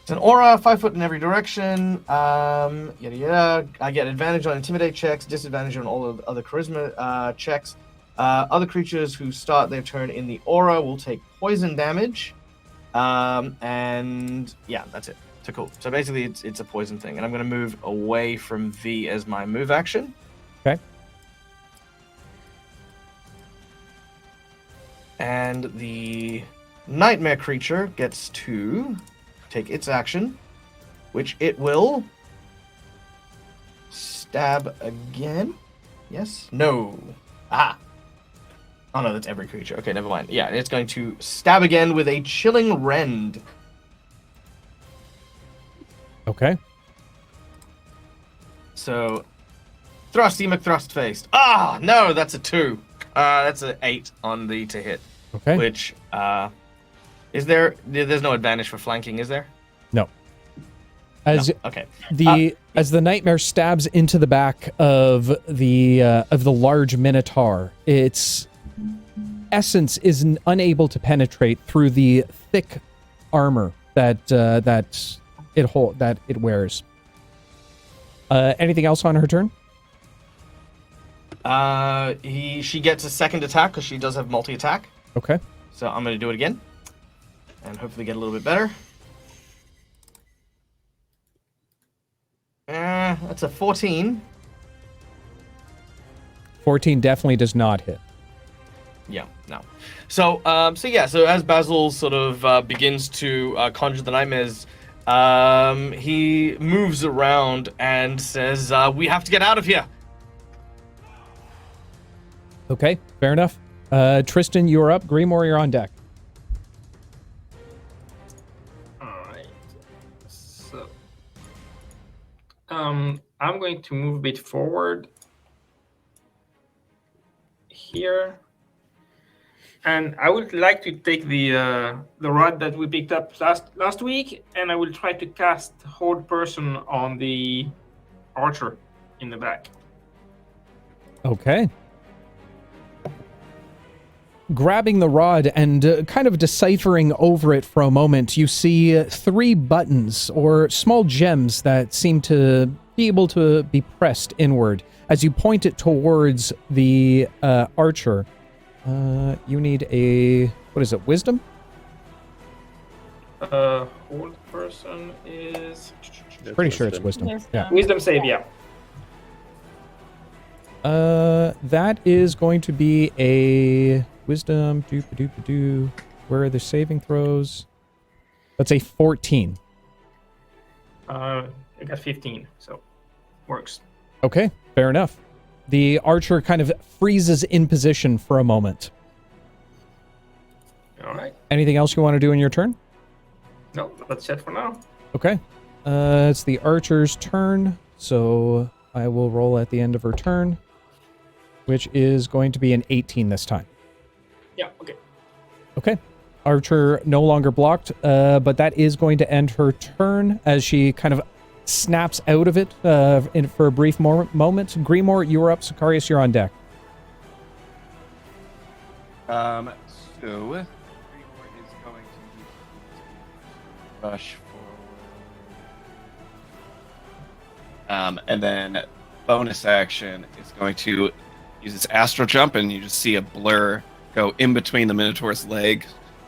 It's an aura, 5 foot in every direction. Yada yada. I get advantage on intimidate checks, disadvantage on all of the other charisma checks. Other creatures who start their turn in the aura will take poison damage. And yeah, that's it. So cool. So basically, it's a poison thing, and I'm going to move away from V as my move action. Okay. And the nightmare creature gets to take its action, which it will stab again. Yes? No. Ah. Oh no, that's every creature. Okay, never mind. Yeah, it's going to stab again with a Chilling Rend. Okay. So, thrusty McThrust-faced. Ah, no, that's a 2. That's an 8 on the to hit. Okay. Which, there's no advantage for flanking, is there? No. As No. Okay. as the nightmare stabs into the back of the large minotaur, its essence is unable to penetrate through the thick armor that it wears. Anything else on her turn? She gets a second attack because she does have multi-attack. Okay. So I'm going to do it again, and hopefully get a little bit better. That's a 14. 14 definitely does not hit. Yeah, no. So as Basil sort of begins to conjure the nightmares, he moves around and says, "We have to get out of here." Okay, fair enough. Tristan, you're up. Grimoire, you're on deck. Alright. So I'm going to move a bit forward here. And I would like to take the rod that we picked up last week, and I will try to cast Hold Person on the archer in the back. Okay. Grabbing the rod and kind of deciphering over it for a moment, you see 3 buttons or small gems that seem to be able to be pressed inward. As you point it towards the archer, you need a, what is it, wisdom? Hold Person is... Pretty sure it's wisdom. Yeah. Wisdom save, yeah. That is going to be a wisdom. Doop-a-doop-a-doo. Where are the saving throws? That's a 14. I got 15, so works. Okay, fair enough. The archer kind of freezes in position for a moment. All right. Anything else you want to do in your turn? No, that's it for now. Okay. It's the archer's turn. So I will roll at the end of her turn, which is going to be an 18 this time. Yeah, okay. Okay. Archer no longer blocked, but that is going to end her turn as she kind of snaps out of it for a brief moment. Grimoire, you are up. Sicarius, you're on deck. So Grimoire is going to rush forward. And then bonus action is going to use its astral jump, and you just see a blur go in between the Minotaur's leg.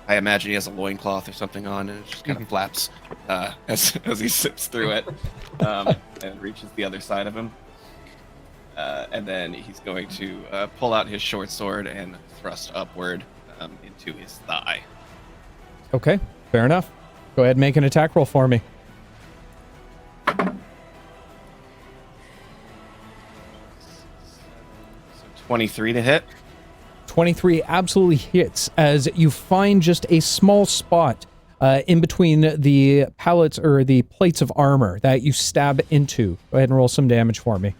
I imagine he has a loincloth or something on, and it just kind of flaps as he sips through it and reaches the other side of him. And then he's going to pull out his short sword and thrust upward into his thigh. Okay, fair enough. Go ahead and make an attack roll for me. So 23 to hit. 23 absolutely hits as you find just a small spot in between the pallets or the plates of armor that you stab into. Go ahead and roll some damage for me.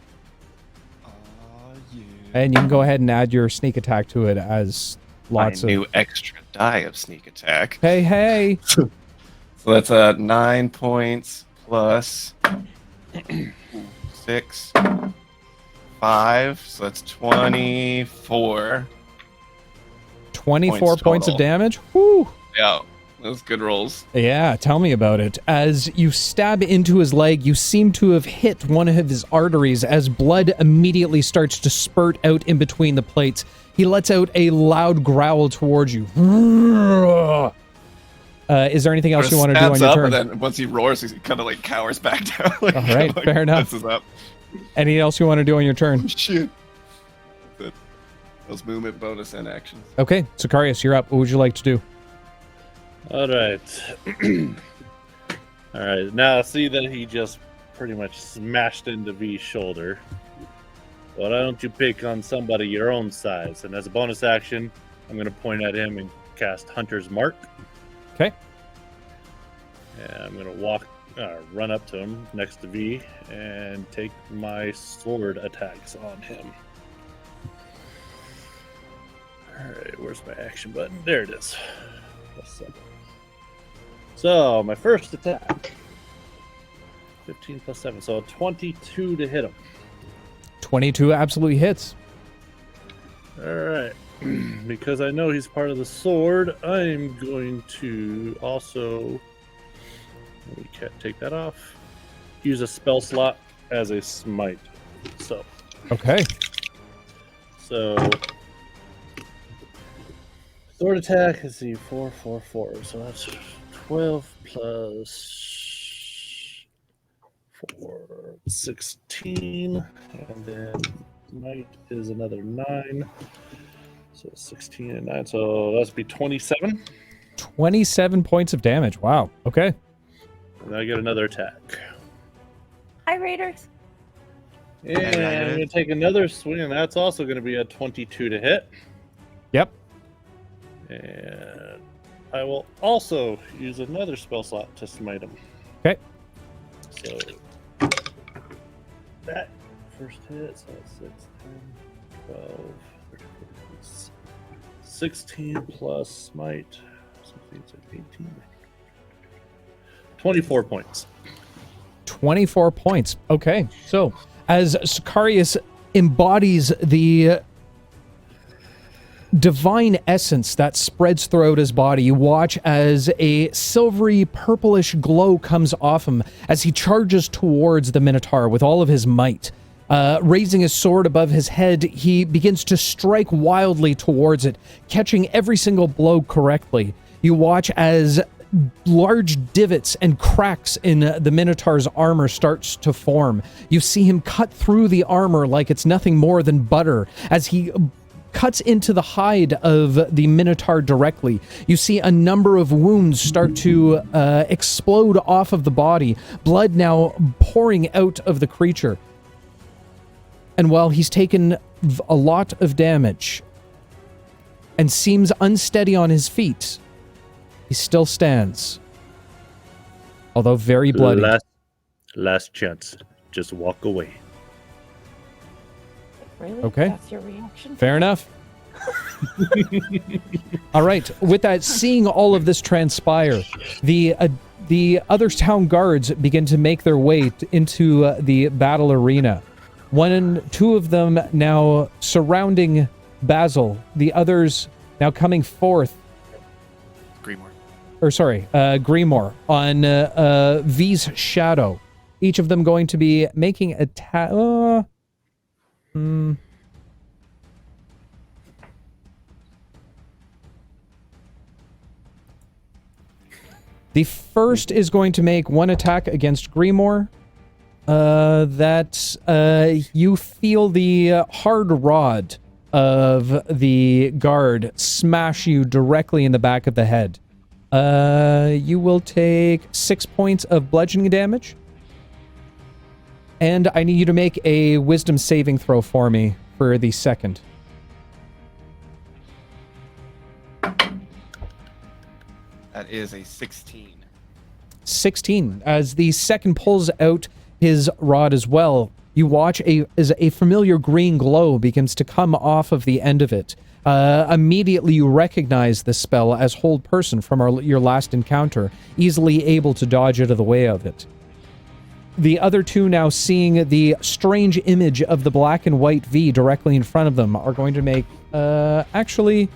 Yeah. And you can go ahead and add your sneak attack to it as lots My new extra die of sneak attack. Hey. So that's 9 points plus 6, 5. So that's 24. 24 points of damage? Woo! Yeah, those good rolls. Yeah, tell me about it. As you stab into his leg, you seem to have hit one of his arteries as blood immediately starts to spurt out in between the plates. He lets out a loud growl towards you. Is there anything else you want to do on your turn? And then once he roars, he kind of like cowers back down. All right, fair enough. Up. Anything else you want to do on your turn? Shit. Those movement bonus and actions. Okay, Sicarius, you're up. What would you like to do? All right. All right. Now, see that he just pretty much smashed into V's shoulder. Why don't you pick on somebody your own size? And as a bonus action, I'm going to point at him and cast Hunter's Mark. Okay. And I'm going to run up to him next to V and take my sword attacks on him. Alright, where's my action button? There it is. So, my first attack. 15 plus 7, so 22 to hit him. 22 absolutely hits. Alright. Because I know he's part of the sword, I'm going to also... We can't take that off. Use a spell slot as a smite. So. Okay. So... Sword attack, let's see, 4, 4, 4. So that's 12 plus 4, 16. And then might is another 9. So 16 and 9. So that's be 27. 27 points of damage. Wow. Okay. And I get another attack. Hi, Raiders. And I'm going to take another swing, and that's also going to be a 22 to hit. Yep. And I will also use another spell slot to smite him. Okay. So that first hit, so that's 6, 10, 12, 13, 14, 16 plus smite. 16, 18. 24 points. 24 points. Okay. So as Sicarius embodies the divine essence that spreads throughout his body, you watch as a silvery purplish glow comes off him as he charges towards the Minotaur with all of his might. Raising his sword above his head, he begins to strike wildly towards it, catching every single blow correctly. You watch as large divots and cracks in the Minotaur's armor starts to form. You see him cut through the armor like it's nothing more than butter as he cuts into the hide of the Minotaur directly. You see a number of wounds start to explode off of the body, blood now pouring out of the creature. And while he's taken a lot of damage and seems unsteady on his feet, he still stands, although very bloody. Last chance. just walk away. Really? Okay. That's your reaction? Fair enough. All right. With that, seeing all of this transpire, the other town guards begin to make their way into the battle arena. Two of them now surrounding Basil. The others now coming forth. Grimoire on V's shadow. Each of them going to be making attack. The first is going to make one attack against Grimoire. You feel the hard rod of the guard smash you directly in the back of the head. You will take 6 points of bludgeoning damage. And I need you to make a wisdom saving throw for me for the second. That is a 16. 16. As the second pulls out his rod as well, you watch as a familiar green glow begins to come off of the end of it. Immediately you recognize the spell as Hold Person from your last encounter, easily able to dodge out of the way of it. The other two, now seeing the strange image of the black and white V directly in front of them, are going to make... actually,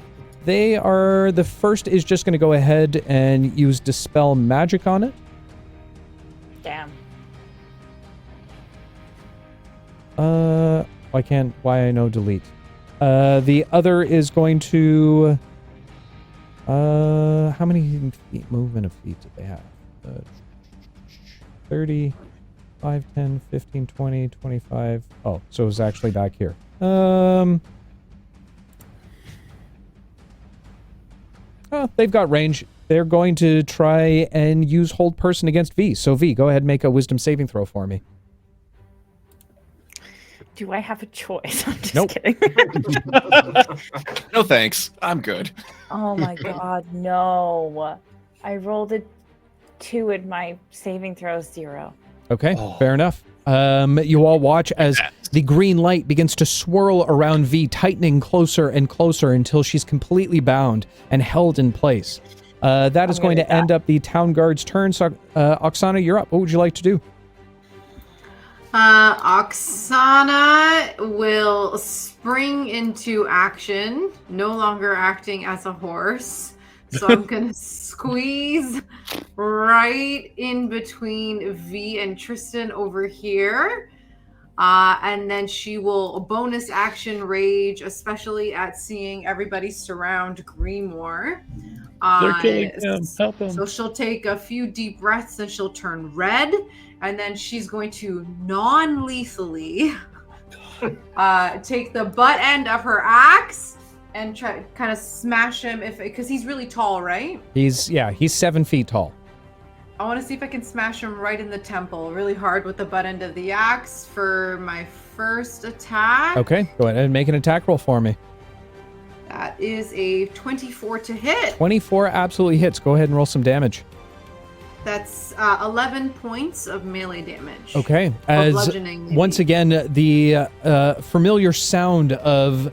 the first is just going to go ahead and use Dispel Magic on it. Damn. Why I know delete. The other is going to... how many movement of feet did they have? 30... 5, 10, 15, 20, 25. Oh, so it was actually back here. Oh, they've got range. They're going to try and use Hold Person against V. So V, go ahead and make a wisdom saving throw for me. Do I have a choice? I'm just nope. kidding. No thanks. I'm good. Oh my god, no. I rolled a 2 and my saving throw is 0. Okay, fair enough. You all watch as the green light begins to swirl around V, tightening closer and closer until she's completely bound and held in place. That is going to end up the town guard's turn. So, Oksana, you're up. What would you like to do? Oksana will spring into action, no longer acting as a horse. So I'm going to squeeze right in between V and Tristan over here. And then she will bonus action rage, especially at seeing everybody surround Grimoire. They're killing him. Help him. So she'll take a few deep breaths and she'll turn red. And then she's going to non-lethally take the butt end of her axe and try to kind of smash him because he's really tall, right? He's 7 feet tall. I want to see if I can smash him right in the temple really hard with the butt end of the axe for my first attack. Okay, go ahead and make an attack roll for me. That is a 24 to hit. 24 absolutely hits. Go ahead and roll some damage. That's 11 points of melee damage. Okay, as once again, the familiar sound of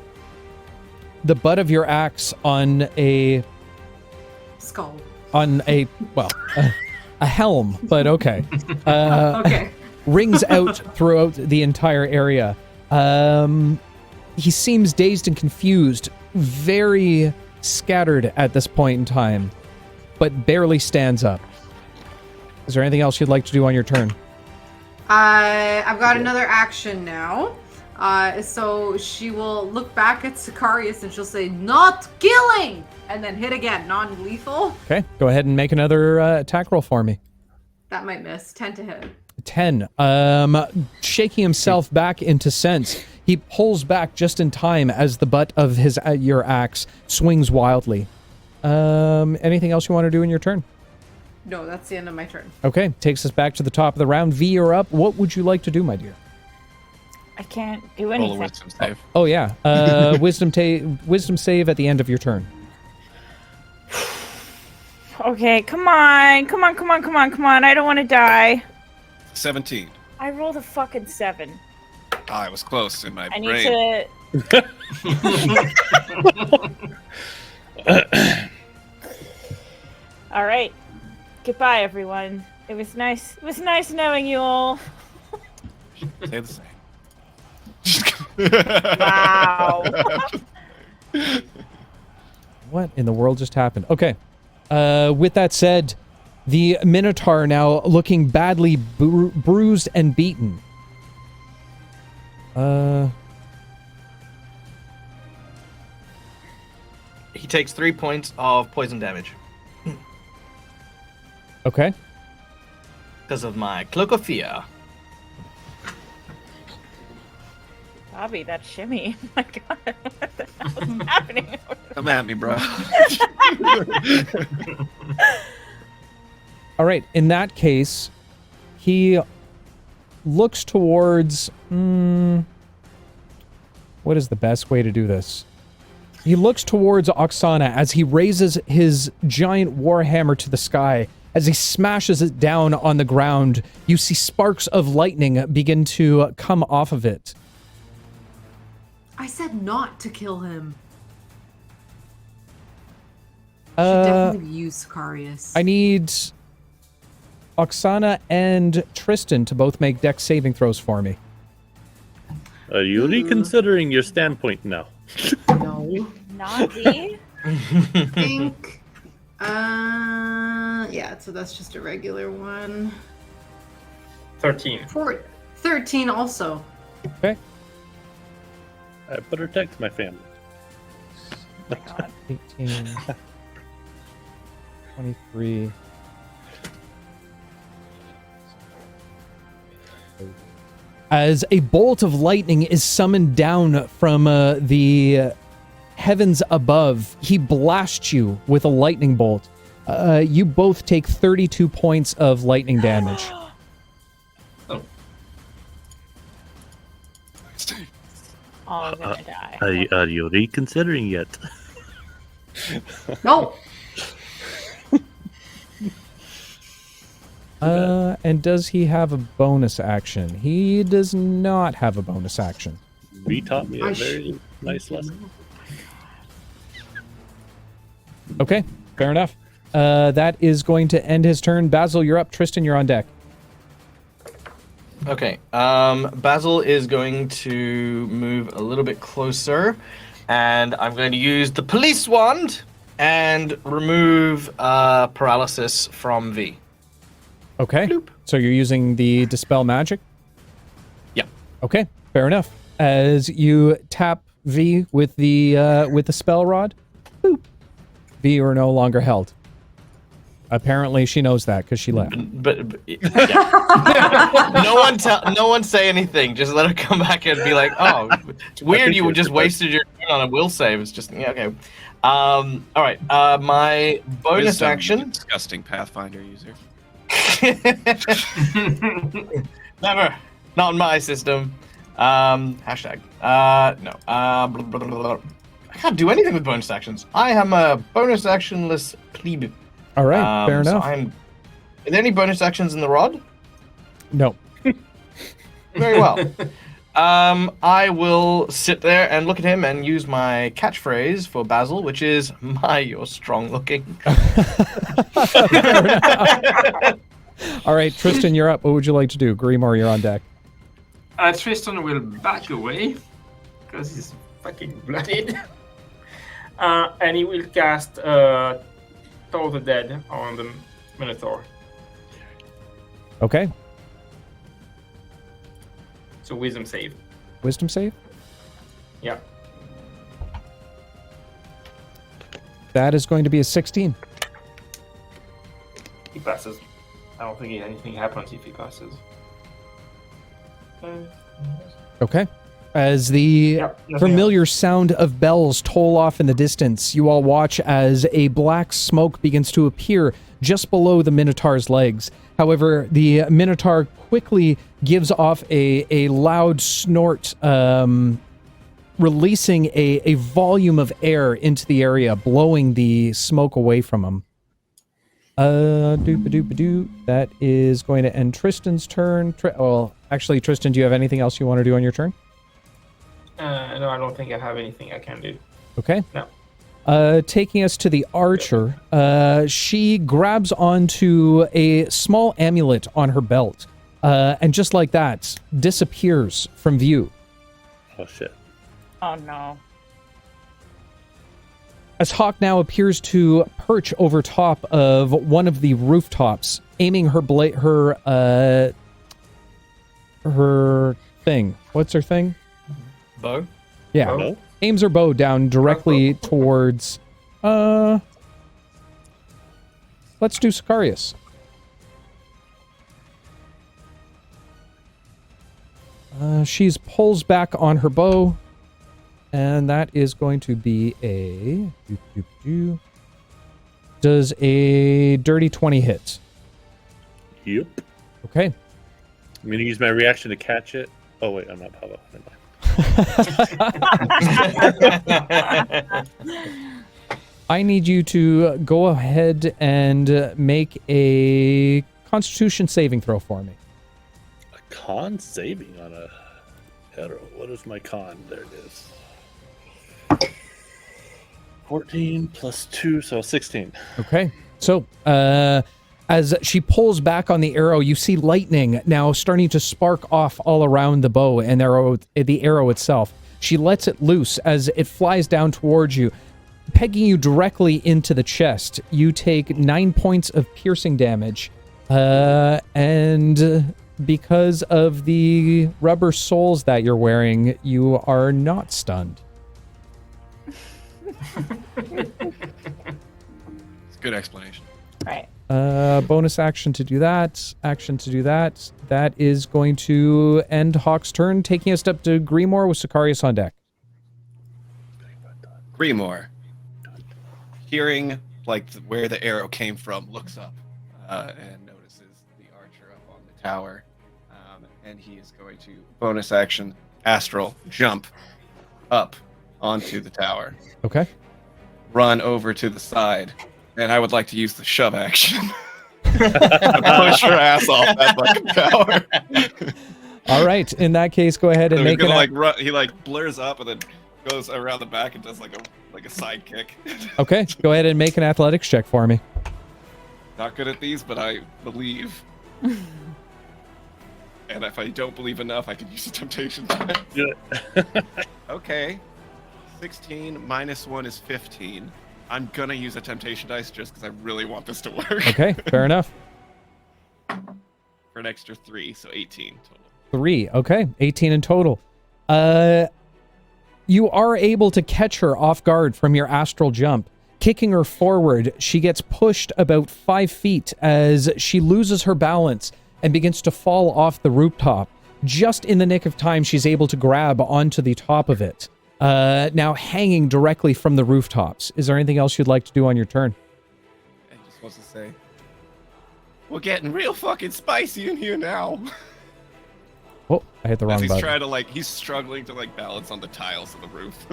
the butt of your axe on a skull, on a helm, but okay. Okay. Rings out throughout the entire area. He seems dazed and confused, very scattered at this point in time, but barely stands up. Is there anything else you'd like to do on your turn? I've got another action now. So she will look back at Sicarius and she'll say, "Not killing!" and then hit again, non-lethal. Okay, go ahead and make another attack roll for me. That might miss. 10 to hit. 10. Shaking himself back into sense, he pulls back just in time as the butt of your axe swings wildly. Anything else you want to do in your turn? No, that's the end of my turn. Okay, takes us back to the top of the round. V, you're up. What would you like to do, my dear? I can't do anything. Roll a wisdom save. Oh yeah, wisdom save at the end of your turn. Okay, come on. I don't want to die. 17. I rolled a fucking 7. I was close in my I brain. need to. All right. Goodbye, everyone. It was nice. It was nice knowing you all. Say the same. Wow. What in the world just happened? Okay. With that said, the Minotaur now looking badly bruised and beaten. He takes 3 points of poison damage. Okay. Because of my Cloak of Fear. Bobby, that shimmy. Oh my god. What the hell is happening? Come at me, bro. All right. In that case, he looks towards... what is the best way to do this? He looks towards Oksana as he raises his giant warhammer to the sky. As he smashes it down on the ground, you see sparks of lightning begin to come off of it. I said not to kill him. Should definitely use Sicarius. I need Oksana and Tristan to both make dex saving throws for me. Are you reconsidering your standpoint now? No. Nazi? I think. Yeah, so that's just a regular one. 13. 13 also. Okay. I protect my family. God. 18. 23. As a bolt of lightning is summoned down from the heavens above, he blasts you with a lightning bolt. You both take 32 points of lightning damage. All gonna die. Are you reconsidering yet? No. And does he have a bonus action? He does not have a bonus action. He taught me a very nice lesson. Okay, fair enough. That is going to end his turn. Basil, you're up. Tristan, you're on deck. Okay. Basil is going to move a little bit closer, and I'm going to use the police wand and remove paralysis from V. Okay. Bloop. So you're using the Dispel Magic? Yeah. Okay, fair enough. As you tap V with the spell rod, boop. V, you are no longer held. Apparently, she knows that because she left. But yeah. No one say anything. Just let her come back and be like, "Oh, it's weird. You just wasted your turn on a will save." It's just yeah, okay. All right. My bonus Wisdom, action. you disgusting Pathfinder user. Never. Not in my system. Hashtag. No. Blah, blah, blah, blah. I can't do anything with bonus actions. I am a bonus actionless plebe. All right, fair enough. Are there any bonus actions in the rod? No. Very well. I will sit there and look at him and use my catchphrase for Basil, which is, "My, you're strong looking." All right, Tristan, you're up. What would you like to do? Grimoire, you're on deck. Tristan will back away because he's fucking blooded. And he will cast Toll the Dead on the Minotaur. Okay. So wisdom save. Wisdom save? Yeah. That is going to be a 16. He passes. I don't think anything happens if he passes. Okay. As the familiar sound of bells toll off in the distance, you all watch as a black smoke begins to appear just below the Minotaur's legs. However, the Minotaur quickly gives off a loud snort, releasing a volume of air into the area, blowing the smoke away from him. That is going to end Tristan's turn. Actually, Tristan, do you have anything else you want to do on your turn? No, I don't think I have anything I can do. Okay. No. Taking us to the archer, she grabs onto a small amulet on her belt, and just like that, disappears from view. Oh, shit. Oh, no. As Hawk now appears to perch over top of one of the rooftops, aiming her her thing. What's her thing? Bow? Yeah. Bow? Aims her bow down directly towards... Let's do Sicarius. She's pulls back on her bow, and that is going to be a... Does a dirty 20 hit? Yep. Okay. I'm going to use my reaction to catch it. Oh, wait, I'm not Pablo. Never mind. I need you to go ahead and make a Constitution saving throw for me. A con saving on a arrow. What is my con? There it is. 14 plus 2, so 16. Okay. So, as she pulls back on the arrow, you see lightning now starting to spark off all around the bow and the arrow itself. She lets it loose as it flies down towards you, pegging you directly into the chest. You take 9 points of piercing damage, and because of the rubber soles that you're wearing, you are not stunned. It's a good explanation. Right. Bonus action to do that. Action to do that. That is going to end Hawk's turn, taking us up to Grimoire with Sicarius on deck. Grimoire, hearing like where the arrow came from, looks up and notices the archer up on the tower, and he is going to bonus action astral jump up onto the tower. Okay. Run over to the side, and I would like to use the shove action to push her ass off that fucking tower. All right. In that case, go ahead and So make it. he like blurs up and then goes around the back and does like a side kick. Okay. Go ahead and make an athletics check for me. Not good at these, but I believe. And if I don't believe enough, I could use a temptation. Okay. 16 minus 1 is 15. I'm gonna use a temptation dice just because I really want this to work. Okay. Fair enough. For an extra 3, so 18 total. 3. Okay. 18 in total. You are able to catch her off guard from your astral jump. Kicking her forward, she gets pushed about 5 feet as she loses her balance and begins to fall off the rooftop. Just in the nick of time, she's able to grab onto the top of it. Now hanging directly from the rooftops. Is there anything else you'd like to do on your turn? I just want to say, we're getting real fucking spicy in here now. Oh, I hit the wrong button. He's trying to he's struggling to balance on the tiles of the roof.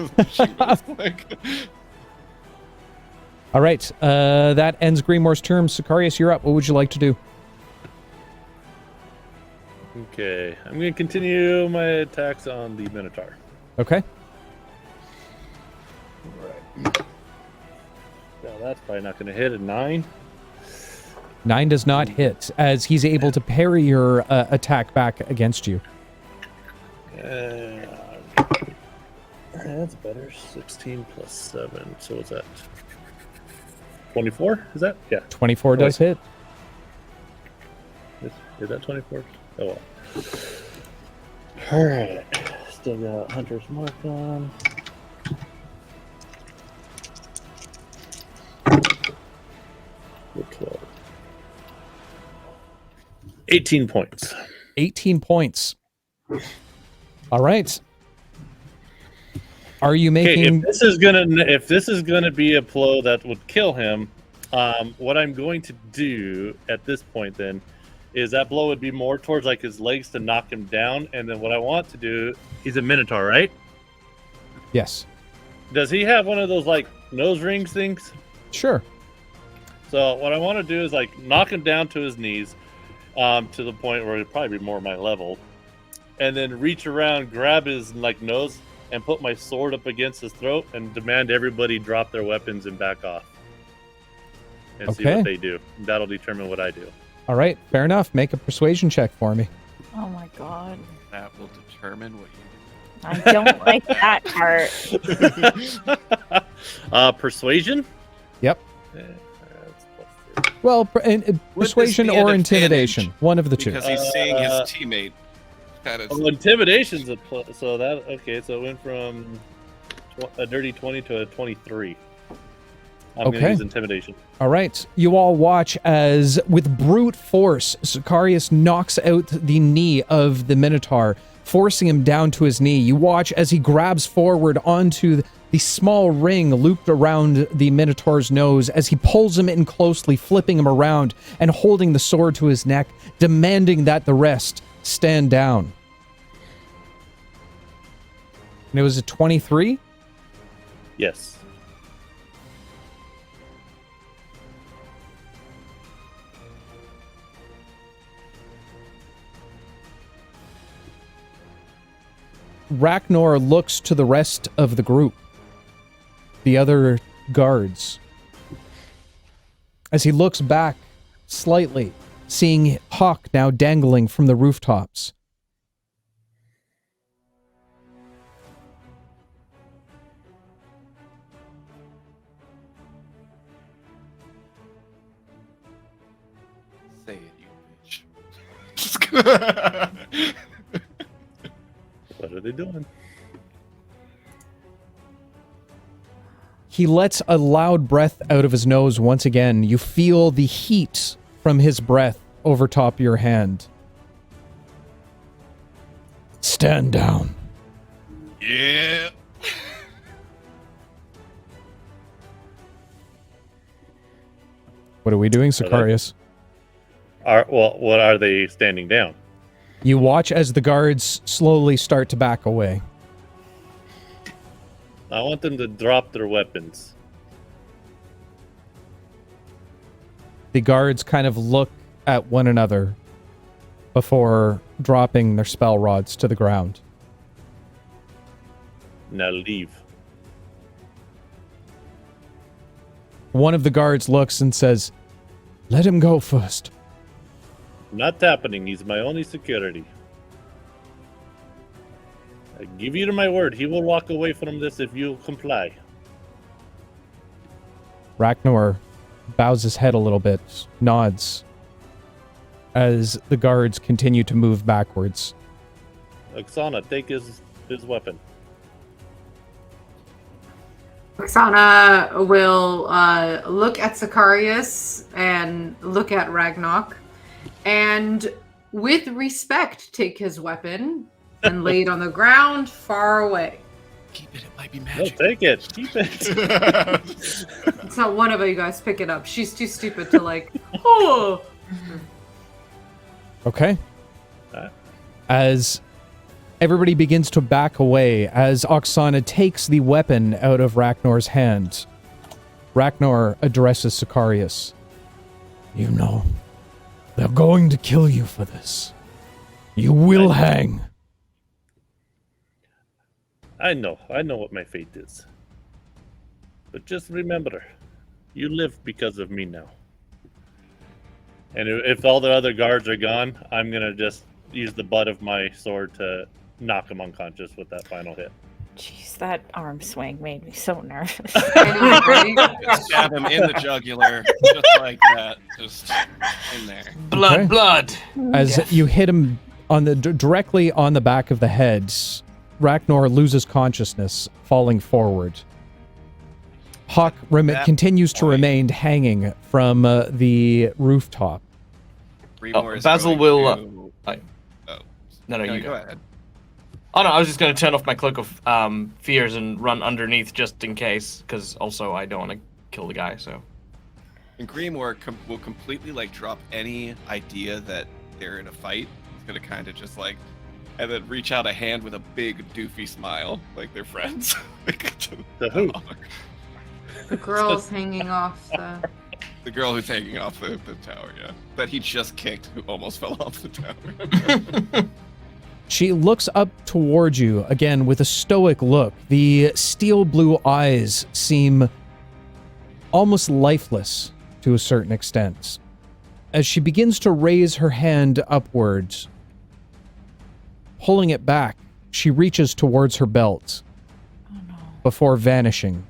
All right, that ends Grimoire's turn. Sicarius, you're up. What would you like to do? Okay, I'm going to continue my attacks on the Minotaur. Okay. Right. Now that's probably not going to hit a 9. 9 does not hit, as he's able to parry your attack back against you. That's better. 16 plus 7. So what's that? 24? Is that? Yeah. 24 does hit. Is that 24? Oh well. Alright. Still got Hunter's Mark on. Good 12. 18 points. 18 points. All right. Are you making... If this is gonna be a blow that would kill him, what I'm going to do at this point then is that blow would be more towards his legs to knock him down, and then what I want to do, he's a Minotaur, right? Yes. Does he have one of those nose rings things? Sure. So what I want to do is knock him down to his knees, to the point where it'd probably be more my level, and then reach around, grab his nose, and put my sword up against his throat and demand everybody drop their weapons and back off. And see what they do. That'll determine what I do. All right, fair enough. Make a persuasion check for me. Oh my god. That will determine what you do. I don't like that part. Persuasion? Yep. Yeah, well, persuasion or intimidation. One of the two. Because he's seeing his teammate. Intimidation's a plus. So that, okay, so it went from a dirty 20 to a 23. I'm going to use intimidation. All right. You all watch as, with brute force, Sicarius knocks out the knee of the Minotaur, forcing him down to his knee. You watch as he grabs forward onto the small ring looped around the Minotaur's nose as he pulls him in closely, flipping him around and holding the sword to his neck, demanding that the rest stand down. And it was a 23? Yes. Ragnar looks to the rest of the group, the other guards, as he looks back slightly, seeing Hawk now dangling from the rooftops. Say it, you bitch. What are they doing? He lets a loud breath out of his nose once again. You feel the heat from his breath over top your hand. Stand down. Yeah. What are we doing, Sicarius? What are they standing down? You watch as the guards slowly start to back away. I want them to drop their weapons. The guards kind of look at one another before dropping their spell rods to the ground. Now leave. One of the guards looks and says, "Let him go first." Not happening. He's my only security. I give you my word. He will walk away from this if you comply. Ragnar bows his head a little bit, nods, as the guards continue to move backwards. Oksana, take his weapon. Oksana will look at Sicarius and look at Ragnar, and with respect take his weapon and lay it on the ground far away. Keep it, it might be magic. No, take it. Keep it. It's not one of you guys pick it up. She's too stupid to oh. Okay. As everybody begins to back away, as Oksana takes the weapon out of Ragnar's hand, Ragnar addresses Sicarius. "You know, they're going to kill you for this. You will hang." I know what my fate is. But just remember, you live because of me now. And if all the other guards are gone, I'm going to just use the butt of my sword to knock him unconscious with that final hit. Jeez, that arm swing made me so nervous. Stab him in the jugular, just like that. Just in there. Blood. As you hit him on the directly on the back of the head, Ragnar loses consciousness, falling forward. Hawk continues to remain hanging from the rooftop. Basil will... No, you go ahead. Oh no, I was just going to turn off my cloak of fears and run underneath just in case, because also I don't want to kill the guy, so... And Grimoire will completely drop any idea that they're in a fight. He's going to kind of just and then reach out a hand with a big doofy smile, like they're friends. The who? The girl's hanging off the girl who's hanging off the tower, yeah. That he just kicked, who almost fell off the tower. She looks up towards you, again, with a stoic look. The steel blue eyes seem almost lifeless to a certain extent. As she begins to raise her hand upwards, pulling it back, she reaches towards her belt before vanishing.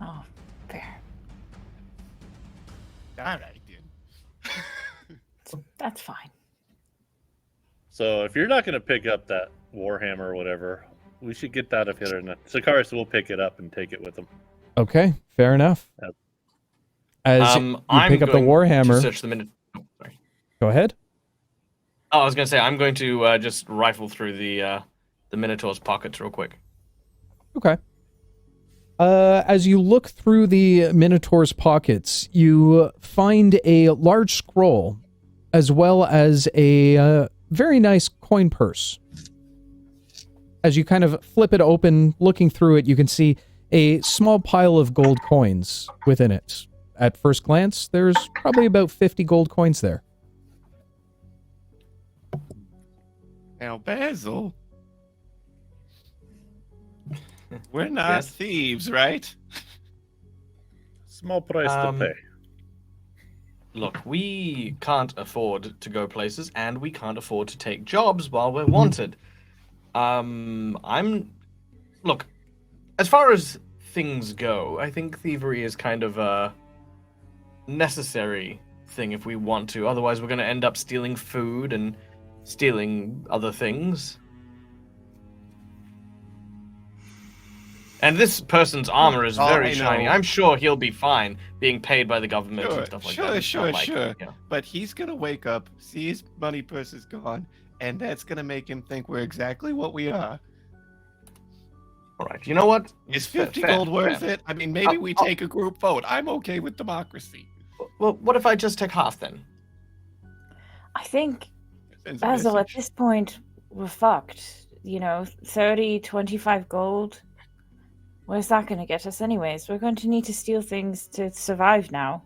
Oh, fair. All right, dude. That's fine. So if you're not going to pick up that Warhammer or whatever, we should get that of here. And Sakaris will pick it up and take it with him. Okay, fair enough. As you pick up the Warhammer... search the sorry. Go ahead. Oh, I was going to say, I'm going to just rifle through the Minotaur's pockets real quick. Okay. As you look through the Minotaur's pockets, you find a large scroll, as well as a very nice coin purse. As you kind of flip it open, looking through it, you can see a small pile of gold coins within it. At first glance, there's probably about 50 gold coins there. Now, Basil, we're not thieves, right? Small price to pay. Look, we can't afford to go places, and we can't afford to take jobs while we're wanted. Look, as far as things go, I think thievery is kind of a necessary thing if we want to. Otherwise, we're going to end up stealing food and stealing other things. And this person's armor is very shiny. I'm sure he'll be fine being paid by the government and stuff like that. Sure. But he's going to wake up, see his money purse is gone, and that's going to make him think we're exactly what we are. All right, you know what? Is 50 gold worth it? I mean, maybe we take a group vote. I'm okay with democracy. Well, what if I just take half then? I think, Basil, at this point, we're fucked. 30, 25 gold. Where's that going to get us anyways? We're going to need to steal things to survive now.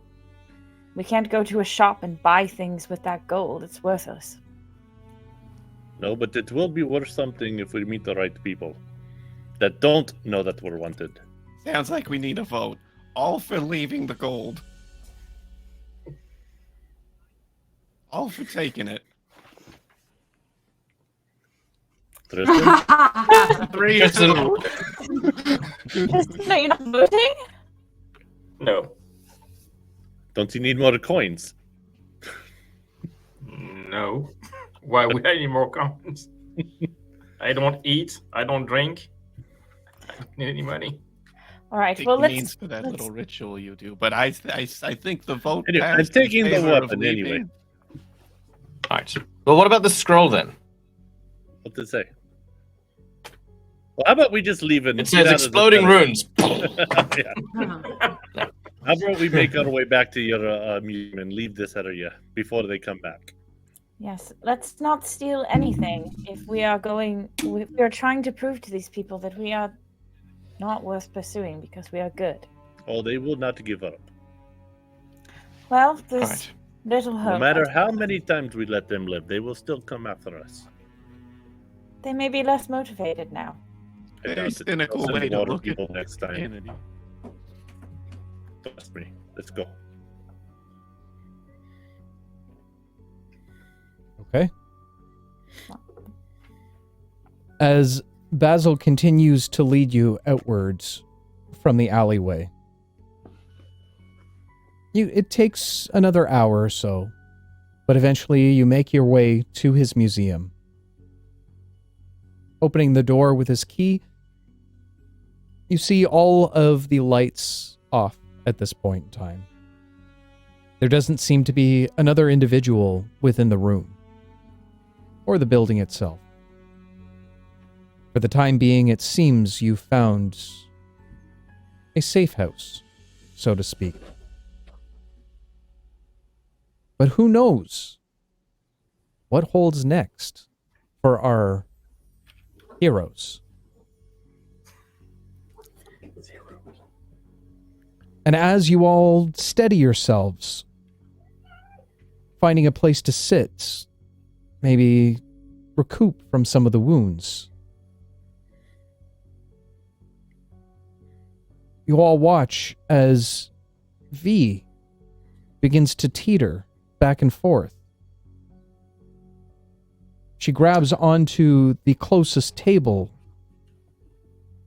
We can't go to a shop and buy things with that gold. It's worthless. No, but it will be worth something if we meet the right people that don't know that we're wanted. Sounds like we need a vote. All for leaving the gold. All for taking it. Tristan? Tristan. Tristan, are you not voting? No. Don't you need more coins? No. Why would I need more coins? I don't eat. I don't drink. I don't need any money. All right. Well, let's for that little ritual you do, but I think the vote. Anyway, I'm taking the weapon anyway. All right. Well, what about the scroll then? What did it say? Well, how about we just leave it? It says exploding runes. Yeah. How about we make our way back to your museum and leave this area before they come back? Yes, let's not steal anything if we are trying to prove to these people that we are not worth pursuing because we are good. Oh, they will not give up. Well, there's little hope. No matter how many times we let them live, they will still come after us. They may be less motivated now. Very cynical way to look at next time. Trust me. Let's go. Okay. As Basil continues to lead you outwards from the alleyway, it takes another hour or so, but eventually you make your way to his museum. Opening the door with his key, you see all of the lights off at this point in time. There doesn't seem to be another individual within the room or the building itself. For the time being, it seems you found a safe house, so to speak. But who knows what holds next for our heroes. And as you all steady yourselves, finding a place to sit, maybe recoup from some of the wounds. You all watch as V begins to teeter back and forth. She grabs onto the closest table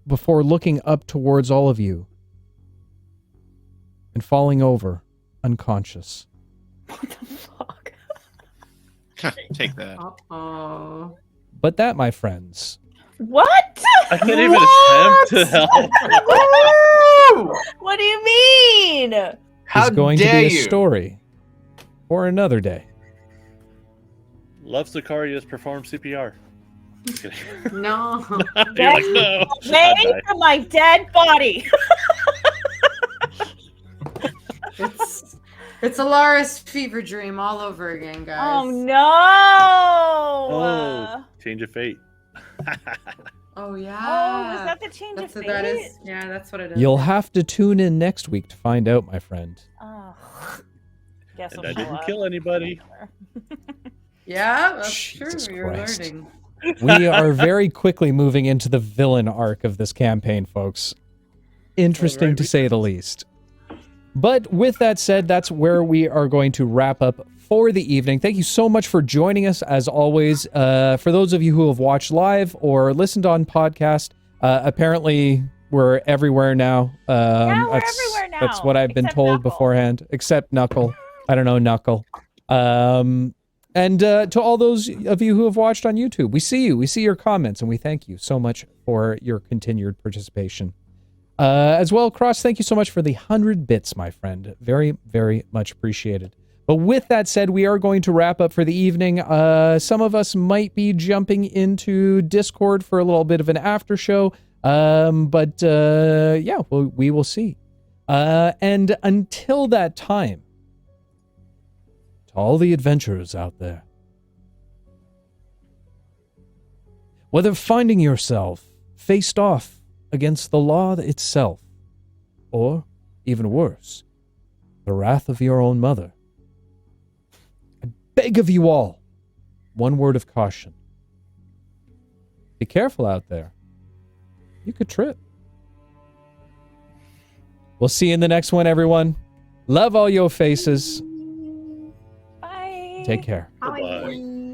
before looking up towards all of you and falling over, unconscious. What the fuck? Take that. Uh-oh. But that, my friends, What? I can't even attempt to help. What do you mean? How is going to be dare a you? story for another day. Love Sicarius perform CPR. Just kidding. No. You're like, no. Away I'd die. from my dead body. It's Alaris fever dream all over again, guys. Oh no! Oh, change of fate. Oh yeah. Oh, was that the change That's of what fate? that is. Yeah, that's what it is. You'll have to tune in next week to find out, my friend. Oh. Guess And we'll I show didn't up. kill anybody. Yeah, that's Jesus true. You're Christ. learning. We are very quickly moving into the villain arc of this campaign, folks. Interesting to say the least. But with that said, that's where we are going to wrap up for the evening. Thank you so much for joining us, as always. For those of you who have watched live or listened on podcast, apparently we're everywhere now. Yeah, we're everywhere now. That's what I've been except told Knuckle. beforehand, except Knuckle. I don't know, Knuckle. And to all those of you who have watched on YouTube, we see you. We see your comments, and we thank you so much for your continued participation. As well, Cross, thank you so much for the 100 bits, my friend. Very, very much appreciated. But with that said, we are going to wrap up for the evening. Some of us might be jumping into Discord for a little bit of an after show. But yeah, we will see. And until that time, to all the adventurers out there, whether finding yourself faced off against the law itself, or, even worse, the wrath of your own mother, I beg of you all, one word of caution. Be careful out there. You could trip. We'll see you in the next one, everyone. Love all your faces. Bye. Take care. Bye.